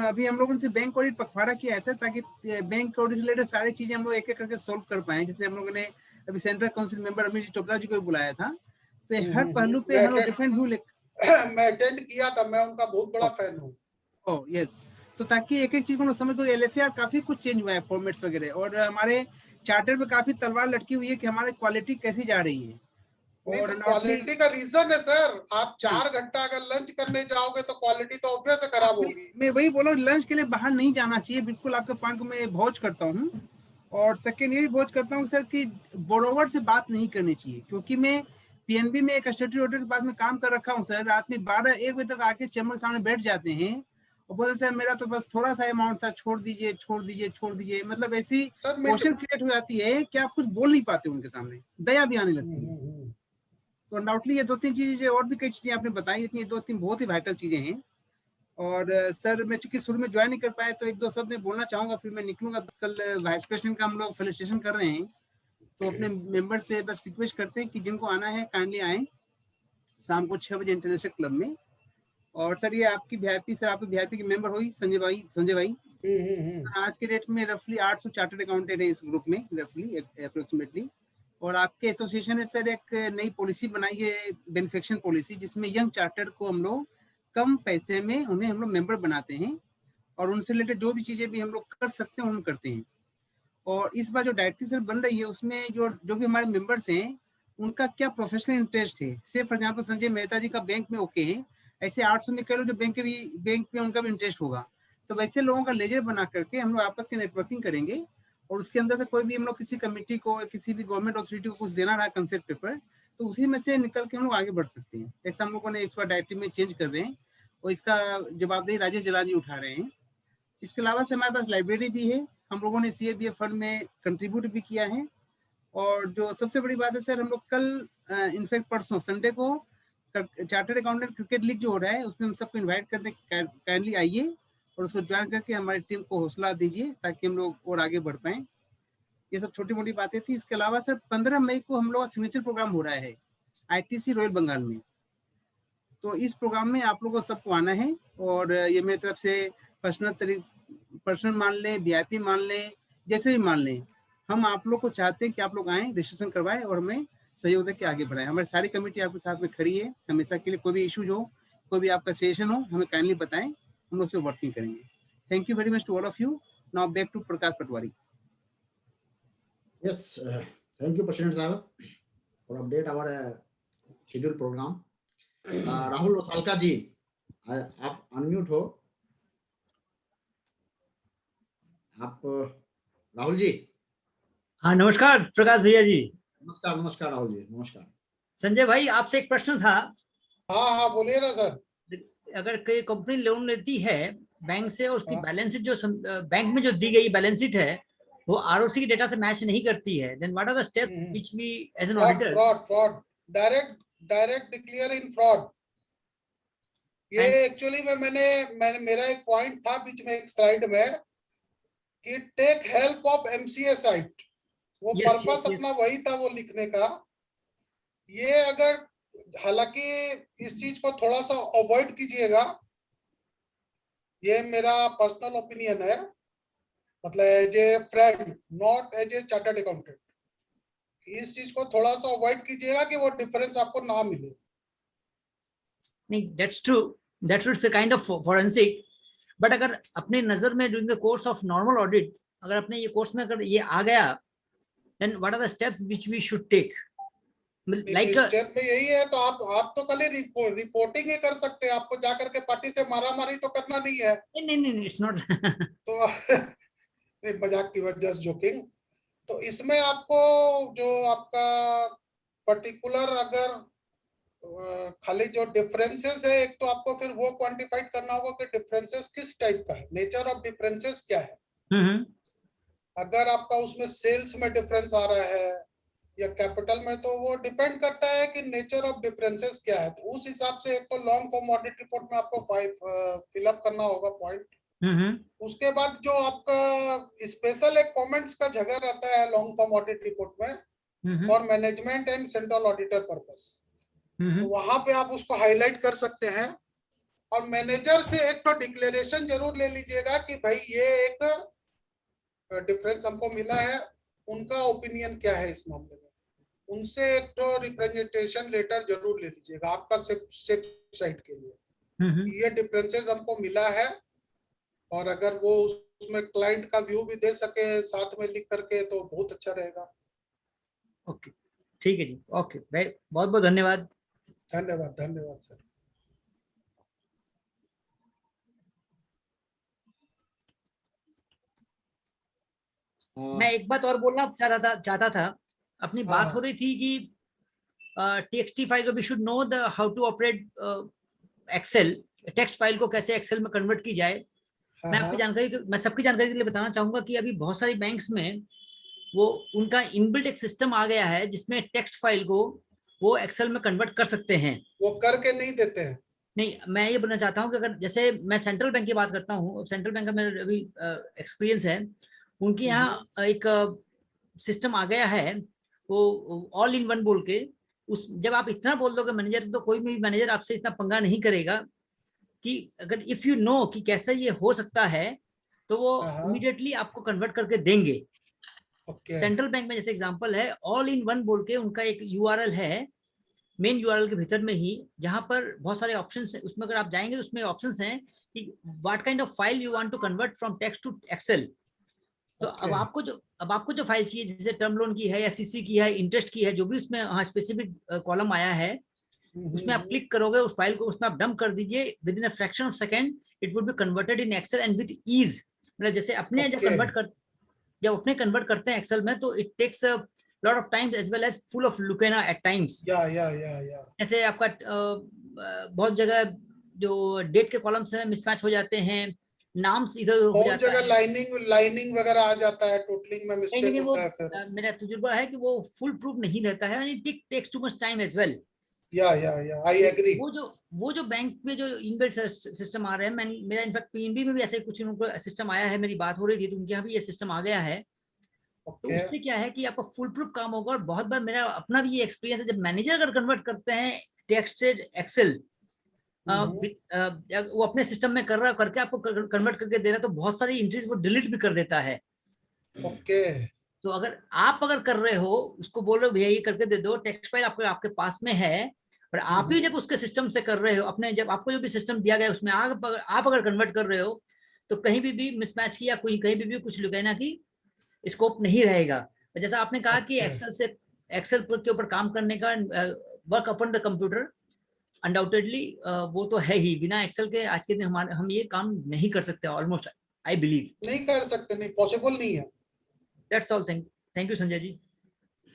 अभी हम लोगों ने बैंक ऑडिट पखवाड़ा किया है सर, ताकि बैंक ऑडिट रिलेटेड सारी चीजें हम लोग एक एक करके सॉल्व कर पाए। जैसे हम लोगों ने अभी central council member Amit Chopra ji को बुलाया था, तो हर पहलू पे हम लोग डिफरेंट व्यू मैं अटेंड किया था, मैं उनका बहुत बड़ा फैन हूँ। ओह यस, तो ताकि एक एक चीज को हम समझ को, LFR काफी कुछ चेंज हुआ है फॉर्मेट्स वगैरह, और हमारे चार्टर पे काफी तलवार लटकी हुई है कि हमारी क्वालिटी कैसी जा रही है। नहीं तो क्वालिटी का रीजन है सर, आप 4 घंटा अगर लंच करने जाओगे तो क्वालिटी तो ऑब्वियस है खराब होगी। मैं वही बोला, लंच के लिए बाहर नहीं जाना चाहिए, बिल्कुल आपके पॉइंट को मैं भोज करता हूँ। और सेकेंड ये भी भोज करता हूँ सर कि बोरोवर से बात नहीं करनी चाहिए, क्योंकि मैं PNB में एक स्टेटरी ऑडिटर के पास में काम कर रखा हूँ सर। रात में 12-1 बजे तक आके चैम्बर के सामने बैठ जाते हैं और बोलते सर मेरा तो बस थोड़ा सा अमाउंट था, छोड़ दीजिए छोड़ दीजिए छोड़ दीजिए। मतलब ऐसी क्वेश्चन क्रिएट हो जाती है कि आप कुछ बोल नहीं पाते उनके सामने, दया भी आने लगती है। तो अनडाउटली ये 2-3 चीजें, और भी कई चीजें आपने बताई, इतनी 2-3 बहुत ही वाइटल चीजें हैं। और सर मैं चूंकि शुरू में ज्वाइन नहीं कर पाया, तो 1-2 शब्द मैं बोलना चाहूंगा, फिर मैं निकलूंगा। कल वाइस प्रेसिडेंट का हम लोग फेलिसिटेशन कर रहे हैं, तो अपने मेंबर से बस रिक्वेस्ट करते हैं कि जिनको आना है काइंडली आए शाम को 6 बजे इंटरनेशनल क्लब में। और सर ये आपकी VIP, सर आप तो VIP के मेंबर हो ही, संजय भाई। आज के डेट में रफली 800 चार्टर्ड अकाउंटेंट है इस ग्रुप में, रफली अप्रोक्सीमेटली। और आपके एसोसिएशन ने सर एक नई पॉलिसी बनाई है, बेनिफिक्शन पॉलिसी, जिसमें यंग चार्टर्ड को हम लोग कम पैसे में उन्हें हम लोग मेंबर बनाते हैं, और उनसे रिलेटेड जो भी चीजें भी हम लोग कर सकते हैं हम करते हैं। और इस बार जो डायरेक्टरी सर बन रही है, उसमें जो भी हमारे मेंबर्स हैं, उनका क्या प्रोफेशनल इंटरेस्ट है। से फॉर एग्जाम्पल संजय मेहता जी का बैंक में ओके है, ऐसे 800 में कह लो जो बैंक में उनका भी इंटरेस्ट होगा, तो वैसे लोगों का लेजर बना करके हम लोग आपस की नेटवर्किंग करेंगे, और उसके अंदर से कोई भी हम लोग किसी कमेटी को, किसी भी गवर्नमेंट अथॉरिटी को कुछ देना रहा कंसेप्ट पेपर, तो उसी में से निकल के हम लोग आगे बढ़ सकते हैं। ऐसा हम लोगों ने इस बार डायरेक्टिव में चेंज कर रहे हैं, और इसका जवाबदेही राजेश जलाल जी उठा रहे हैं। इसके अलावा से हमारे पास लाइब्रेरी भी है, हम लोगों ने CABF फंड में कंट्रीब्यूट भी किया है। और जो सबसे बड़ी बात है सर, हम लोग कल इनफैक्ट परसों संडे को चार्टर्ड अकाउंटेंट क्रिकेट लीग जो हो रहा है, उसमें हम सबको इन्वाइट करते हैं, काइंडली आइए और उसको ज्वाइन करके हमारी टीम को हौसला दीजिए, ताकि हम लोग और आगे बढ़ पाएं। ये सब छोटी मोटी बातें थी। इसके अलावा सर 15 मई को हम लोग का सिग्नेचर प्रोग्राम हो रहा है ITC रॉयल बंगाल में, तो इस प्रोग्राम में आप लोगों को सबको आना है। और ये मेरी तरफ से पर्सनल मान लें, VIP मान लें, जैसे भी मान लें, हम आप लोग को चाहते हैं कि आप लोग आएं, रजिस्ट्रेशन करवाएं और हमें सहयोग दे के आगे बढ़ाएं। हमारी सारी कमेटी आपके साथ में खड़ी है हमेशा के लिए। कोई भी इशूज हो, कोई भी आपका सजेशन हो, हमें काइंडली बताएं, हम उस पर वर्किंग करेंगे। Thank you very much to all of you. Now back to Prakash Patwari. Yes, thank you, President Sahab, for update our scheduled program. Rahul रोसालका जी, आप अनम्यूट हो। आप राहुल जी। हाँ, नमस्कार प्रकाश भैया जी। नमस्कार नमस्कार राहुल जी, नमस्कार। संजय भाई, आपसे एक प्रश्न था। हाँ हाँ, बोलिए ना सर। अगर कोई कंपनी लोन लेती है बैंक से, उसकी हाँ। बैलेंस शीट जो बैंक में जो दी गई बैलेंस शीट है वो आरओसी के डेटा से मैच नहीं करती है, then what are the steps which we as an auditor fraud direct declare in fraud. ये एक्चुअली में मैंने मेरा एक पॉइंट था बीच में एक स्लाइड में कि take help of MCA site, वो पर्पस अपना वही था वो लिखने का। ये अगर, हालांकि इस चीज को थोड़ा सा अवॉइड कीजिएगा, ये मेरा पर्सनल ओपिनियन है, मतलब as a friend, not as a chartered accountant. इस चीज को थोड़ा सा अवॉइड कीजिएगा कि वो डिफरेंस आपको ना मिले। नहीं, that's true, that's it's a kind of forensic. But अगर अपने नजर में during the course of normal audit, अगर अपने ये कोर्स में अगर ये आ गया, then what are the steps which we should take? Like step में यही है, तो आप तो कल रिपोर्टिंग ही कर सकते हैं, आपको जाकर के पार्टी से मारामारी तो करना नहीं है। नहीं, इट्स नॉट। तो मजाक की वजह, जस्ट जोकिंग। तो इसमें आपको जो आपका पर्टिकुलर अगर खाली जो डिफरेंसेस है, एक तो आपको फिर वो क्वांटिफाइड करना होगा कि डिफरेंसेस किस टाइप का है, नेचर ऑफ डिफरेंसेस क्या है। अगर आपका उसमें सेल्स में डिफरेंस आ रहा है या कैपिटल में, तो वो डिपेंड करता है कि नेचर ऑफ डिफरेंसेस क्या है। तो उस हिसाब से एक तो लॉन्ग फॉर्म ऑडिट रिपोर्ट में आपको फिलअप करना होगा पॉइंट। उसके बाद जो आपका स्पेशल एक कमेंट्स का जगह रहता है लॉन्ग फॉर्म ऑडिट रिपोर्ट में for management and central auditor purpose, तो वहां पे आप उसको हाईलाइट कर सकते हैं। और मैनेजर से एक तो डिक्लेरेशन जरूर ले लीजिएगा कि भाई ये एक डिफरेंस हमको मिला है, उनका ओपिनियन क्या है इस मामले में, उनसे एक तो रिप्रेजेंटेशन लेटर जरूर ले लीजिएगा आपका सेफ साइड के लिए, ये डिफरेंसेस हमको मिला है। और अगर वो उसमें क्लाइंट का व्यू भी दे सके साथ में लिख करके, तो बहुत अच्छा रहेगा। ओके, ठीक है जी, ओके, बहुत बहुत धन्यवाद। धन्यवाद सर। मैं एक बात और बोलना चाहता था। अपनी बात हो रही थी कि TXT file, we should know the how to operate Excel, text file को कैसे एक्सेल में कन्वर्ट की जाए। मैं सबकी जानकारी के लिए बताना चाहूंगा कि अभी बहुत सारी बैंक्स में वो उनका इनबिल्ट एक सिस्टम आ गया है जिसमें टेक्स्ट फाइल को वो एक्सेल में कन्वर्ट कर सकते हैं। वो करके नहीं देते हैं। नहीं, मैं ये बोलना चाहता हूँ कि अगर जैसे मैं सेंट्रल बैंक की बात करता हूँ, सेंट्रल बैंक का मेरा अभी एक्सपीरियंस है, उनके यहाँ एक सिस्टम आ गया है वो ऑल इन वन बोल के। उस जब आप इतना बोल दोगे मैनेजर, तो कोई भी मैनेजर आपसे इतना पंगा नहीं करेगा कि अगर इफ यू नो कि कैसे ये हो सकता है, तो वो इमीडिएटली आपको कन्वर्ट करके देंगे। सेंट्रल बैंक में जैसे एग्जांपल है, ऑल इन वन बोल के उनका एक यूआरएल है, मेन यूआरएल के भीतर में ही, जहां पर बहुत सारे ऑप्शंस हैं। उसमें अगर आप जाएंगे तो उसमें ऑप्शंस हैं कि what kind of file you want to convert from text to Excel. तो अब आपको जो फाइल चाहिए, जैसे टर्म लोन की है या सीसी की है, इंटरेस्ट की है, जो भी उसमें स्पेसिफिक कॉलम आया है, उसमें आप क्लिक करोगे उस फाइल को, उसमें आप डंप कर दीजिए, within a fraction of second it would be converted in Excel and with ease. मतलब जैसे अपने जब अपने कन्वर्ट करते हैं एक्सेल में, तो it takes a lot of time as well as full of lacunae at times. जैसे आपका बहुत जगह जो डेट के कॉलम्स में मिसमैच हो जाते हैं, नाम्स इधर हो बहुत जाता जगह है, लाइनिंग वगैरह आ जाता है, टोटलिंग में मिस्टेक होता है। फिर मेरा तजुर्बा है कि वो फुल प्रूफ नहीं रहता है, and it takes too much time as well. I agree. वो जो बैंक में जो इनबिल्ट सिस्टम आ रहे हैं, मेरा इनफैक्ट पीएनबी में भी ऐसे कुछ सिस्टम आया है, मेरी बात हो रही थी, तो उनके यहाँ भी ये सिस्टम आ गया है। तो उससे क्या है कि आपका फुल प्रूफ काम होगा। और बहुत बार मेरा अपना भी ये एक्सपीरियंस है, जब मैनेजर अगर कन्वर्ट करते हैं टेक्स्टेड एक्सेल, वो अपने सिस्टम में कर रहा है, करके आपको कन्वर्ट करके दे रहा है, तो बहुत सारी एंट्रीज वो डिलीट भी कर देता है। तो अगर आप कर रहे हो, उसको बोल रहे हो भैया ये करके दे दो, टेक्स्ट फाइल आपके पास में है, और आप ही जब उसके सिस्टम से कर रहे हो, अपने जब आपको जो भी सिस्टम दिया गया उसमें आप अगर कन्वर्ट कर रहे हो, तो कहीं भी मिसमैच की या कोई कहीं भी कुछ लुकैना की स्कोप नहीं रहेगा। जैसा आपने कहा कि एक्सेल के ऊपर काम करने का work upon the computer, undoubtedly वो तो है ही, बिना एक्सेल के आज के दिन हम ये काम नहीं कर सकते ऑलमोस्ट, आई बिलीव। नहीं कर सकते, नहीं पॉसिबल नहीं है। That's all, thank you Sanjay ji.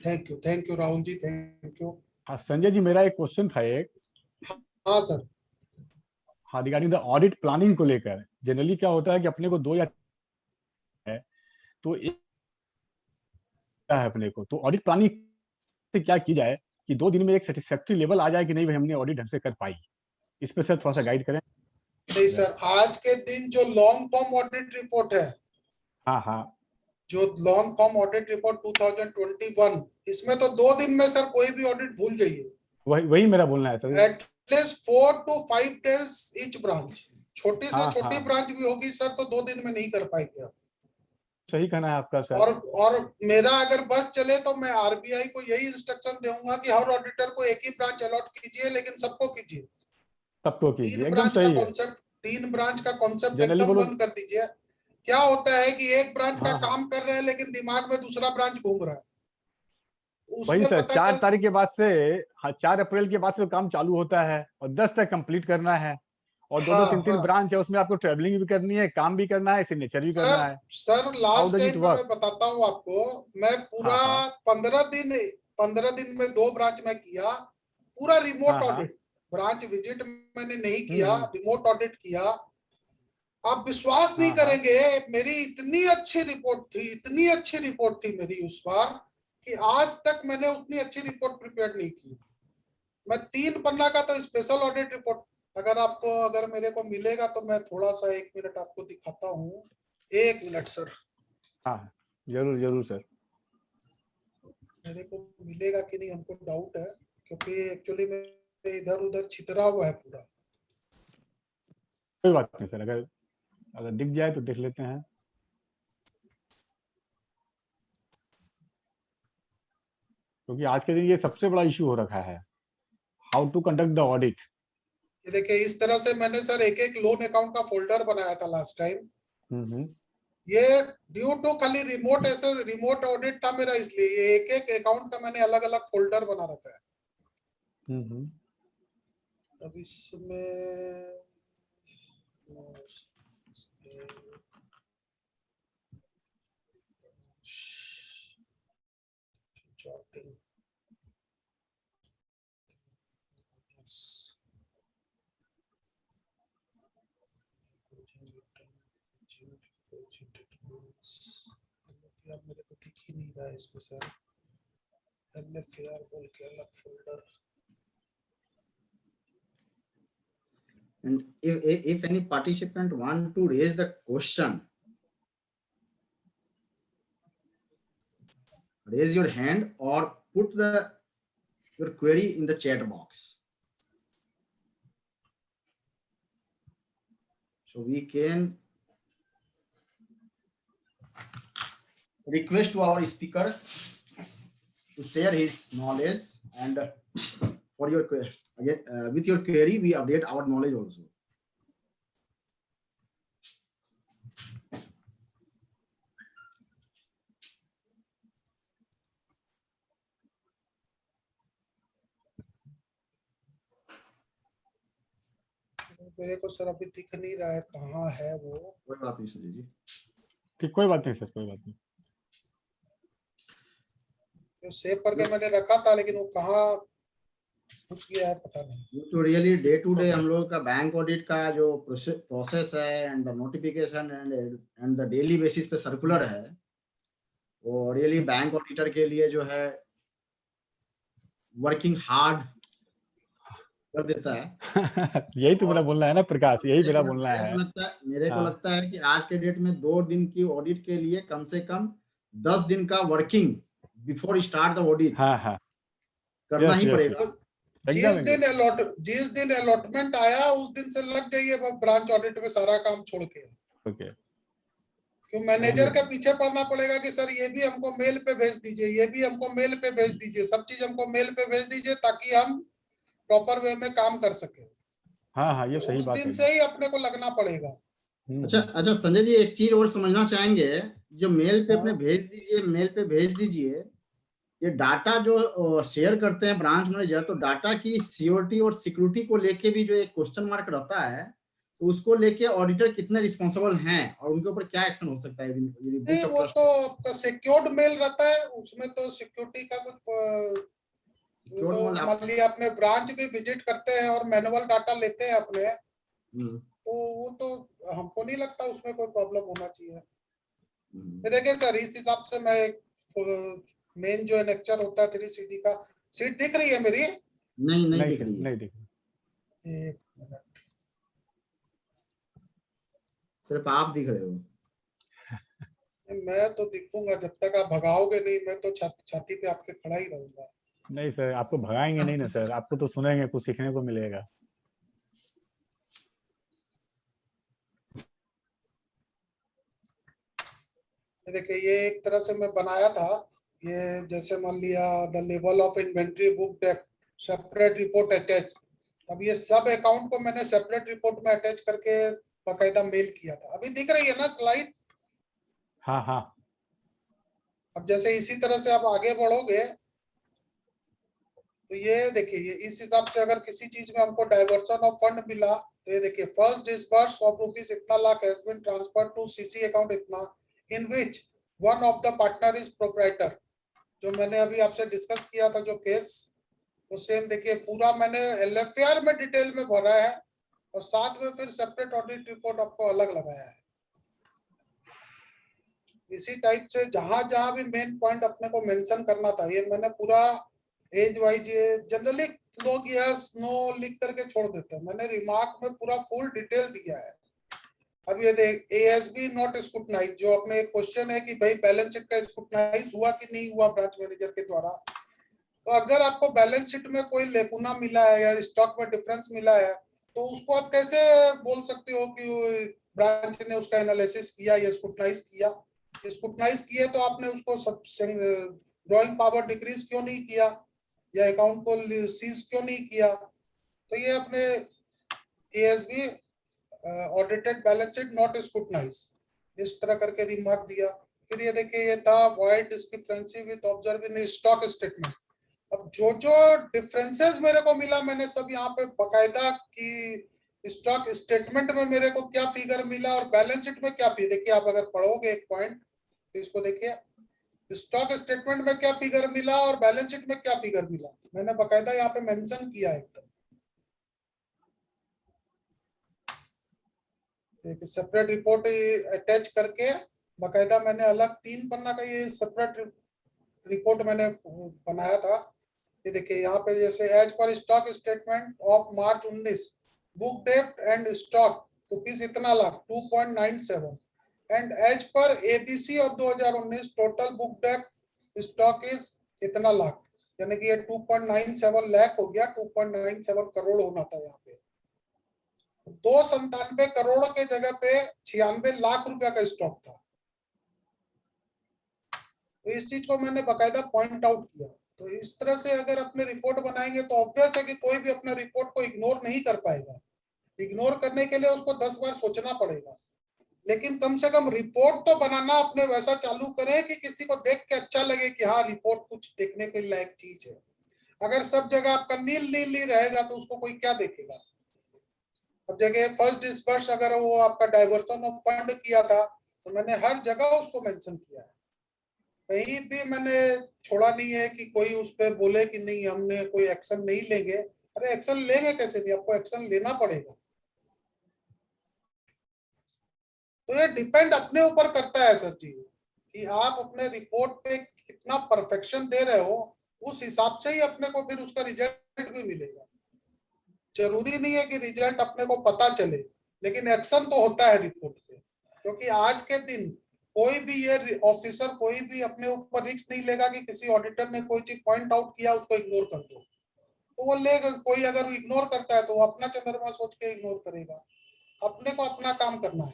Thank you Rahul ji, thank you. हाँ संजय जी, मेरा एक क्वेश्चन था एक। हाँ सर। हाँ, रिगार्डिंग द ऑडिट प्लानिंग को लेकर, जनरली क्या होता है कि अपने को 2 या है तो एक है अपने को, तो ऑडिट प्लानिंग से क्या की जाए कि 2 दिन में एक सेटिस्फैक्टरी लेवल आ जाए कि नहीं भाई हमने ऑडिट ढंग से कर पाई, इस पे सर थोड़ा सा गाइड करें। नहीं सर, आज के दिन जो लॉन्ग फॉर्म ऑडिट रिपोर्ट है, हाँ हाँ, जो लॉन्ग फॉर्म ऑडिट रिपोर्ट 2021, इसमें तो 2 दिन में सर कोई भी ऑडिट भूल जाइए। वही मेरा बोलना है sir. At least 4 to 5 days each branch, छोटी से हाँ, छोटी हाँ। ब्रांच भी होगी सर तो 2 दिन में नहीं कर पाएगी आप। सही कहना है आपका सर। और मेरा अगर बस चले तो मैं आरबीआई को यही इंस्ट्रक्शन दूंगा कि हर ऑडिटर को एक ही ब्रांच अलॉट कीजिए, लेकिन सबको कीजिए। सबको कीजिए, 3 एकदम ब्रांच का सही है। कॉन्सेप्ट, 3 ब्रांच का कॉन्सेप्ट जनरली एकदम वो लोग, बंद कर दीजिए। क्या होता है कि एक ब्रांच का हाँ हाँ, काम कर रहे हैं लेकिन दिमाग में दूसरा ब्रांच घूम रहा है, वही उसमें सर, पता 4 चल। तारीख के बाद से, हाँ 4 अप्रैल के बाद से तो काम चालू होता है और 10 तक कंप्लीट करना है, और 2-2 हाँ 3-3 हाँ ब्रांच है, उसमें आपको ट्रेवलिंग भी करनी है, काम भी करना है, सिग्नेचर भी सर। करना है। Sir how last does it time में वर्क? मैं बताता हूँ आपको, मैं पूरा हाँ हाँ 15 दिन में 2 ब्रांच में किया, पूरा रिमोट हाँ हाँ, ऑडिट। ब्रांच विजिट मैंने नहीं किया, हम्म, रिमोट ऑडिट किया। आप विश्वास नहीं हाँ हाँ, करेंगे, मेरी इतनी अच्छी रिपोर्ट थी, इतनी अच्छी रिपोर्ट थी मेरी उस बार, कि आज तक मैंने उतनी अच्छी रिपोर्ट प्रिपेयर नहीं की। मैं 3 पन्ना का तो स्पेशल ऑडिट रिपोर्ट, अगर मेरे को मिलेगा तो मैं थोड़ा सा 1 मिनट आपको दिखाता हूँ। 1 मिनट सर, हाँ जरूर जरूर सर। मेरे को मिलेगा कि नहीं हमको डाउट है, क्योंकि एक्चुअली मैं इधर उधर छितरा हुआ है पूरा। कोई बात नहीं सर, अगर अगर दिख जाए तो देख लेते हैं, क्योंकि आज के दिन ये सबसे बड़ा इशू हो रखा है, how to conduct the audit. ये देखिए, इस तरह से मैंने सर एक एक लोन अकाउंट का फोल्डर बनाया था लास्ट टाइम। ये ड्यू टू खाली रिमोट, ऐसे रिमोट ऑडिट था मेरा, इसलिए ये एक एक अकाउंट का मैंने अलग अलग फोल्डर बना रखा है। अब इसमें अब मेरे को दिख ही नहीं रहा है इसमें सर, एलएफएआर बोल के अलग folder. And if any participant want to raise the question, raise your hand or put your query in the chat box. So we can request to our speaker to share his knowledge, and for your again with your query we update our knowledge also. मेरे को सर अभी दिख नहीं रहा है कहाँ है वो। कोई बात नहीं संजय जी, ठीक, कोई बात नहीं सर, कोई बात नहीं। जो सेव करके मैंने रखा था, लेकिन वो कहाँ घुस गया है पता नहीं। तो रियली डे टू डे हम लोग का बैंक ऑडिट का जो प्रोसेस है and the notification and the daily basis पे सर्कुलर है, वो रियली बैंक ऑडिटर के लिए जो है वर्किंग हार्ड कर देता है। यही तो मेरा बोलना है ना प्रकाश, यही मेरा बोलना है। मेरे को लगता है कि आज के डेट में 2 दिन की ऑडिट के लिए कम से कम 10 दिन का working before start the audit करना ही पड़ेगा। जिस दिन अलॉटमेंट आया उस दिन से लग जाइए ब्रांच ऑडिट में सारा काम छोड़ के। ओके, क्यों मैनेजर के पीछे पड़ना पड़ेगा कि सर ये भी हमको मेल पे भेज दीजिए, ये भी हमको मेल पे भेज दीजिए, सब चीज हमको मेल पे भेज दीजिए, ताकि हम प्रॉपर वे में काम कर सके। हाँ हाँ, ये सही उस बात दिन है। से ही अपने को लगना पड़ेगा। अच्छा अच्छा संजय जी, एक चीज और समझना चाहेंगे, जो मेल पे अपने हाँ। भेज दीजिए, मेल पे भेज दीजिए, ये डाटा जो शेयर करते हैं ब्रांच मैनेजर, तो डाटा की सिक्योरिटी और सिक्योरिटी को लेके भी जो एक क्वेश्चन मार्क रहता है, तो उसको लेके ऑडिटर कितने रिस्पॉन्सिबल हैं और उनके ऊपर क्या एक्शन हो सकता है यदि नहीं, ब्रीच ऑफ वो ट्रस्ट। तो आपका सिक्योर्ड मेल रहता है, उसमें तो सिक्योरिटी का कुछ वो तो मान लिया अपने ब्रांच भी विजिट करते हैं और मैनुअल डाटा लेते हैं अपने, तो वो तो हमको नहीं लगता उसमें कोई प्रॉब्लम होना चाहिए। देखिए सर, इस हिसाब से मैं मेन जो लेक्चर होता है 3CD का, सीट दिख रही है मेरी? नहीं नहीं नहीं दिख सर, रही है, नहीं दिख रही। एक मिनट, सिर्फ आप दिख रहे हो। मैं तो दिखूंगा जब तक आप भगाओगे नहीं, मैं तो छाती पे आपके खड़ा ही रहूंगा। नहीं सर, आपको भगाएंगे नहीं ना सर, आपको तो सुनेंगे, कुछ सीखने को मिलेगा। देखिए ये एक तरह से मैं बनाया था, ये जैसे मान लिया the level of inventory book depth separate report attach. अब ये सब अकाउंट को मैंने सेपरेट रिपोर्ट में अटैच करके बाकायदा मेल किया था। अभी दिख रही है ना स्लाइड? हाँ हाँ। अब जैसे इसी तरह से आप आगे बढ़ोगे तो ये देखिए, ये इस हिसाब से अगर किसी चीज में हमको डाइवर्सन ऑफ फंड मिला तो ये देखिए, फर्स्ट डिस्बर्स ऑफ रुपीज इतना lakh has been transfer to CC account इतना, in which one of the partner is proprietor. जो मैंने अभी आपसे डिस्कस किया था जो केस, वो सेम देखिए, पूरा मैंने LFAR में डिटेल में भरा है और साथ में फिर सेपरेट ऑडिट रिपोर्ट आपको अलग लगाया है। इसी टाइप से जहां जहां भी मेन पॉइंट अपने को मेंशन करना था, ये मैंने पूरा एज वाइज, जनरली लोग यस नो लिख करके छोड़ देते हैं, मैंने रिमार्क में पूरा फुल डिटेल दिया है। अब ये देख, ASB नॉट स्क्रूटनाइज, जो अपने एक क्वेश्चन है कि भाई बैलेंस शीट का स्क्रूटनाइज हुआ कि नहीं हुआ ब्रांच मैनेजर के द्वारा, तो अगर आपको बैलेंस शीट में कोई लेकुना मिला है या स्टॉक में डिफरेंस मिला है, तो उसको आप कैसे बोल सकते हो कि ब्रांच ने उसका एनालिसिस किया या स्क्रूटनाइज किया? स्क्रूटनाइज किए तो आपने उसको सब ड्रॉइंग पावर डिक्रीज क्यों नहीं किया या अकाउंट को सीज क्यों नहीं किया? तो ये अपने ASB audited balance sheet not scrutinise, इस तरह करके रिमार्क दिया। फिर ये देखिए, ये था wide discrepancy with observing stock statement. अब जो जो डिफरेंसेस मेरे को मिला, मैंने सब यहाँ पे बकायदा की स्टॉक स्टेटमेंट में मेरे को क्या फिगर मिला और बैलेंस शीट में क्या फिगर, देखिए आप अगर पढ़ोगे एक पॉइंट तो इसको देखिए, स्टॉक स्टेटमेंट में क्या फिगर मिला और बैलेंस शीट में क्या फिगर मिला, मैंने बकायदा यहाँ पे मेंशन किया है एकदम। एक सेपरेट रिपोर्ट अटैच करके बकायदा मैंने अलग 3 पन्ना का ये सेपरेट रिपोर्ट मैंने बनाया था। ये देखिए यहाँ पे, जैसे as per stock statement of March 19 book डेप्ट एंड स्टॉक रुपीज इतना lakh 2.97, and as per ABC of 2019 total book डेप्ट स्टॉक इज इतना लाख, यानी कि ये 2.97 लाख हो गया, 2.97 करोड़ होना था यहाँ पे। 297 करोड़ के जगह पे 96 लाख रुपया का स्टॉक था। तो इस चीज को मैंने बकायदा पॉइंट आउट किया। तो इस तरह से अगर अपने रिपोर्ट बनाएंगे तो ऑब्वियस है कि कोई भी अपने रिपोर्ट को इग्नोर नहीं कर पाएगा। इग्नोर करने के लिए उसको 10 बार सोचना पड़ेगा, लेकिन कम से कम रिपोर्ट तो बनाना अपने वैसा चालू करें कि किसी को देख के अच्छा लगे कि हाँ, रिपोर्ट कुछ देखने के लायक चीज है। अगर सब जगह आपका नील नील ही रहेगा तो उसको कोई क्या देखेगा? अब जगह फर्स्ट डिस्बर्स अगर वो आपका डाइवर्सन ऑफ फंड किया था तो मैंने हर जगह उसको मेंशन किया है, कहीं भी मैंने छोड़ा नहीं है कि कोई उस पर बोले कि नहीं हमने कोई एक्शन नहीं लेंगे। अरे एक्शन लेंगे कैसे नहीं, आपको एक्शन लेना पड़ेगा। तो ये डिपेंड अपने ऊपर करता है सर जी, कि आप अपने रिपोर्ट पे कितना परफेक्शन दे रहे हो, उस हिसाब से ही अपने को फिर उसका रिजल्ट भी मिलेगा। जरूरी नहीं है कि रिजल्ट अपने को पता चले, लेकिन एक्शन तो होता है रिपोर्ट पे, क्योंकि आज के दिन कोई भी ये ऑफिसर कोई भी अपने ऊपर रिस्क नहीं लेगा कि किसी ऑडिटर ने कोई चीज पॉइंट आउट किया उसको इग्नोर कर दो, तो वो लेगा। कोई अगर इग्नोर करता है तो वो अपना चंद्रमा सोच के इग्नोर करेगा। अपने को अपना काम करना है,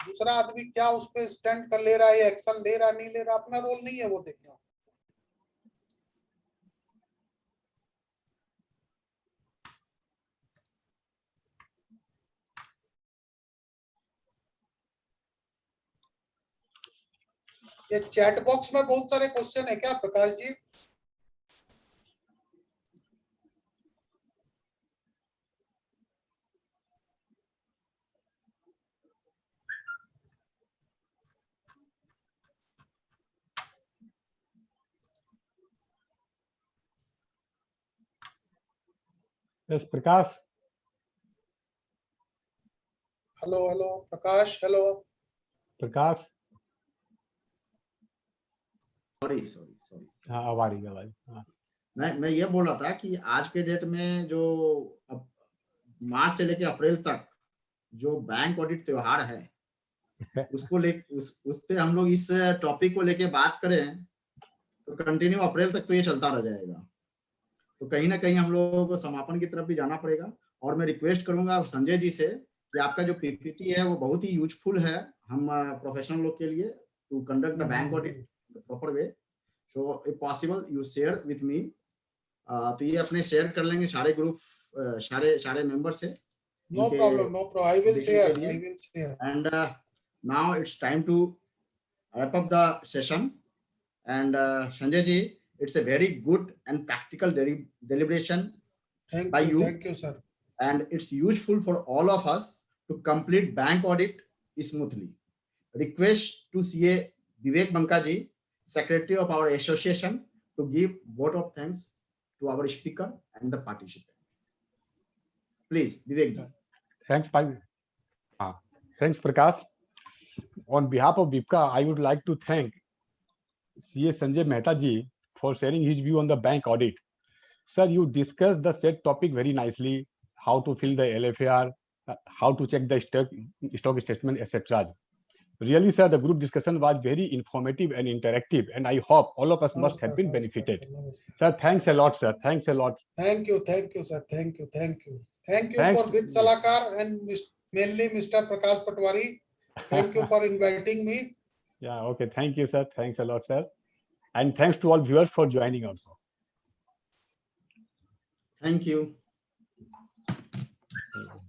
दूसरा आदमी क्या उस पर स्टैंड कर ले रहा है, एक्शन ले रहा नहीं ले रहा, अपना रोल नहीं है वो देखना। ये चैट बॉक्स में बहुत सारे क्वेश्चन है क्या Prakash ji? Yes, Prakash. Hello hello प्रकाश, हेलो। Prakash. सॉरी हाँ, अब आ रही है आवाज। हाँ, मैं ये बोल रहा था कि आज के डेट में जो अब मार्च से लेके अप्रैल तक जो बैंक ऑडिट त्योहार है उसको उस पे हम लोग इस टॉपिक को लेके बात करें तो कंटिन्यू अप्रैल तक तो ये चलता रह जाएगा। तो कहीं ना कहीं हम लोगों को समापन की तरफ भी जाना पड़ेगा। और मैं रिक्वेस्ट करूंगा संजय जी से कि आपका जो पीपीटी है वो बहुत ही यूजफुल है हम प्रोफेशनल लोग के लिए to conduct the bank audit proper way. So if possible you share with me. तो ये अपने शेयर कर लेंगे सारे ग्रुप सारे मेंबर से। No problem, no problem, I will देखने शेयर, के लिए। I will share. And now it's time to wrap up the session. And Sanjay ji, it's a very good and practical deliberation thank by you, you, thank you sir. and it's useful for all of us to complete bank audit smoothly. Request to CA Vivek Bankaji, Secretary of our association, to give vote of thanks to our speaker and the participant. Please, Vivek ji. thanks, thanks, Prakash. On behalf of VIPCA, I would like to thank CA Sanjay Mehta ji for sharing his view on the bank audit. Sir, you discussed the said topic very nicely, how to fill the LFAR, how to check the stock statement, etc. Really, sir, the group discussion was very informative and interactive, and I hope all of us must have been benefited. Sir, thanks a lot, sir. Thanks a lot. Thank you sir, thank you, thank you, thank you Thanks. For with सलाहकार and mainly mister Prakash Patwari. Thank you for inviting me. Yeah, okay. Thank you, sir. Thanks a lot, sir. And thanks to all viewers for joining also. Thank you. Thank you.